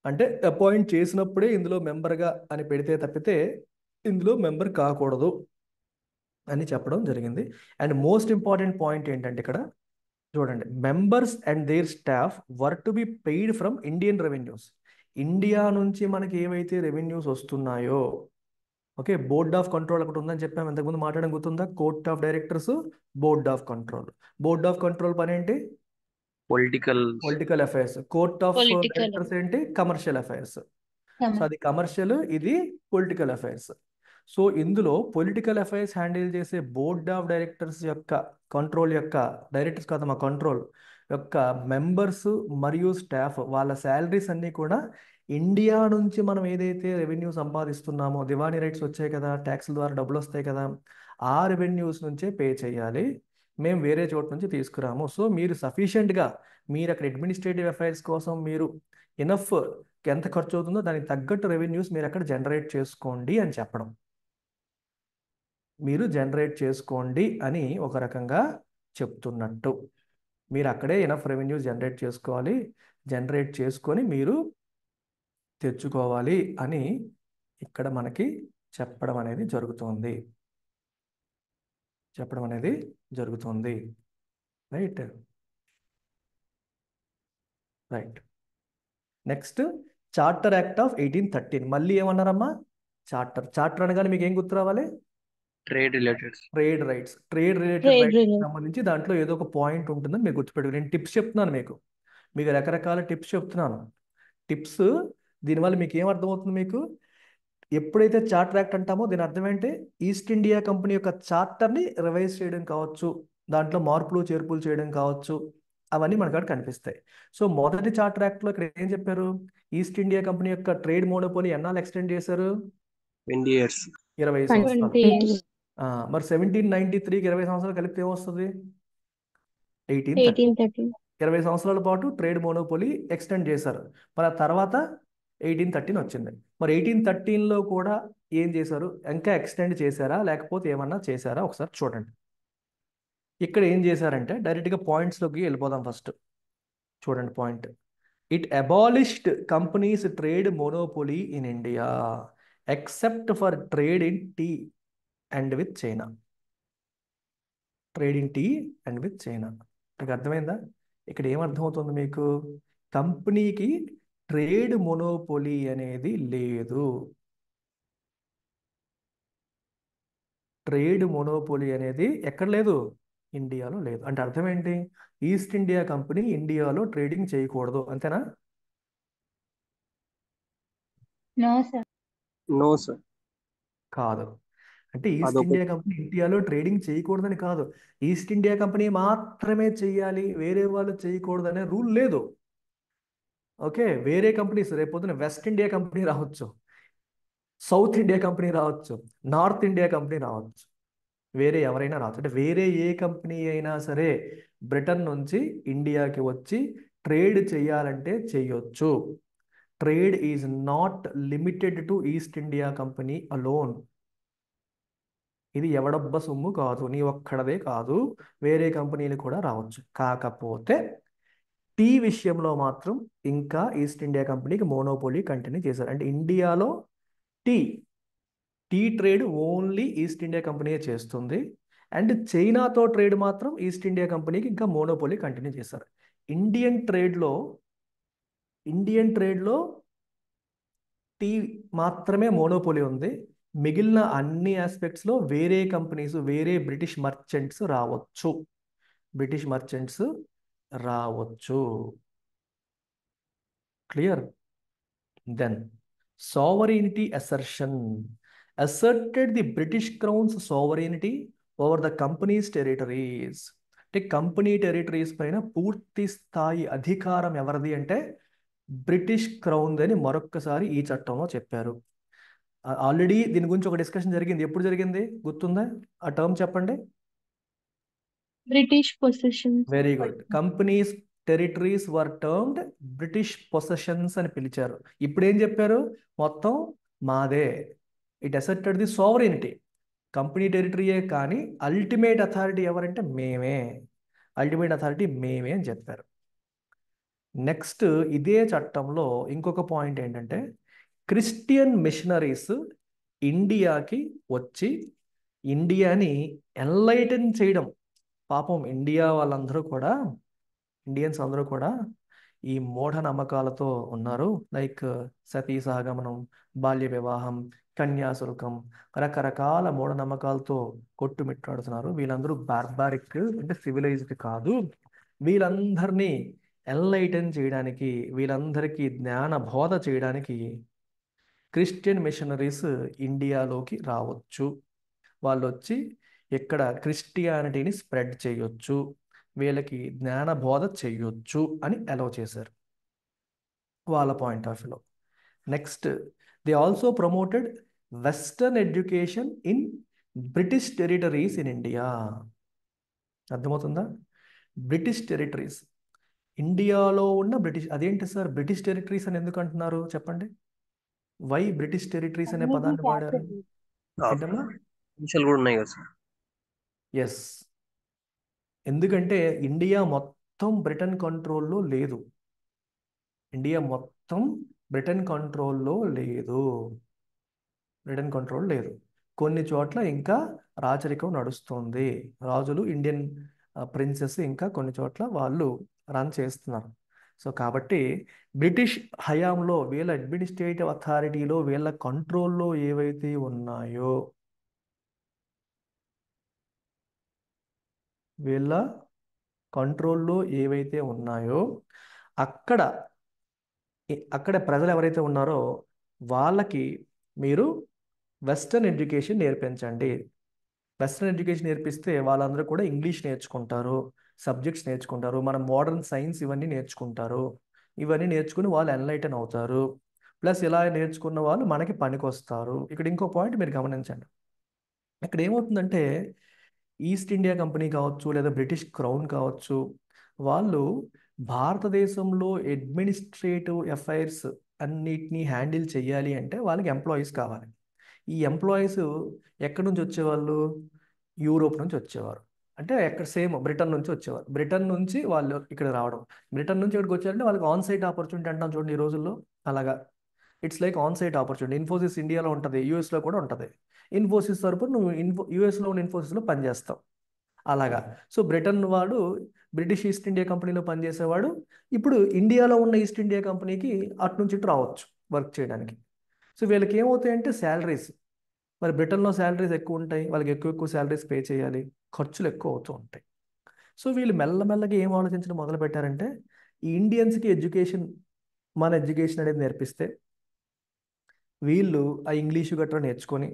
అంటే అపాయింట్ చేసినప్పుడే ఇందులో మెంబర్గా అని పెడితే తప్పితే ఇందులో మెంబర్ కాకూడదు అని చెప్పడం జరిగింది. అండ్ మోస్ట్ ఇంపార్టెంట్ పాయింట్ ఏంటంటే ఇక్కడ చూడండి, members and their staff were to be paid from Indian revenues. India నుంచి మనకి ఏవైతే రెవెన్యూస్ వస్తున్నాయో, ఓకే, బోర్డ్ ఆఫ్ కంట్రోల్ ఒకటి ఉందని చెప్పాము ఇంతకుముందు మాట్లాడడం గుర్తుందా? Court of directors, board of control. Board of control పని ఏంటి? Political affairs. Court of Political. Directors ఏంటి? Commercial affairs. సో అది కమర్షియల్, ఇది పొలిటికల్ అఫైర్స్. సో ఇందులో పొలిటికల్ అఫైర్స్ హ్యాండిల్ చేసే బోర్డ్ ఆఫ్ డైరెక్టర్స్ యొక్క కంట్రోల్ యొక్క డైరెక్టర్స్ కాదు, మా కంట్రోల్ యొక్క మెంబర్స్ మరియు స్టాఫ్ వాళ్ళ శాలరీస్ అన్నీ కూడా ఇండియా నుంచి మనం ఏదైతే రెవెన్యూ సంపాదిస్తున్నామో, దివానీ రైట్స్ వచ్చాయి కదా, ట్యాక్స్ల ద్వారా డబ్బులు వస్తాయి కదా, ఆ రెవెన్యూస్ నుంచే పే చేయాలి. మేము వేరే చోటు నుంచి తీసుకురాము. సో మీరు సఫిషియెంట్గా మీరు అక్కడ అడ్మినిస్ట్రేటివ్ అఫైర్స్ కోసం మీరు ఇనఫ్ ఎంత ఖర్చు అవుతుందో దానికి తగ్గట్టు రెవెన్యూస్ మీరు అక్కడ జనరేట్ చేసుకోండి అని చెప్పడం. మీరు జనరేట్ చేసుకోండి అని ఒక రకంగా చెప్తున్నట్టు. మీరు అక్కడే ఇనఫ్ రెవెన్యూస్ జనరేట్ చేసుకోవాలి, జనరేట్ చేసుకొని మీరు తెచ్చుకోవాలి అని ఇక్కడ మనకి చెప్పడం అనేది జరుగుతుంది. Right. Next charter act of 1813. మళ్ళీ ఏమన్నారమ్మా? చార్టర్ అనగానే మీకు ఏం గుర్తు రావాలి? Trade related. Trade rights. Trade related Trade rights related. సంబంధించి దాంట్లో ఏదో ఒక పాయింట్ ఉంటుందని మీరు గుర్తుపెట్టుకుని, నేను టిప్స్ చెప్తున్నాను మీకు రకరకాల టిప్స్ చెప్తున్నాను. టిప్స్ దీనివల్ల మీకు ఏం అర్థమవుతుంది? మీకు ఎప్పుడైతే చార్టర్ యాక్ట్ అంటామో దీని అర్థం ఏంటి? ఈస్ట్ ఇండియా కంపెనీ యొక్క చార్టర్ని రివైజ్ చేయడం కావచ్చు, దాంట్లో మార్పులు చేర్పులు చేయడం కావచ్చు, అవన్నీ మనకు అక్కడ కనిపిస్తాయి. సో మొదటి చార్టర్ యాక్ట్లో ఇక్కడ ఏం చెప్పారు? ఈస్ట్ ఇండియా కంపెనీ యొక్క ట్రేడ్ మోనోపోలీ ఎన్నాళ్ళు ఎక్స్టెండ్ చేశారు? 20 years. 20 సంవత్సరాలు. 20 years. మరి 1793కి 20 సంవత్సరాలు కలిపితే ఏమొస్తుంది? 1830. 1813. 20 సంవత్సరాల పాటు ట్రేడ్ మోనోపోలీ ఎక్స్టెండ్ చేశారు. మరి ఆ తర్వాత 1813 వచ్చింది. మరి 1813లో కూడా ఏం చేశారు? ఇంకా ఎక్స్టెండ్ చేశారా లేకపోతే ఏమన్నా చేశారా? ఒకసారి చూడండి. ఇక్కడ ఏం చేశారంటే డైరెక్ట్గా పాయింట్స్లోకి వెళ్ళిపోదాం. ఫస్ట్ చూడండి point. It abolished company's trade monopoly in India except for trade in tea and with China. Trade in tea and with China. మీకు అర్థమైందా? ఇక్కడ ఏమర్థమవుతుంది మీకు? కంపెనీకి ట్రేడ్ మోనోపోలీ అనేది లేదు. ట్రేడ్ మోనోపోలీ అనేది ఎక్కడ లేదు? ఇండియాలో లేదు. అంటే అర్థం ఏంటి? ఈస్ట్ ఇండియా కంపెనీ ఇండియాలో ట్రేడింగ్ చేయకూడదు, అంతేనా? No, sir. No sir. కాదు. అంటే ఈస్ట్ అదొక ఇండియా కంపెనీ ఇండియాలో ట్రేడింగ్ చేయకూడదని కాదు, ఈస్ట్ ఇండియా కంపెనీ మాత్రమే చేయాలి, వేరే వాళ్ళు చేయకూడదు అనే రూల్ లేదు. ఓకే, వేరే కంపెనీస్ రేపొద్దున వెస్ట్ ఇండియా కంపెనీ రావచ్చు, సౌత్ ఇండియా కంపెనీ రావచ్చు, నార్త్ ఇండియా కంపెనీ రావచ్చు, వేరే ఎవరైనా రావచ్చు. అంటే వేరే ఏ కంపెనీ అయినా సరే బ్రిటన్ నుంచి ఇండియాకి వచ్చి ట్రేడ్ చేయాలంటే చేయొచ్చు. Trade is not limited to east India company alone. ఇది ఎవడబ్బ సొమ్ము కాదు, నీ ఒక్కడదే కాదు, వేరే కంపెనీలు కూడా రావచ్చు. కాకపోతే టీ విషయంలో మాత్రం ఇంకా ఈస్ట్ ఇండియా కంపెనీకి మోనోపోలీ కంటిన్యూ చేశారు. అంటే ఇండియాలో tea trade only East India కంపెనీయే చేస్తుంది. అండ్ చైనాతో ట్రేడ్ మాత్రం ఈస్ట్ ఇండియా కంపెనీకి ఇంకా మోనోపోలీ కంటిన్యూ చేశారు. ఇండియన్ ట్రేడ్లో టీ మాత్రమే మోనోపోలీ ఉంది. మిగిలిన అన్ని ఆస్పెక్ట్స్లో వేరే కంపెనీస్, వేరే బ్రిటిష్ మర్చెంట్స్ రావచ్చు. Clear? Then sovereignty assertion asserted the British Crown's sovereignty over the company's territories. అంటే కంపెనీ టెరిటరీస్ పైన పూర్తి స్థాయి అధికారం ఎవరిది అంటే బ్రిటిష్ క్రౌన్ అని మరొక్కసారి ఈ చట్టంలో చెప్పారు. ఆల్రెడీ దీని గురించి ఒక డిస్కషన్ జరిగింది. ఎప్పుడు జరిగింది గుర్తుందా? ఆ టర్మ్ చెప్పండి. British possessions. Very good. Companies territories were termed British possessions అని పిలిచారు. ఇప్పుడు ఏం చెప్పారు? మొత్తం మాదే. It asserted the sovereignty. Company టెరిటరీయే కానీ అల్టిమేట్ అథారిటీ ఎవరంటే మేమే. అల్టిమేట్ అథారిటీ మేమే అని చెప్పారు. నెక్స్ట్ ఇదే చట్టంలో ఇంకొక పాయింట్ ఏంటంటే క్రిస్టియన్ మిషనరీస్ ఇండియాకి వచ్చి ఇండియాని ఎన్లైటన్ చేయడం. పాపం ఇండియా వాళ్ళందరూ కూడా, ఇండియన్స్ అందరూ కూడా ఈ మూఢనమ్మకాలతో ఉన్నారు. లైక్ సతీ సహగమనం, బాల్య వివాహం, కన్యాశుల్కం, రకరకాల మూఢనమ్మకాలతో కొట్టుమిట్టాడుతున్నారు. వీళ్ళందరూ బార్బారిక్ అంటే సివిలైజ్డ్ కాదు. వీళ్ళందరినీ ఎన్లైటన్ చేయడానికి, వీళ్ళందరికీ జ్ఞాన బోధ చేయడానికి క్రిస్టియన్ మిషనరీస్ ఇండియాలోకి రావచ్చు. వాళ్ళు వచ్చి ఇక్కడ క్రిస్టియానిటీని స్ప్రెడ్ చేయొచ్చు, వీళ్ళకి జ్ఞాన బోధ చేయొచ్చు అని అలౌ చేశారు వాళ్ళ పాయింట్ ఆఫ్ వ్యూలో. Next they also promoted western education in British territories in India. అర్థమవుతుందా? బ్రిటిష్ టెరిటరీస్, ఇండియాలో ఉన్న బ్రిటిష్. అదేంటి సార్ బ్రిటిష్ టెరిటరీస్ అని ఎందుకు అంటున్నారు చెప్పండి? వై బ్రిటిష్ టెరిటరీస్ అనే పదాన్ని వాడారు? ఏంటమ్మా? ఆఫీషియల్ కూడా ఉన్నాయి కదా సార్. ఎస్, ఎందుకంటే ఇండియా మొత్తం బ్రిటన్ కంట్రోల్లో లేదు. ఇండియా మొత్తం బ్రిటన్ కంట్రోల్లో లేదు. బ్రిటన్ కంట్రోల్ లేదు. కొన్ని చోట్ల ఇంకా రాచరికం నడుస్తుంది. రాజులు, ఇండియన్ ప్రిన్సెస్ ఇంకా కొన్ని చోట్ల వాళ్ళు రన్ చేస్తున్నారు. సో కాబట్టి బ్రిటిష్ హయాంలో వీళ్ళ అడ్మినిస్ట్రేటివ్ అథారిటీలో వీళ్ళ కంట్రోల్లో ఏవైతే ఉన్నాయో, వీళ్ళ కంట్రోల్లో ఏవైతే ఉన్నాయో అక్కడ అక్కడ ప్రజలు ఎవరైతే ఉన్నారో వాళ్ళకి మీరు వెస్టర్న్ ఎడ్యుకేషన్ నేర్పించండి. వెస్టర్న్ ఎడ్యుకేషన్ నేర్పిస్తే వాళ్ళందరూ కూడా ఇంగ్లీష్ నేర్చుకుంటారు, సబ్జెక్ట్స్ నేర్చుకుంటారు, మన మోడర్న్ సైన్స్ ఇవన్నీ నేర్చుకుంటారు. ఇవన్నీ నేర్చుకుని వాళ్ళు ఎన్లైటన్ అవుతారు. ప్లస్ ఇలా నేర్చుకున్న వాళ్ళు మనకి పనికొస్తారు. ఇక్కడ ఇంకో పాయింట్ మీరు గమనించండి. ఇక్కడ ఏమవుతుందంటే ఈస్ట్ ఇండియా కంపెనీ కావచ్చు లేదా బ్రిటిష్ క్రౌన్ కావచ్చు, వాళ్ళు భారతదేశంలో అడ్మినిస్ట్రేటివ్ అఫైర్స్ అన్నిటినీ హ్యాండిల్ చేయాలి అంటే వాళ్ళకి ఎంప్లాయీస్ కావాలి. ఈ ఎంప్లాయీస్ ఎక్కడి నుంచి వచ్చేవాళ్ళు? యూరోప్ నుంచి వచ్చేవారు. అంటే ఎక్కడ సేమ్ బ్రిటన్ నుంచి వచ్చేవారు. బ్రిటన్ నుంచి వాళ్ళు ఇక్కడ రావడం, బ్రిటన్ నుంచి ఇక్కడికి వచ్చారంటే వాళ్ళకి ఆన్ సైట్ ఆపర్చునిటీ అంటాం చూడండి ఈ రోజుల్లో. అలాగా it's like on site opportunity. Infosys ఇండియాలో ఉంటుంది, యూఎస్లో కూడా ఉంటుంది. ఇన్ఫోసిస్ తరపున నువ్వు యూఎస్లో ఉన్న ఇన్ఫోసిస్లో పనిచేస్తావు. అలాగా. సో బ్రిటన్ వాడు బ్రిటిష్ ఈస్ట్ ఇండియా కంపెనీలో పనిచేసేవాడు ఇప్పుడు ఇండియాలో ఉన్న ఈస్ట్ ఇండియా కంపెనీకి అటు నుంచి ఇటు రావచ్చు వర్క్ చేయడానికి. సో వీళ్ళకి ఏమవుతాయంటే శాలరీస్, మరి బ్రిటన్లో శాలరీస్ ఎక్కువ ఉంటాయి, వాళ్ళకి ఎక్కువ ఎక్కువ శాలరీస్ పే చేయాలి, ఖర్చులు ఎక్కువ అవుతూ ఉంటాయి. సో వీళ్ళు మెల్లమెల్లగా ఏం ఆలోచించడం మొదలు పెట్టారంటే ఈ ఇండియన్స్కి ఎడ్యుకేషన్, మన ఎడ్యుకేషన్ అనేది నేర్పిస్తే వీళ్ళు ఆ ఇంగ్లీషు గట్రా నేర్చుకొని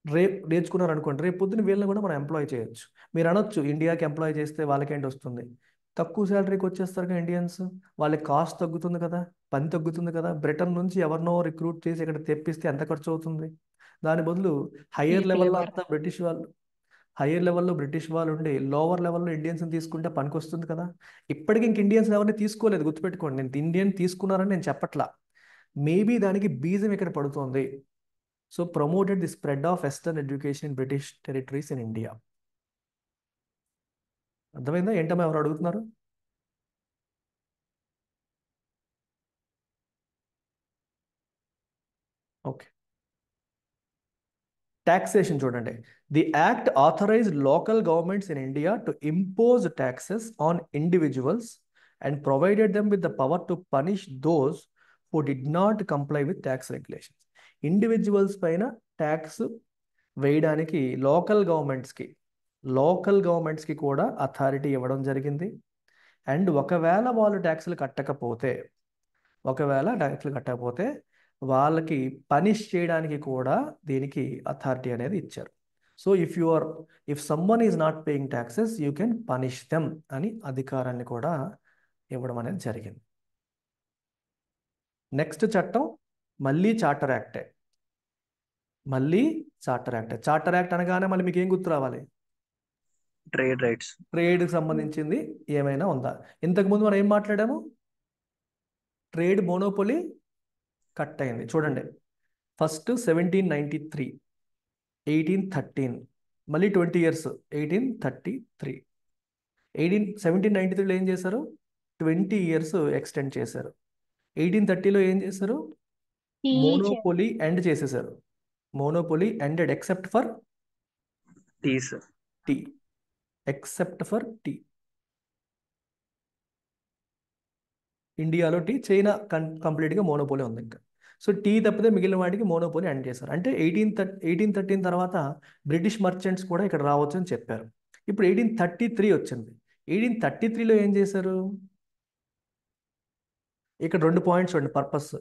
రేపు నేర్చుకున్నారు అనుకోండి, రేపు పొద్దున వీళ్ళని కూడా మనం ఎంప్లాయ్ చేయొచ్చు. మీరు అనొచ్చు ఇండియాకి ఎంప్లాయ్ చేస్తే వాళ్ళకేంటి వస్తుంది? తక్కువ శాలరీకి వచ్చేస్తారు కదా ఇండియన్స్, వాళ్ళకి కాస్ట్ తగ్గుతుంది కదా, పని తగ్గుతుంది కదా. బ్రిటన్ నుంచి ఎవరినో రిక్రూట్ చేసి ఇక్కడ తెప్పిస్తే ఎంత ఖర్చు అవుతుంది? దాని బదులు హయ్యర్ లెవెల్లో అంతా బ్రిటిష్ వాళ్ళు, హయ్యర్ లెవెల్లో బ్రిటిష్ వాళ్ళు ఉండి లోవర్ లెవెల్లో ఇండియన్స్ని తీసుకుంటే పనికి వస్తుంది కదా. ఇప్పటికి ఇంక ఇండియన్స్ ఎవరిని తీసుకోలేదు, గుర్తుపెట్టుకోండి. నేను ఇండియన్ తీసుకున్నారని నేను చెప్పట్లా, మేబీ దానికి బీజం ఇక్కడ పడుతుంది. So promoted the spread of western education in British territories in India. అర్థమైందా? ఏంటమ్మా ఎవరు అడుగుతున్నారు? ఓకే. taxation చూడండి. The act authorized local governments in India to impose taxes on individuals and provided them with the power to punish those who did not comply with tax regulations. Individuals పైన ట్యాక్స్ వేయడానికి లోకల్ గవర్నమెంట్స్కి కూడా అథారిటీ ఇవ్వడం జరిగింది. అండ్ ఒకవేళ వాళ్ళు ట్యాక్స్లు కట్టకపోతే వాళ్ళకి పనిష్ చేయడానికి కూడా దీనికి అథారిటీ అనేది ఇచ్చారు. So if someone is not paying taxes you can punish them అని అధికారాన్ని కూడా ఇవ్వడం అనేది జరిగింది. నెక్స్ట్ చట్టం మళ్ళీ చార్టర్ యాక్టే. చార్టర్ యాక్ట్ అనగానే మళ్ళీ మీకు ఏం గుర్తు రావాలి? Trade rights. ట్రేడ్కి సంబంధించింది ఏమైనా ఉందా? ఇంతకుముందు మనం ఏం మాట్లాడాము? ట్రేడ్ మోనోపోలీ కట్ అయింది. చూడండి, ఫస్ట్ 1793, 1813, మళ్ళీ 20 years, 1833. 1793లో ఏం చేశారు? 20 years ఎక్స్టెండ్ చేశారు. 1830లో ఏం చేశారు? మోనోపోలీ ఎండ్ చేసేసారు. Monopoly ended except for teas. Tea. Except for tea. ఇండియాలో టీ, చైనా కంప్లీట్గా మోనోపోలీ ఉంది ఇంకా. సో టీ తప్పితే మిగిలిన వాటికి మోనోపోలీ ఎండ్ చేశారు. అంటే 1813 తర్వాత బ్రిటిష్ మర్చెంట్స్ కూడా ఇక్కడ రావచ్చు అని చెప్పారు. ఇప్పుడు 1833 వచ్చింది. 1833లో ఏం చేశారు? ఇక్కడ 2 పాయింట్స్ చూడండి. Purpose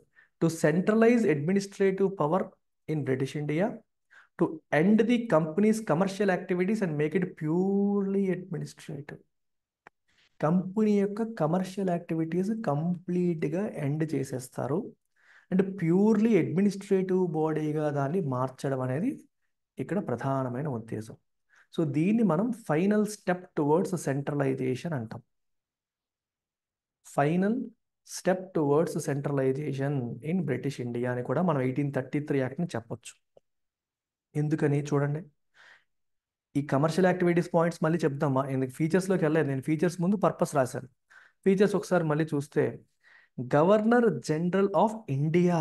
to centralise administrative power in British India, to end the companies commercial activities and make it purely administrative. Company యొక్క కమర్షియల్ యాక్టివిటీస్ కంప్లీట్గా ఎండ్ చేసేస్తారు. అంటే ప్యూర్లీ అడ్మినిస్ట్రేటివ్ బాడీగా దాన్ని మార్చడం అనేది ఇక్కడ ప్రధానమైన ఉద్దేశం. సో దీన్ని మనం ఫైనల్ స్టెప్ టువర్డ్స్ సెంట్రలైజేషన్ అంటాం. Final step towards centralisation in British India అని కూడా మనం 1833 యాక్ట్ని చెప్పొచ్చు. ఎందుకని చూడండి, ఈ కమర్షియల్ యాక్టివిటీస్ పాయింట్స్ మళ్ళీ చెప్దామా? ఎందుకు ఫీచర్స్లోకి వెళ్ళలేదు, నేను ఫీచర్స్ ముందు పర్పస్ రాశాను. ఫీచర్స్ ఒకసారి మళ్ళీ చూస్తే, గవర్నర్ జనరల్ ఆఫ్ ఇండియా.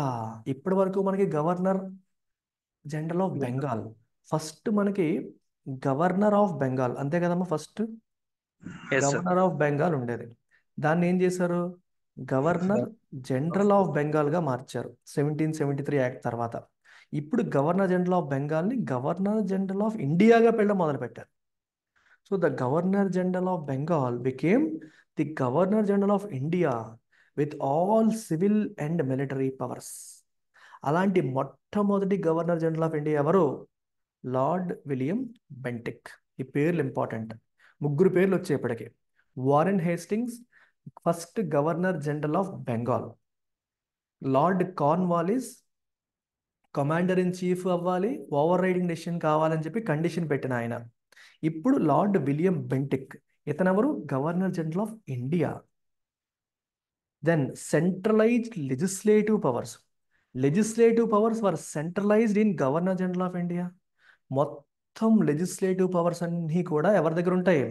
ఇప్పటి వరకు మనకి governor general of Bengal. First మనకి గవర్నర్ ఆఫ్ బెంగాల్, అంతే కదమ్మా? First yes sir. Governor of Bengal ఉండేది. దాన్ని ఏం చేశారు? గవర్నర్ జనరల్ ఆఫ్ బెంగాల్గా మార్చారు 1773 యాక్ట్ తర్వాత. ఇప్పుడు గవర్నర్ జనరల్ ఆఫ్ బెంగాల్ని గవర్నర్ జనరల్ ఆఫ్ ఇండియాగా పిలవడం మొదలుపెట్టారు. So the governor general of Bengal became the governor general of India with all civil and military powers. అలాంటి మొట్టమొదటి గవర్నర్ జనరల్ ఆఫ్ ఇండియా ఎవరు? Lord William Bentinck. ఈ పేర్లు ఇంపార్టెంట్. 3 పేర్లు వచ్చాయి ఇప్పటికి. Warren Hastings first governor general of Bengal. Lord Cornwallis commander in chief అవ్వాలి, ఓవర్ రైడింగ్ డెసిషన్ కావాలని చెప్పి కండిషన్ పెట్టిన ఆయన. ఇప్పుడు లార్డ్ విలియం బెంటిక్, ఇతనెవరు? Governor general of India. Then centralised legislative powers. Legislative powers were centralised in governor general of India. మొత్తం లెజిస్లేటివ్ పవర్స్ అన్నీ కూడా ఎవరి దగ్గర ఉంటాయి?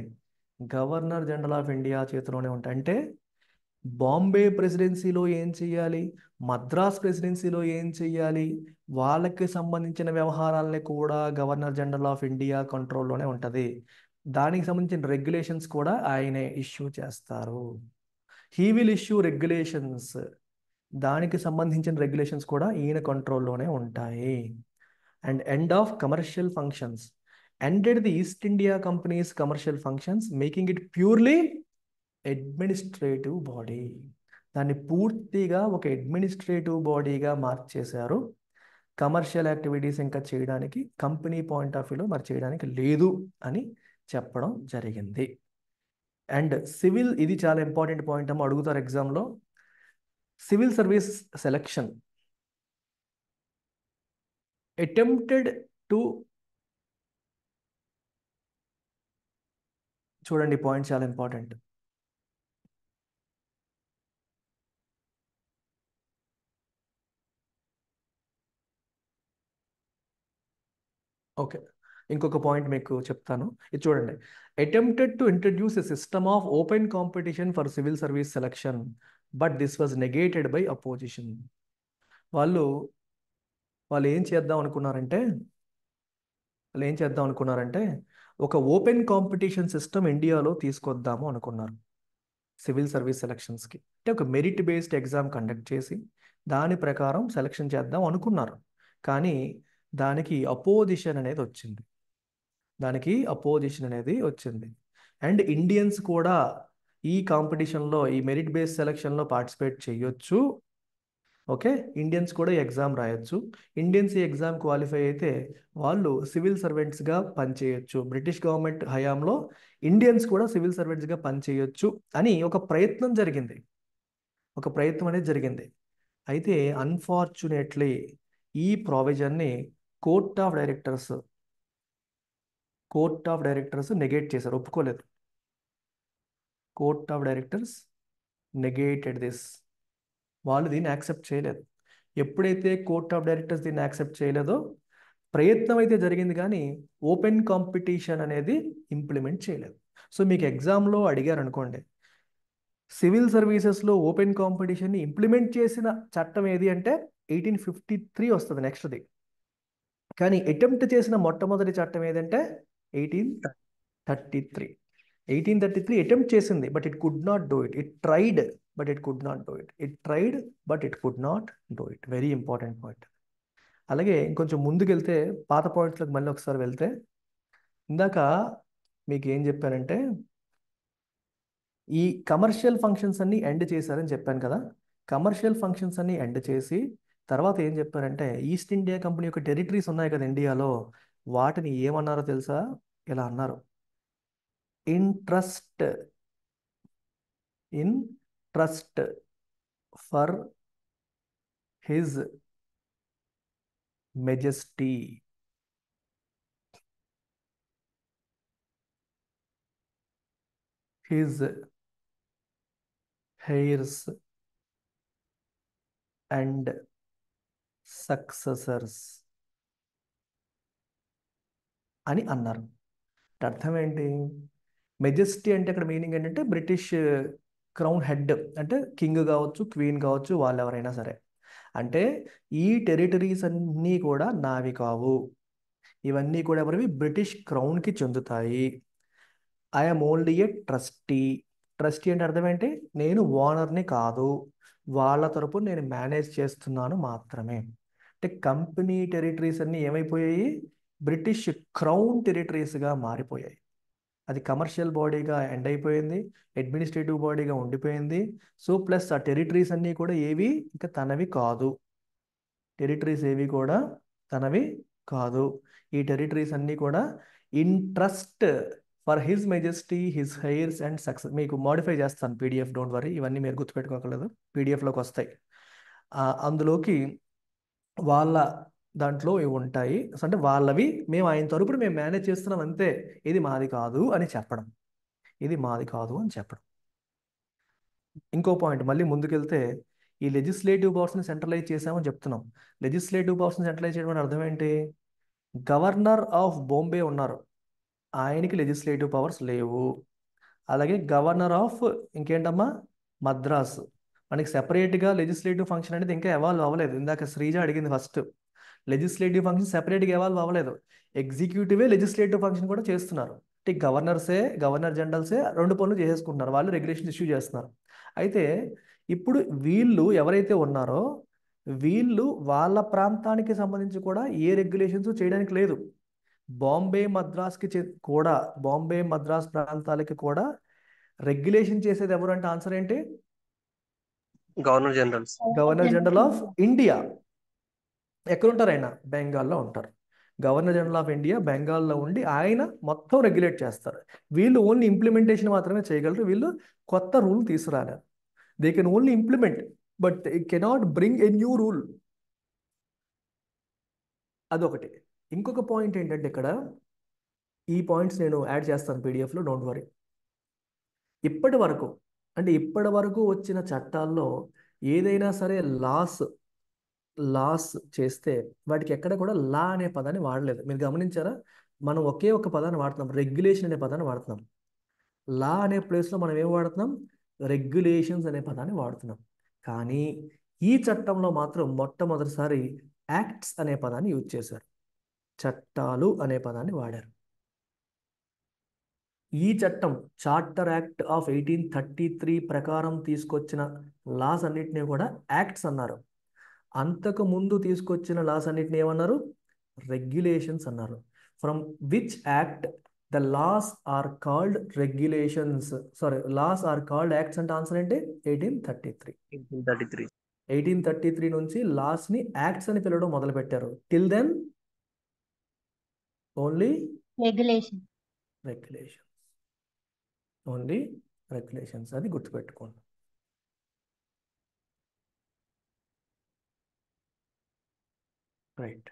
గవర్నర్ జనరల్ ఆఫ్ ఇండియా చేతిలోనే ఉంటాయి. అంటే బాంబే ప్రెసిడెన్సీలో ఏం చెయ్యాలి, మద్రాస్ ప్రెసిడెన్సీలో ఏం చెయ్యాలి, వాళ్ళకి సంబంధించిన వ్యవహారాలని కూడా గవర్నర్ జనరల్ ఆఫ్ ఇండియా కంట్రోల్లోనే ఉంటుంది. దానికి సంబంధించిన రెగ్యులేషన్స్ కూడా ఆయనే ఇష్యూ చేస్తారు. He will issue regulations. దానికి సంబంధించిన రెగ్యులేషన్స్ కూడా ఈయన కంట్రోల్లోనే ఉంటాయి. And end of commercial functions. Ended the east India companies commercial functions, making it purely administrative body. దాన్ని పూర్తిగా ఒక అడ్మినిస్ట్రేటివ్ బాడీగా మార్చేశారు. కమర్షియల్ యాక్టివిటీస్ ఇంకా చేయడానికి, కంపెనీ పాయింట్ ఆఫ్ వ్యూలో మరి చేయడానికి లేదు అని చెప్పడం జరిగింది. అండ్ సివిల్, ఇది చాలా ఇంపార్టెంట్ పాయింట్ అమ్మ, అడుగుతారు ఎగ్జామ్లో. Civil service selection attempted to, చూడండి పాయింట్ చాలా ఇంపార్టెంట్. ఓకే, ఇంకొక పాయింట్ మీకు చెప్తాను, ఇది చూడండి. Attempted to introduce a system of open competition for civil service selection, but this was negated by opposition. వాళ్ళు ఏం చేద్దాం అనుకున్నారంటే ఒక ఓపెన్ కాంపిటీషన్ సిస్టమ్ ఇండియాలో తీసుకొద్దాము అనుకున్నారు సివిల్ సర్వీస్ సెలక్షన్స్కి. అంటే ఒక మెరిట్ బేస్డ్ ఎగ్జామ్ కండక్ట్ చేసి దాని ప్రకారం సెలక్షన్ చేద్దాం అనుకున్నారు. కానీ దానికి అపోజిషన్ అనేది వచ్చింది. అండ్ ఇండియన్స్ కూడా ఈ కాంపిటీషన్లో, ఈ మెరిట్ బేస్డ్ సెలక్షన్లో పార్టిసిపేట్ చేయొచ్చు. ఓకే, ఇండియన్స్ కూడా ఈ ఎగ్జామ్ రాయొచ్చు. ఇండియన్స్ ఈ ఎగ్జామ్ క్వాలిఫై అయితే వాళ్ళు సివిల్ సర్వెంట్స్గా పనిచేయొచ్చు. బ్రిటిష్ గవర్నమెంట్ హయాంలో ఇండియన్స్ కూడా సివిల్ సర్వెంట్స్గా పనిచేయొచ్చు అని ఒక ప్రయత్నం అనేది జరిగింది. అయితే అన్ఫార్చునేట్లీ ఈ ప్రావిజన్ని court of directors court of directors negate చేశారు, ఒప్పుకోలేదు. Court of directors negated this. వాళ్ళు దీన్ని యాక్సెప్ట్ చేయలేదు. ఎప్పుడైతే కోర్ట్ ఆఫ్ డైరెక్టర్స్ దీన్ని యాక్సెప్ట్ చేయలేదో ప్రయత్నం అయితే జరిగింది, కానీ ఓపెన్ కాంపిటీషన్ అనేది ఇంప్లిమెంట్ చేయలేదు. సో మీకు ఎగ్జామ్లో అడిగారు అనుకోండి, సివిల్ సర్వీసెస్లో ఓపెన్ కాంపిటీషన్ని ఇంప్లిమెంట్ చేసిన చట్టం ఏది అంటే 1853 వస్తుంది నెక్స్ట్ది. కానీ అటెంప్ట్ చేసిన మొట్టమొదటి చట్టం ఏదంటే 1833. 1833 అటెంప్ట్ చేసింది, but it could not do it. It tried but it could not do it. It tried but it could not do it. Very important point. అలాగే ఇంకొంచెం ముందుకెళ్తే పాత పాయింట్స్లోకి మళ్ళీ ఒకసారి వెళ్తే, ఇందాక మీకు ఏం చెప్పానంటే ఈ కమర్షియల్ ఫంక్షన్స్ అన్ని ఎండ్ చేశారని చెప్పాను కదా. కమర్షియల్ ఫంక్షన్స్ అన్ని ఎండ్ చేసి తర్వాత ఏం చెప్పారంటే ఈస్ట్ ఇండియా కంపెనీ యొక్క టెరిటరీస్ ఉన్నాయి కదా ఇండియాలో, వాటిని ఏమన్నారో తెలుసా? ఇలా అన్నారు, interest in trust for his majesty. His heirs and successors అని అన్నారు. అర్థం ఏంటి? మెజెస్టీ అంటే అక్కడ మీనింగ్ ఏంటంటే బ్రిటిష్ క్రౌన్ హెడ్, అంటే కింగ్ కావచ్చు, క్వీన్ కావచ్చు, వాళ్ళు ఎవరైనా సరే. అంటే ఈ టెరిటరీస్ అన్నీ కూడా నావి కావు, ఇవన్నీ కూడా ఎవరివి? బ్రిటిష్ క్రౌన్కి చెందుతాయి. I'm only A trustee. Trustee అంటే అర్థం ఏంటి? నేను ఓనర్ని కాదు, వాళ్ళ తరపున నేను మేనేజ్ చేస్తున్నాను మాత్రమే. అంటే కంపెనీ టెరిటరీస్ అన్నీ ఏమైపోయాయి? బ్రిటిష్ క్రౌన్ టెరిటరీస్గా మారిపోయాయి. అది కమర్షియల్ బాడీగా ఎండ్ అయిపోయింది, అడ్మినిస్ట్రేటివ్ బాడీగా ఉండిపోయింది. సో ప్లస్ ఆ టెరిటరీస్ అన్నీ కూడా ఏవి ఇంకా తనవి కాదు. టెరిటరీస్ ఏవి కూడా తనవి కాదు. ఈ టెరిటరీస్ అన్నీ కూడా interest for his majesty, his hairs and success. మీకు మోడిఫై చేస్తాను పీడిఎఫ్, డోంట్ వరీ, ఇవన్నీ మీరు గుర్తుపెట్టుకోకలేదు, పీడిఎఫ్లోకి వస్తాయి. అందులోకి వాళ్ళ దాంట్లో ఇవి ఉంటాయి. అంటే వాళ్ళవి, మేము ఆయన తరపున మేము మేనేజ్ చేస్తున్నాం అంతే, ఇది మాది కాదు అని చెప్పడం. ఇది మాది కాదు అని చెప్పడం. ఇంకో పాయింట్ మళ్ళీ ముందుకెళ్తే, ఈ లెజిస్లేటివ్ పవర్స్ని సెంట్రలైజ్ చేసామని చెప్తున్నాం. లెజిస్లేటివ్ పవర్స్ని సెంట్రలైజ్ చేయడం అంటే అర్థం ఏంటి? గవర్నర్ ఆఫ్ బాంబే ఉన్నారు, ఆయనకి లెజిస్లేటివ్ పవర్స్ లేవు. అలాగే గవర్నర్ ఆఫ్ ఇంకేంటమ్మా మద్రాస్, మనకి సెపరేట్గా లెజిస్లేటివ్ ఫంక్షన్ అనేది ఇంకా ఎవాల్వ్ అవ్వలేదు. ఇందాక శ్రీజ అడిగింది ఫస్ట్, లెజిస్లేటివ్ ఫంక్షన్ సెపరేట్గా ఎవాల్వ్ అవ్వలేదు. ఎగ్జిక్యూటివే లెజిస్లేటివ్ ఫంక్షన్ కూడా చేస్తున్నారు. అంటే గవర్నర్ జనరల్సే రెండు పనులు చేసేసుకుంటున్నారు, వాళ్ళు రెగ్యులేషన్ ఇష్యూ చేస్తున్నారు. అయితే ఇప్పుడు వీళ్ళు ఎవరైతే ఉన్నారో వీళ్ళు వాళ్ళ ప్రాంతానికి సంబంధించి కూడా ఏ రెగ్యులేషన్స్ చేయడానికి లేదు. బాంబే మద్రాస్ ప్రాంతాలకి కూడా రెగ్యులేషన్ చేసేది ఎవరు అంటే ఆన్సర్ ఏంటి? Governor generals. Governor general of India. ఎక్కడుంటారు ఆయన? బెంగాల్లో ఉంటారు. గవర్నర్ జనరల్ ఆఫ్ ఇండియా బెంగాల్లో ఉండి ఆయన మొత్తం రెగ్యులేట్ చేస్తారు. వీళ్ళు ఓన్లీ ఇంప్లిమెంటేషన్ మాత్రమే చేయగలరు. వీళ్ళు కొత్త రూల్ తీసుకురాలేరు. They can only implement, but they cannot bring a new rule. అదొకటి. ఇంకొక పాయింట్ ఏంటంటే ఇక్కడ, ఈ పాయింట్స్ నేను యాడ్ చేస్తాను పీడిఎఫ్లో, డోంట్ వరీ. ఇప్పటి వరకు వచ్చిన చట్టాల్లో ఏదైనా సరే లాస్ చేస్తే వాటికి ఎక్కడ కూడా లా అనే పదాన్ని వాడలేదు. మీరు గమనించారా? మనం ఒకే ఒక పదాన్ని వాడుతున్నాం, రెగ్యులేషన్ అనే పదాన్ని వాడుతున్నాం. లా అనే ప్లేస్లో మనం ఏం వాడుతున్నాం? రెగ్యులేషన్స్ అనే పదాన్ని వాడుతున్నాం. కానీ ఈ చట్టంలో మాత్రం మొట్టమొదటిసారి యాక్ట్స్ అనే పదాన్ని యూజ్ చేశారు, చట్టాలు అనే పదాన్ని వాడారు. ఈ చట్టం చార్టర్ యాక్ట్ ఆఫ్ 1833 ప్రకారం తీసుకొచ్చిన లాస్ అన్నిటినీ కూడా యాక్ట్స్ అన్నారు. అంతకు ముందు తీసుకొచ్చిన లాస్ అన్నిటిని ఏమన్నారు? రెగ్యులేషన్స్ అన్నారు. From which act the laws are called regulations, laws are called acts అంటే ఆన్సర్ ఏంటి? 1833. 1833 నుంచి లాస్ని యాక్ట్స్ అని పిలవడం మొదలుపెట్టారు. Till then only regulation. Regulations, అది గుర్తుపెట్టుకోండి. రైట్.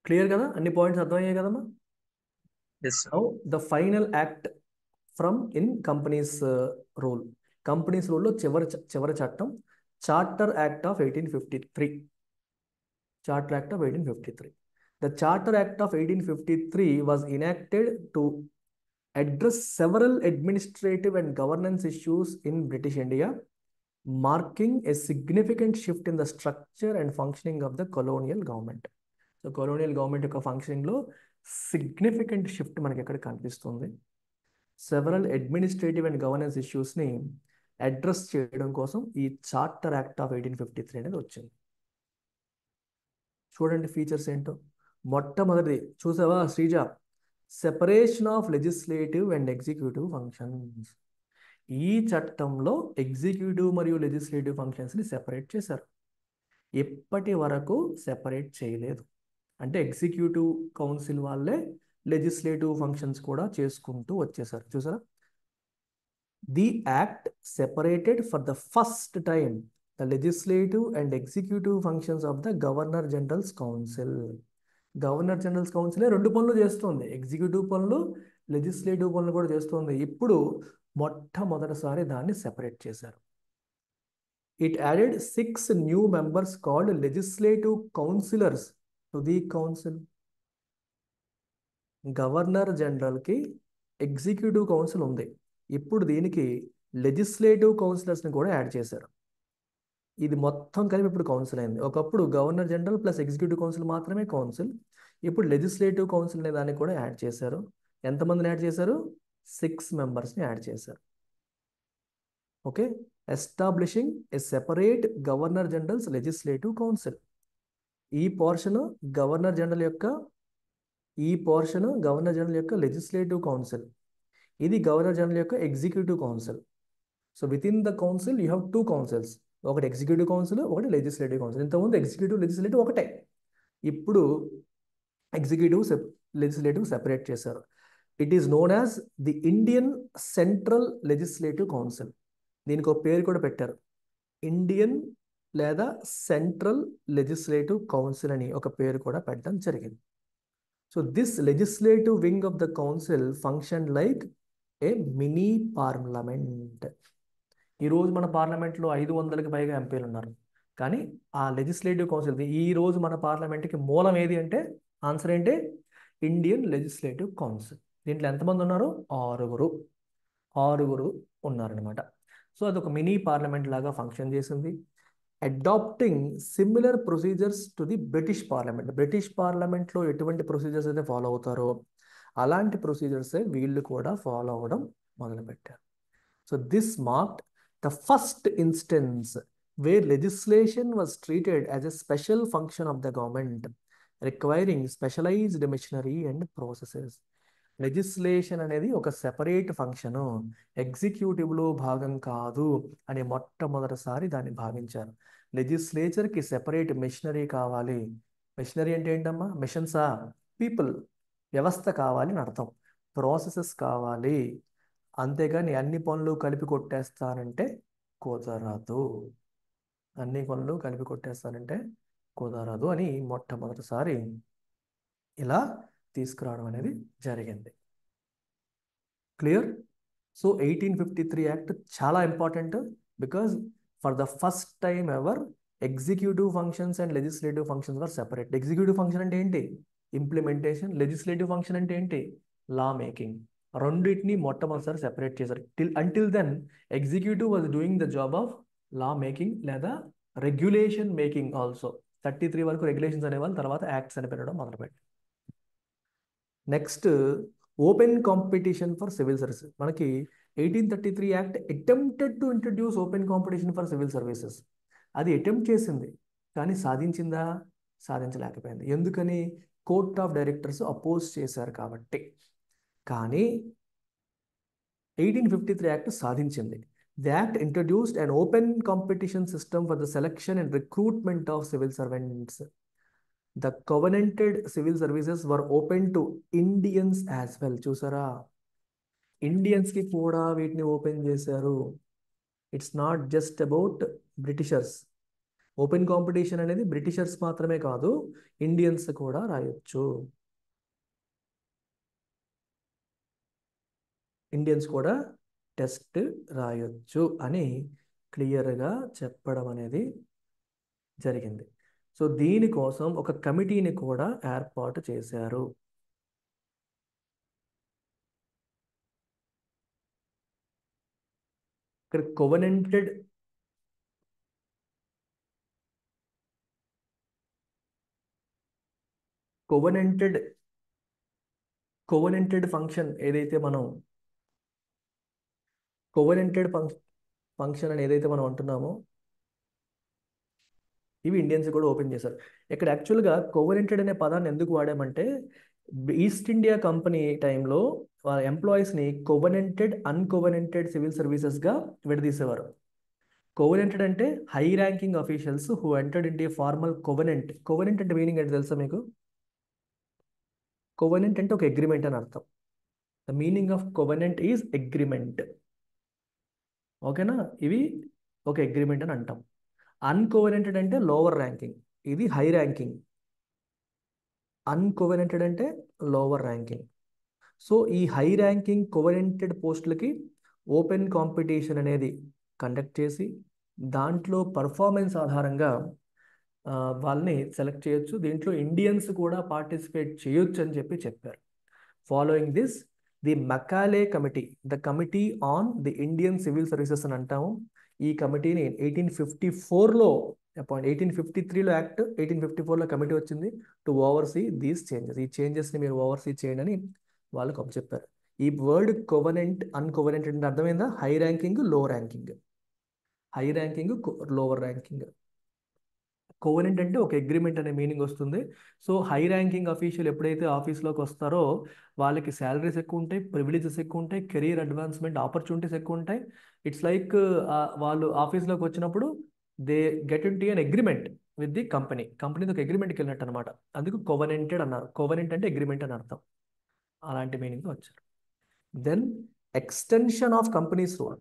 క్లియర్ కదా? అన్ని పాయింట్స్ అర్థమయ్యాయి కదమ్మా? Yes sir. Now the final act from in companies rule. Companies రూల్లో చివరి చట్టం charter act of 1853. Charter Act of 1853. The Charter Act of 1853 was enacted to address several administrative and governance issues in British India, marking a significant shift in the structure and functioning of the colonial government. So, colonial government యొక్క functioning లో significant shift మనకి ఎక్కడ కనిపిస్తుంది. Several administrative and governance issues ని అడ్రస్ చేయడం కోసం ఈ చార్టర్ యాక్ట్ ఆఫ్ 1853 అనేది వచ్చింది. చూడండి ఫీచర్స్ ఏంటో. మొట్టమొదటిది చూసావా Sreeja? Separation of legislative and executive functions. ఈ చట్టంలో ఎగ్జిక్యూటివ్ మరియు లెజిస్లేటివ్ ఫంక్షన్స్ని సెపరేట్ చేశారు. ఇప్పటి వరకు సెపరేట్ చేయలేదు. అంటే ఎగ్జిక్యూటివ్ కౌన్సిల్ వాళ్ళే లెజిస్లేటివ్ ఫంక్షన్స్ కూడా చేసుకుంటూ వచ్చేసారు. చూసారా? The act separated for the first time the legislative and executive functions of the Governor General's Council. Governor general's council రెండు పనులు చేస్తుంది. ఎగ్జిక్యూటివ్ పనులు, లెజిస్లేటివ్ పనులు కూడా చేస్తుంది. ఇప్పుడు మొట్టమొదటిసారి దాన్ని సెపరేట్ చేశారు. It added 6 new members called legislative councillors to the council. Governor జనరల్కి ఎగ్జిక్యూటివ్ కౌన్సిల్ ఉంది. ఇప్పుడు దీనికి లెజిస్లేటివ్ కౌన్సిలర్స్ని కూడా యాడ్ చేశారు. ఇది మొత్తం కలిపి ఇప్పుడు కౌన్సిల్ అయింది. ఒకప్పుడు governor general plus executive council మాత్రమే కౌన్సిల్. ఇప్పుడు లెజిస్లేటివ్ కౌన్సిల్ అనే దాన్ని కూడా యాడ్ చేశారు. ఎంతమందిని యాడ్ చేశారు? 6 మెంబర్స్ని యాడ్ చేశారు. Okay. Establishing a separate governor general's legislative council. ఈ పోర్షన్ గవర్నర్ జనరల్ యొక్క లెజిస్లేటివ్ కౌన్సిల్. ఇది గవర్నర్ జనరల్ యొక్క executive council. So within the council you have 2 councils. ఒకటి ఎగ్జిక్యూటివ్ కౌన్సిల్, ఒకటి లెజిస్లేటివ్ కౌన్సిల్. ఇంతకుముందు ఎగ్జిక్యూటివ్ లెజిస్లేటివ్ ఒకటే. ఇప్పుడు లెజిస్లేటివ్ సెపరేట్ చేశారు. It is known as the Indian central legislative council. దీనికి ఒక పేరు కూడా పెట్టారు, ఇండియన్ లేదా సెంట్రల్ లెజిస్లేటివ్ కౌన్సిల్ అని ఒక పేరు కూడా పెట్టడం జరిగింది. So this legislative wing of the council function like A mini parliament. ఈరోజు మన పార్లమెంట్లో 500కి పైగా ఎంపీలు ఉన్నారు. కానీ ఆ లెజిస్లేటివ్ కౌన్సిల్, ఈరోజు మన పార్లమెంట్కి మూలం ఏది అంటే ఆన్సర్ ఏంటి? Indian legislative council. దీంట్లో ఎంతమంది ఉన్నారు? 6 ఉన్నారనమాట. సో అదొక మినీ పార్లమెంట్ లాగా ఫంక్షన్ చేసింది. Adopting similar procedures to the British parliament. British పార్లమెంట్లో ఎటువంటి ప్రొసీజర్స్ అయితే ఫాలో అవుతారో అలాంటి ప్రొసీజర్సే వీళ్ళు కూడా ఫాలో అవ్వడం మొదలుపెట్టారు. So this marked the first instance where legislation was treated as a special function of the government, requiring specialized machinery and processes. Legislation అనేది ఒక సెపరేట్ ఫంక్షను, ఎగ్జిక్యూటివ్లో భాగం కాదు అని మొట్టమొదటిసారి దాన్ని భావించారు. లెజిస్లేచర్కి సెపరేట్ మెషినరీ కావాలి. మెషినరీ అంటే ఏంటమ్మా? మిషన్సా? పీపుల్, వ్యవస్థ కావాలి అని అర్థం. ప్రాసెసెస్ కావాలి. అంతేగాని అన్ని పనులు కలిపి కొట్టేస్తానంటే కుదరదు. అన్ని పనులు కలిపి కొట్టేస్తానంటే కుదరదు అని మొట్టమొదటిసారి ఇలా తీసుకురావడం అనేది జరిగింది. క్లియర్? సో 1853 యాక్ట్ చాలా important. Because for the first time ever executive functions and legislative functions were separate. Executive function అంటే ఏంటి? ఇంప్లిమెంటేషన్. లెజిస్లేటివ్ ఫంక్షన్ అంటే ఏంటి? Law making. రెండింటిని మొట్టమొదటిసారి సెపరేట్ చేశారు. Until then executive was doing the job of law making లేదా రెగ్యులేషన్ మేకింగ్ ఆల్సో. 33 వరకు రెగ్యులేషన్స్ అనేవాళ్ళు, తర్వాత యాక్ట్స్ అని పెట్టడం మొదలుపెట్టారు. Next open competition for civil services. మనకి 1833 act attempted to introduce open competition for civil services. అది అటెంప్ట్ చేసింది, కానీ సాధించిందా? సాధించలేకపోయింది. ఎందుకని? కోర్ట్ ఆఫ్ డైరెక్టర్స్ అపోజ్ చేశారు కాబట్టి. కానీ 1853 యాక్ట్ సాధించింది. The act introduced an open competition system for the selection and recruitment of civil servants. The covenanted civil services were open to Indians as well. చూసారా? ఇండియన్స్కి కూడా వీటిని ఓపెన్ చేశారు. It's not just about Britishers. Open competition అనేది బ్రిటిషర్స్ మాత్రమే కాదు, ఇండియన్స్ కూడా రాయొచ్చు. ఇండియన్స్ కూడా టెస్ట్ రాయొచ్చు అని క్లియర్గా చెప్పడం అనేది జరిగింది. సో దీనికోసం ఒక కమిటీని కూడా ఏర్పాటు చేశారు. ఇక్కడ కోవెనెంటెడ్ కోవెనెంటెడ్ కోవెనెంటెడ్ ఫంక్షన్ ఏదైతే మనం కోవెనెంటెడ్ ఫంక్షన్ అని ఏదైతే మనం అంటున్నామో ఇవి ఇండియన్స్ కూడా ఓపెన్ చేశారు. ఇక్కడ యాక్చువల్గా కోవెనెంటెడ్ అనే పదాన్ని ఎందుకు వాడామంటే ఈస్ట్ ఇండియా కంపెనీ టైంలో వాళ్ళ ఎంప్లాయీస్ని కోవెనెంటెడ్ అన్కోవెనెంటెడ్ సివిల్ సర్వీసెస్గా విడదీసేవారు. కోవెనెంటెడ్ అంటే high ranking officials who entered ఇంటి ఫార్మల్ కోవెనెంట్. కోవెనెంట్ అంటే మీనింగ్ ఏంటి తెలుసా మీకు? కోవెనెంట్ అంటే ఒక అగ్రిమెంట్ అని అర్థం. The meaning of covenant is agreement. ఓకేనా? ఇవి ఒక అగ్రిమెంట్ అని అంటాం. అన్కోవెనెంటెడ్ అంటే లోవర్ ర్యాంకింగ్, ఇది హై ర్యాంకింగ్. అన్కోవెనెంటెడ్ అంటే లోవర్ ర్యాంకింగ్. సో ఈ హై ర్యాంకింగ్ కోవెనెంటెడ్ పోస్టులకి ఓపెన్ కాంపిటీషన్ అనేది కండక్ట్ చేసి దాంట్లో పర్ఫార్మెన్స్ ఆధారంగా వాళ్ళని సెలెక్ట్ చేయొచ్చు. దీంట్లో ఇండియన్స్ కూడా పార్టిసిపేట్ చేయొచ్చు అని చెప్పారు. Following this the మకాలే committee, the committee on the Indian civil services అని అంటాము. ఈ కమిటీని 1854లో అపాయింట్, 1853లో యాక్ట్, 1854లో కమిటీ వచ్చింది టు ఓవర్సీ దీస్ చేంజెస్. ఈ చేంజెస్ని మీరు ఓవర్సీ చేయండి అని వాళ్ళకు చెప్పారు. ఈ వర్డ్ కోవెనెంట్ అన్కోవెనెంట్ అంటే అర్థమైందా? హై ర్యాంకింగ్ లో ranking, high ranking lower ranking. Covenant అంటే ఒక అగ్రిమెంట్ అనే మీనింగ్ వస్తుంది. సో హై ర్యాంకింగ్ అఫీషియల్ ఎప్పుడైతే ఆఫీస్లోకి వస్తారో వాళ్ళకి శాలరీస్ ఎక్కువ ఉంటాయి, ప్రివిలేజెస్ ఎక్కువ ఉంటాయి, కెరీర్ అడ్వాన్స్మెంట్ ఆపర్చునిటీస్ ఎక్కువ ఉంటాయి. ఇట్స్ లైక్ వాళ్ళు ఆఫీస్లోకి వచ్చినప్పుడు they get in to an agreement with the కంపెనీతో ఒక అగ్రిమెంట్కి వెళ్ళినట్టు అనమాట. అందుకు కోవెనెంటెడ్ అన్నారు. కోవెనెంట్ అంటే అగ్రిమెంట్ అని అర్థం. అలాంటి మీనింగ్తో వచ్చారు. Then extension of company's rule.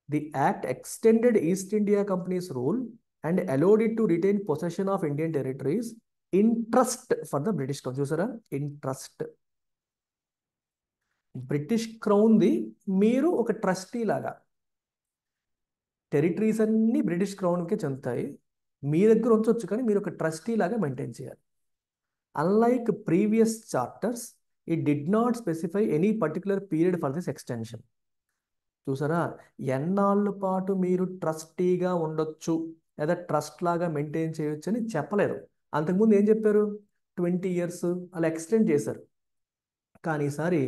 The act extended East India Company's rule and allowed it to retain possession of Indian territories in trust for the British Crown. చూసారా? In trust. బ్రిటిష్ క్రౌన్ది మీరు ఒక ట్రస్టీ లాగా, టెరిటరీస్ అన్నీ బ్రిటిష్ క్రౌన్కే చెందుతాయి, మీ దగ్గర ఉంచవచ్చు కానీ మీరు ఒక ట్రస్టీ లాగా మెయింటైన్ చేయాలి. Unlike previous charters it did not specify any particular period for this extension. చూసారా? ఎన్నాళ్ళ పాటు మీరు ట్రస్టీగా ఉండొచ్చు లేదా ట్రస్ట్ లాగా మెయింటైన్ చేయొచ్చు అని చెప్పలేరు. అంతకుముందు ఏం చెప్పారు? 20 years అలా ఎక్స్టెండ్ చేశారు. కానీ ఈసారి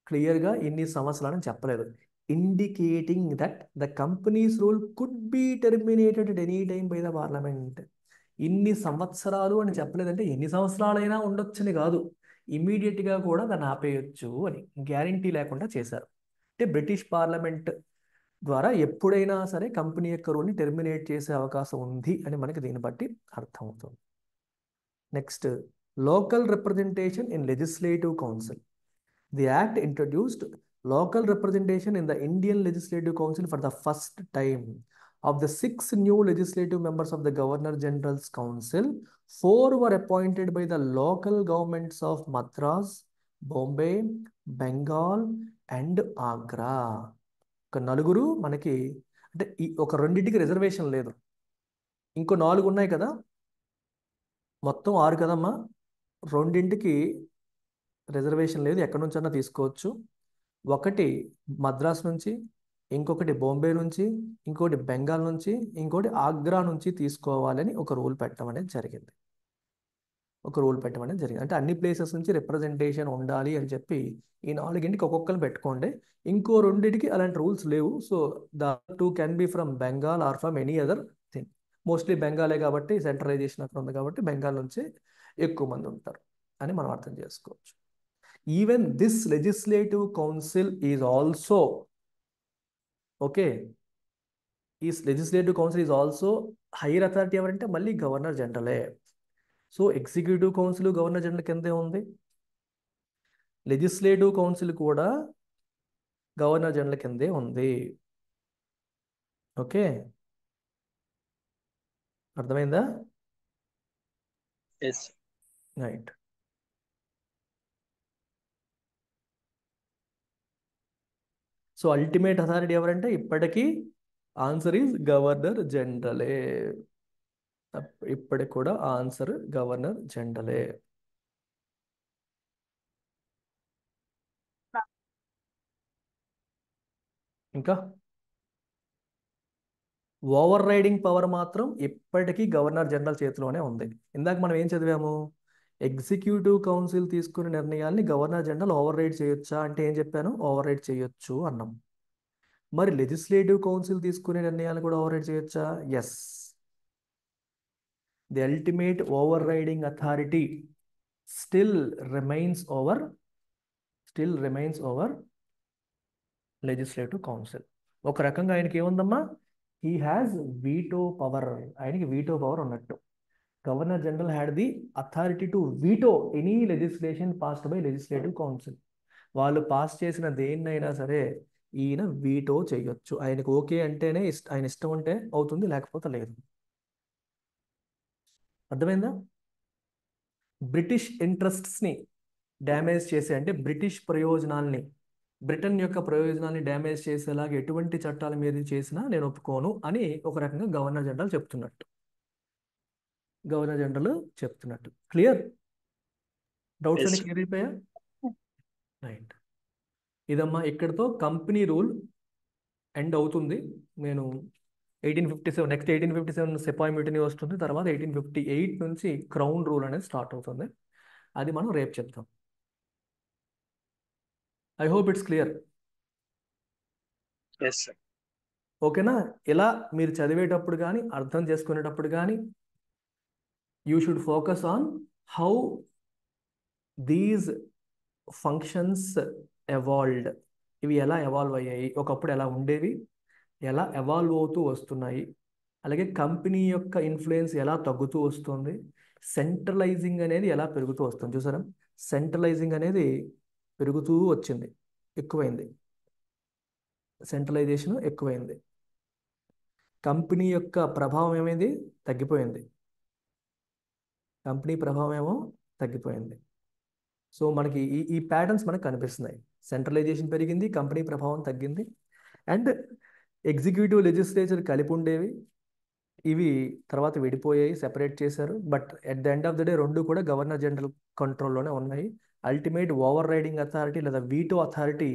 క్లియర్గా ఇన్ని సంవత్సరాలని చెప్పలేదు. Indicating that the companies rule could be terminated at any time by the parliament. ఇన్ని సంవత్సరాలు అని చెప్పలేదంటే ఎన్ని సంవత్సరాలైనా ఉండొచ్చని కాదు, ఇమీడియట్గా కూడా దాన్ని ఆపేయొచ్చు అని గ్యారంటీ లేకుండా చేశారు. అంటే బ్రిటిష్ పార్లమెంట్ ద్వారా ఎప్పుడైనా సరే కంపెనీ యొక్క రూల్ని టెర్మినేట్ చేసే అవకాశం ఉంది అని మనకి దీన్ని బట్టి అర్థమవుతుంది. Next, local representation in legislative council. The act introduced local representation in the Indian Legislative Council for the first time. Of the 6 new legislative members of the Governor General's Council, 4 were appointed by the local governments of Madras, Bombay, Bengal and Agra. ఒక నలుగురు మనకి, అంటే ఒక రెండింటికి రిజర్వేషన్ లేదు, ఇంకో 4 ఉన్నాయి కదా, మొత్తం 6 కదమ్మా. రెండింటికి రిజర్వేషన్ లేదు, ఎక్కడి నుంచైనా తీసుకోవచ్చు. ఒకటి మద్రాస్ నుంచి, ఇంకొకటి బాంబే నుంచి, ఇంకోటి బెంగాల్ నుంచి, ఇంకోటి ఆగ్రా నుంచి తీసుకోవాలని ఒక రూల్ పెట్టడం అనేది జరిగింది. అంటే అన్ని ప్లేసెస్ నుంచి రిప్రజెంటేషన్ ఉండాలి అని చెప్పి ఈ 4కి ఒక్కొక్కరు పెట్టుకోండి. ఇంకో 2కి అలాంటి రూల్స్ లేవు. So the 2 can be from Bengal or from any other thing. Mostly బెంగాలే కాబట్టి, సెంట్రలైజేషన్ అక్కడ ఉంది కాబట్టి బెంగాల్ నుంచి ఎక్కువ మంది ఉంటారు అని మనం అర్థం చేసుకోవచ్చు. Even this legislative council is also, okay, this legislative council is also higher authority ఎవరంటే మళ్ళీ గవర్నర్ జనరలే. So executive council governor general కిందే ఉంది, లెజిస్లేటివ్ కౌన్సిల్ కూడా గవర్నర్ జనరల్ కిందే ఉంది. ఓకే, అర్థమైందా? Yes. Right. So ultimate authority ఎవరంటే ఇప్పటికీ ఆన్సర్ ఈజ్ గవర్నర్ జనరలే. ఇప్పటికి కూడా ఆన్సర్ గవర్నర్ జనరలే. ఇంకా ఓవర్ రైడింగ్ పవర్ మాత్రం ఇప్పటికీ గవర్నర్ జనరల్ చేతిలోనే ఉంది. ఇందాక మనం ఏం చదివాము? ఎగ్జిక్యూటివ్ కౌన్సిల్ తీసుకునే నిర్ణయాల్ని గవర్నర్ జనరల్ ఓవర్ రైడ్ చేయొచ్చా అంటే ఏం చెప్పాను? ఓవర్ రైడ్ చేయొచ్చు అన్నాం. మరి లెజిస్లేటివ్ కౌన్సిల్ తీసుకునే నిర్ణయాలు కూడా ఓవర్ రైడ్ చేయొచ్చా? Yes. The ultimate overriding authority still remains over legislative council. ఒక రకంగా ఆయనకి ఏముందమ్మా? He has veto power. ఆయనకి వీటో పవర్ ఉన్నట్టు. Governor general had the authority to veto any legislation passed by legislative council. వాళ్ళు పాస్ చేసిన దేన్నైనా సరే ఈయన వీటో చేయొచ్చు. ఆయనకు ఓకే అంటేనే ఆయన ఇష్టం ఉంటే అవుతుంది, లేకపోతే లేదు. అర్థమైందా? బ్రిటిష్ ఇంట్రెస్ట్స్ని డ్యామేజ్ చేసే, అంటే బ్రిటిష్ ప్రయోజనాల్ని, బ్రిటన్ యొక్క ప్రయోజనాల్ని డ్యామేజ్ చేసేలాగా ఎటువంటి చట్టాల మీద చేసినా నేను ఒప్పుకోను అని ఒక రకంగా గవర్నర్ జనరల్ చెప్తున్నట్టు. క్లియర్? డౌట్స్ అన్ని Yes. క్లియర్ అయిపోయా? రైట్. ఇదమ్మా ఇక్కడితో కంపెనీ రూల్ ఎండ్ అవుతుంది. నేను 1857 నెక్స్ట్ 1857 సిపాయి మ్యూటినీ వస్తుంది. తర్వాత 1858 నుంచి క్రౌన్ రూల్ అనేది స్టార్ట్ అవుతుంది. అది మనం రేపు చెప్తాం. I hope it's clear. Yes sir. ఓకేనా? ఇలా మీరు చదివేటప్పుడు కానీ అర్థం చేసుకునేటప్పుడు కానీ you should focus on how these functions evolved. ఇవి ఎలా ఎవాల్వ్ అయ్యాయి, ఒకప్పుడు ఎలా ఉండేవి, ఎలా ఎవాల్వ్ అవుతూ వస్తున్నాయి, అలాగే కంపెనీ యొక్క ఇన్ఫ్లుయెన్స్ ఎలా తగ్గుతూ వస్తుంది, సెంట్రలైజింగ్ అనేది ఎలా పెరుగుతూ వస్తుంది. చూసారా? సెంట్రలైజింగ్ అనేది పెరుగుతూ వచ్చింది, ఎక్కువైంది. సెంట్రలైజేషన్ ఎక్కువైంది. కంపెనీ యొక్క ప్రభావం ఏమైంది? తగ్గిపోయింది. కంపెనీ ప్రభావం ఏమో తగ్గిపోయింది. సో మనకి ఈ ప్యాటర్న్స్ మనకు కనిపిస్తున్నాయి. సెంట్రలైజేషన్ పెరిగింది, కంపెనీ ప్రభావం తగ్గింది, అండ్ ఎగ్జిక్యూటివ్ లెజిస్లేచర్ కలిపి ఉండేవి, ఇవి తర్వాత విడిపోయాయి, సెపరేట్ చేశారు. But at the end of the day రెండు కూడా గవర్నర్ జనరల్ కంట్రోల్లోనే ఉన్నాయి. అల్టిమేట్ ఓవర్ రైడింగ్ అథారిటీ లేదా veto authority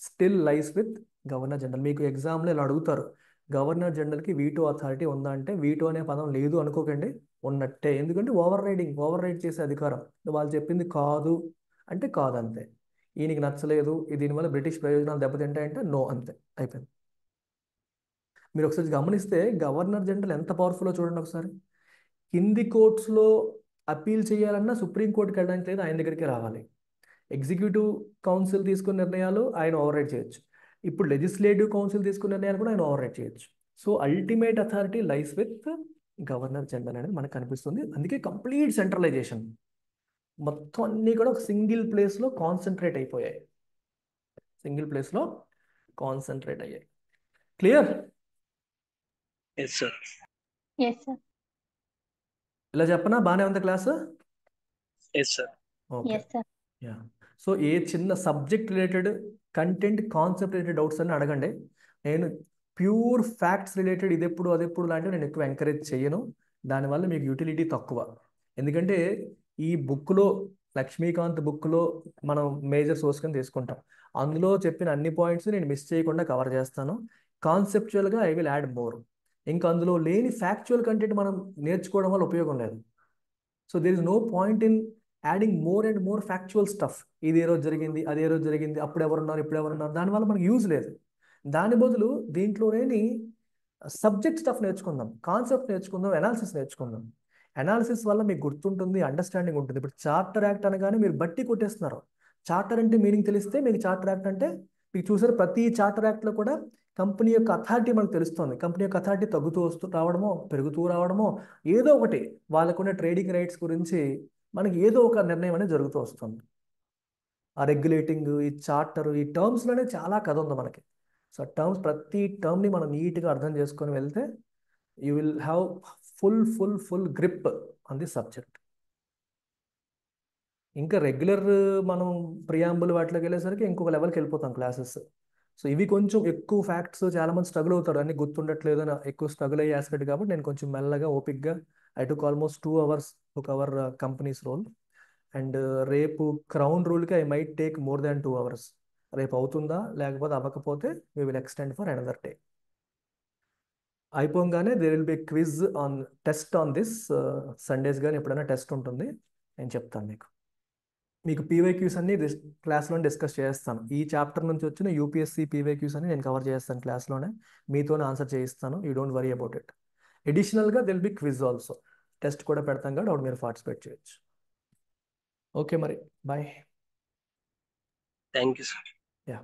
still lies with governor general. మీకు ఎగ్జామ్లో ఇలా అడుగుతారు, గవర్నర్ జనరల్కి వీటో అథారిటీ ఉందా అంటే వీటో అనే పదం లేదు అనుకోకండి, ఉన్నట్టే. ఎందుకంటే ఓవర్ రైడ్ చేసే అధికారం. వాళ్ళు చెప్పింది కాదు అంటే కాదు, అంతే. ఈయనకి నచ్చలేదు, దీనివల్ల బ్రిటిష్ ప్రయోజనాలు దెబ్బతింటాయంటే నో, అంతే, అయిపోయింది. మీరు ఒకసారి గమనిస్తే గవర్నర్ జనరల్ ఎంత పవర్ఫుల్లో చూడండి ఒకసారి. కింది కోర్ట్స్లో అప్పీల్ చేయాలన్నా సుప్రీంకోర్టుకి వెళ్ళడానికి లేదు, ఆయన దగ్గరికి రావాలి. ఎగ్జిక్యూటివ్ కౌన్సిల్ తీసుకున్న నిర్ణయాలు ఆయన ఓవర్ రైడ్ చేయొచ్చు. ఇప్పుడు లెజిస్లేటివ్ కౌన్సిల్ తీసుకున్న నిర్ణయాలు కూడా ఆయన ఓవర్ రైడ్ చేయొచ్చు. So ultimate authority lies with governor general అనేది మనకు కనిపిస్తుంది. అందుకే కంప్లీట్ సెంట్రలైజేషన్, మొత్తం అన్నీ కూడా ఒక సింగిల్ ప్లేస్లో కాన్సన్ట్రేట్ అయిపోయాయి. Clear? Yes sir. Yes, sir. ఇలా చెప్పనా? బాగానే ఉంది class? Yes sir. Okay. Yes, sir. Yeah. So ఏ చిన్న subject related, content, concept related doubts అన్ని అడగండి. నేను ప్యూర్ ఫ్యాక్ట్స్ రిలేటెడ్ ఇదెప్పుడు అదెప్పుడు లాంటివి నేను ఎక్కువ ఎంకరేజ్ చేయను. దానివల్ల మీకు యూటిలిటీ తక్కువ. ఎందుకంటే ఈ బుక్లో, లక్ష్మీకాంత్ బుక్లో మనం మేజర్ సోర్స్ కింద తీసుకుంటాం. అందులో చెప్పిన అన్ని పాయింట్స్ నేను మిస్ చేయకుండా కవర్ చేస్తాను. కాన్సెప్చువల్గా ఐ విల్ యాడ్ మోర్. ఇంకా అందులో లేని ఫ్యాక్చువల్ కంటెంట్ మనం నేర్చుకోవడం వల్ల ఉపయోగం లేదు. So there is no point in adding more and more factual stuff. ఇది ఏ రోజు జరిగింది, అదే రోజు జరిగింది, అప్పుడు ఎవరున్నారు, ఇప్పుడు ఎవరున్నారు, దానివల్ల మనకు యూజ్ లేదు. దాని బదులు దీంట్లోనే సబ్జెక్ట్ స్టఫ్ నేర్చుకుందాం, కాన్సెప్ట్ నేర్చుకుందాం, అనాలిసిస్ నేర్చుకుందాం. అనాలిసిస్ వల్ల మీకు గుర్తుంటుంది, అండర్స్టాండింగ్ ఉంటుంది. ఇప్పుడు చార్టర్ యాక్ట్ అనగానే మీరు బట్టి కొట్టేస్తున్నారు. చార్టర్ అంటే మీనింగ్ తెలిస్తే మీకు చార్టర్ యాక్ట్ అంటే మీకు చూసారు. ప్రతి చార్టర్ యాక్ట్లో కూడా కంపెనీ యొక్క అథారిటీ మనకు తెలుస్తుంది. కంపెనీ యొక్క అథారిటీ తగ్గుతూ రావడమో, పెరుగుతూ రావడమో, ఏదో ఒకటి వాళ్ళకున్న ట్రేడింగ్ రైట్స్ గురించి మనకి ఏదో ఒక నిర్ణయం అనేది జరుగుతూ వస్తుంది. ఆ రెగ్యులేటింగ్, ఈ చార్టర్, ఈ టర్మ్స్లోనే చాలా కథ ఉంది మనకి. సో ప్రతి టర్మ్ని మనం నీట్గా అర్థం చేసుకొని వెళ్తే you will have full grip on the subject. ఇంకా రెగ్యులర్ మనం ప్రియాంబుల్ వాటిలోకి వెళ్ళేసరికి ఇంకొక లెవెల్కి వెళ్ళిపోతాం క్లాసెస్. సో ఇవి కొంచెం ఎక్కువ ఫ్యాక్ట్స్, చాలా మంది స్ట్రగుల్ అవుతారు, అన్ని గుర్తుండట్లేదు అని ఎక్కువ స్ట్రగుల్ అయ్యే ఆస్పెక్ట్. కాబట్టి నేను కొంచెం మెల్లగా ఓపిక్గా I took almost 2 hours to cover companies role. And రేపు క్రౌన్ రూల్కి I might take more than 2 hours. రేపు అవుతుందా, లేకపోతే అవ్వకపోతే we will extend for another day. అయిపోగానే there will be quiz on test on this Sundays. కానీ ఎప్పుడైనా టెస్ట్ ఉంటుంది, నేను చెప్తాను మీకు పీవైక్యూస్ అన్ని క్లాస్లో డిస్కస్ చేస్తాను. ఈ చాప్టర్ నుంచి వచ్చిన యూపీఎస్సీ పీవైక్యూస్ అని నేను కవర్ చేస్తాను క్లాస్లోనే, మీతోనే ఆన్సర్ చేయిస్తాను. You don't worry about it. అడిషనల్గా there'll be quiz also, test కూడా పెడతాం కాబట్టి అప్పుడు మీరు పార్టిసిపేట్ చేయొచ్చు. ఓకే మరి, bye. Thank you sir. Yeah.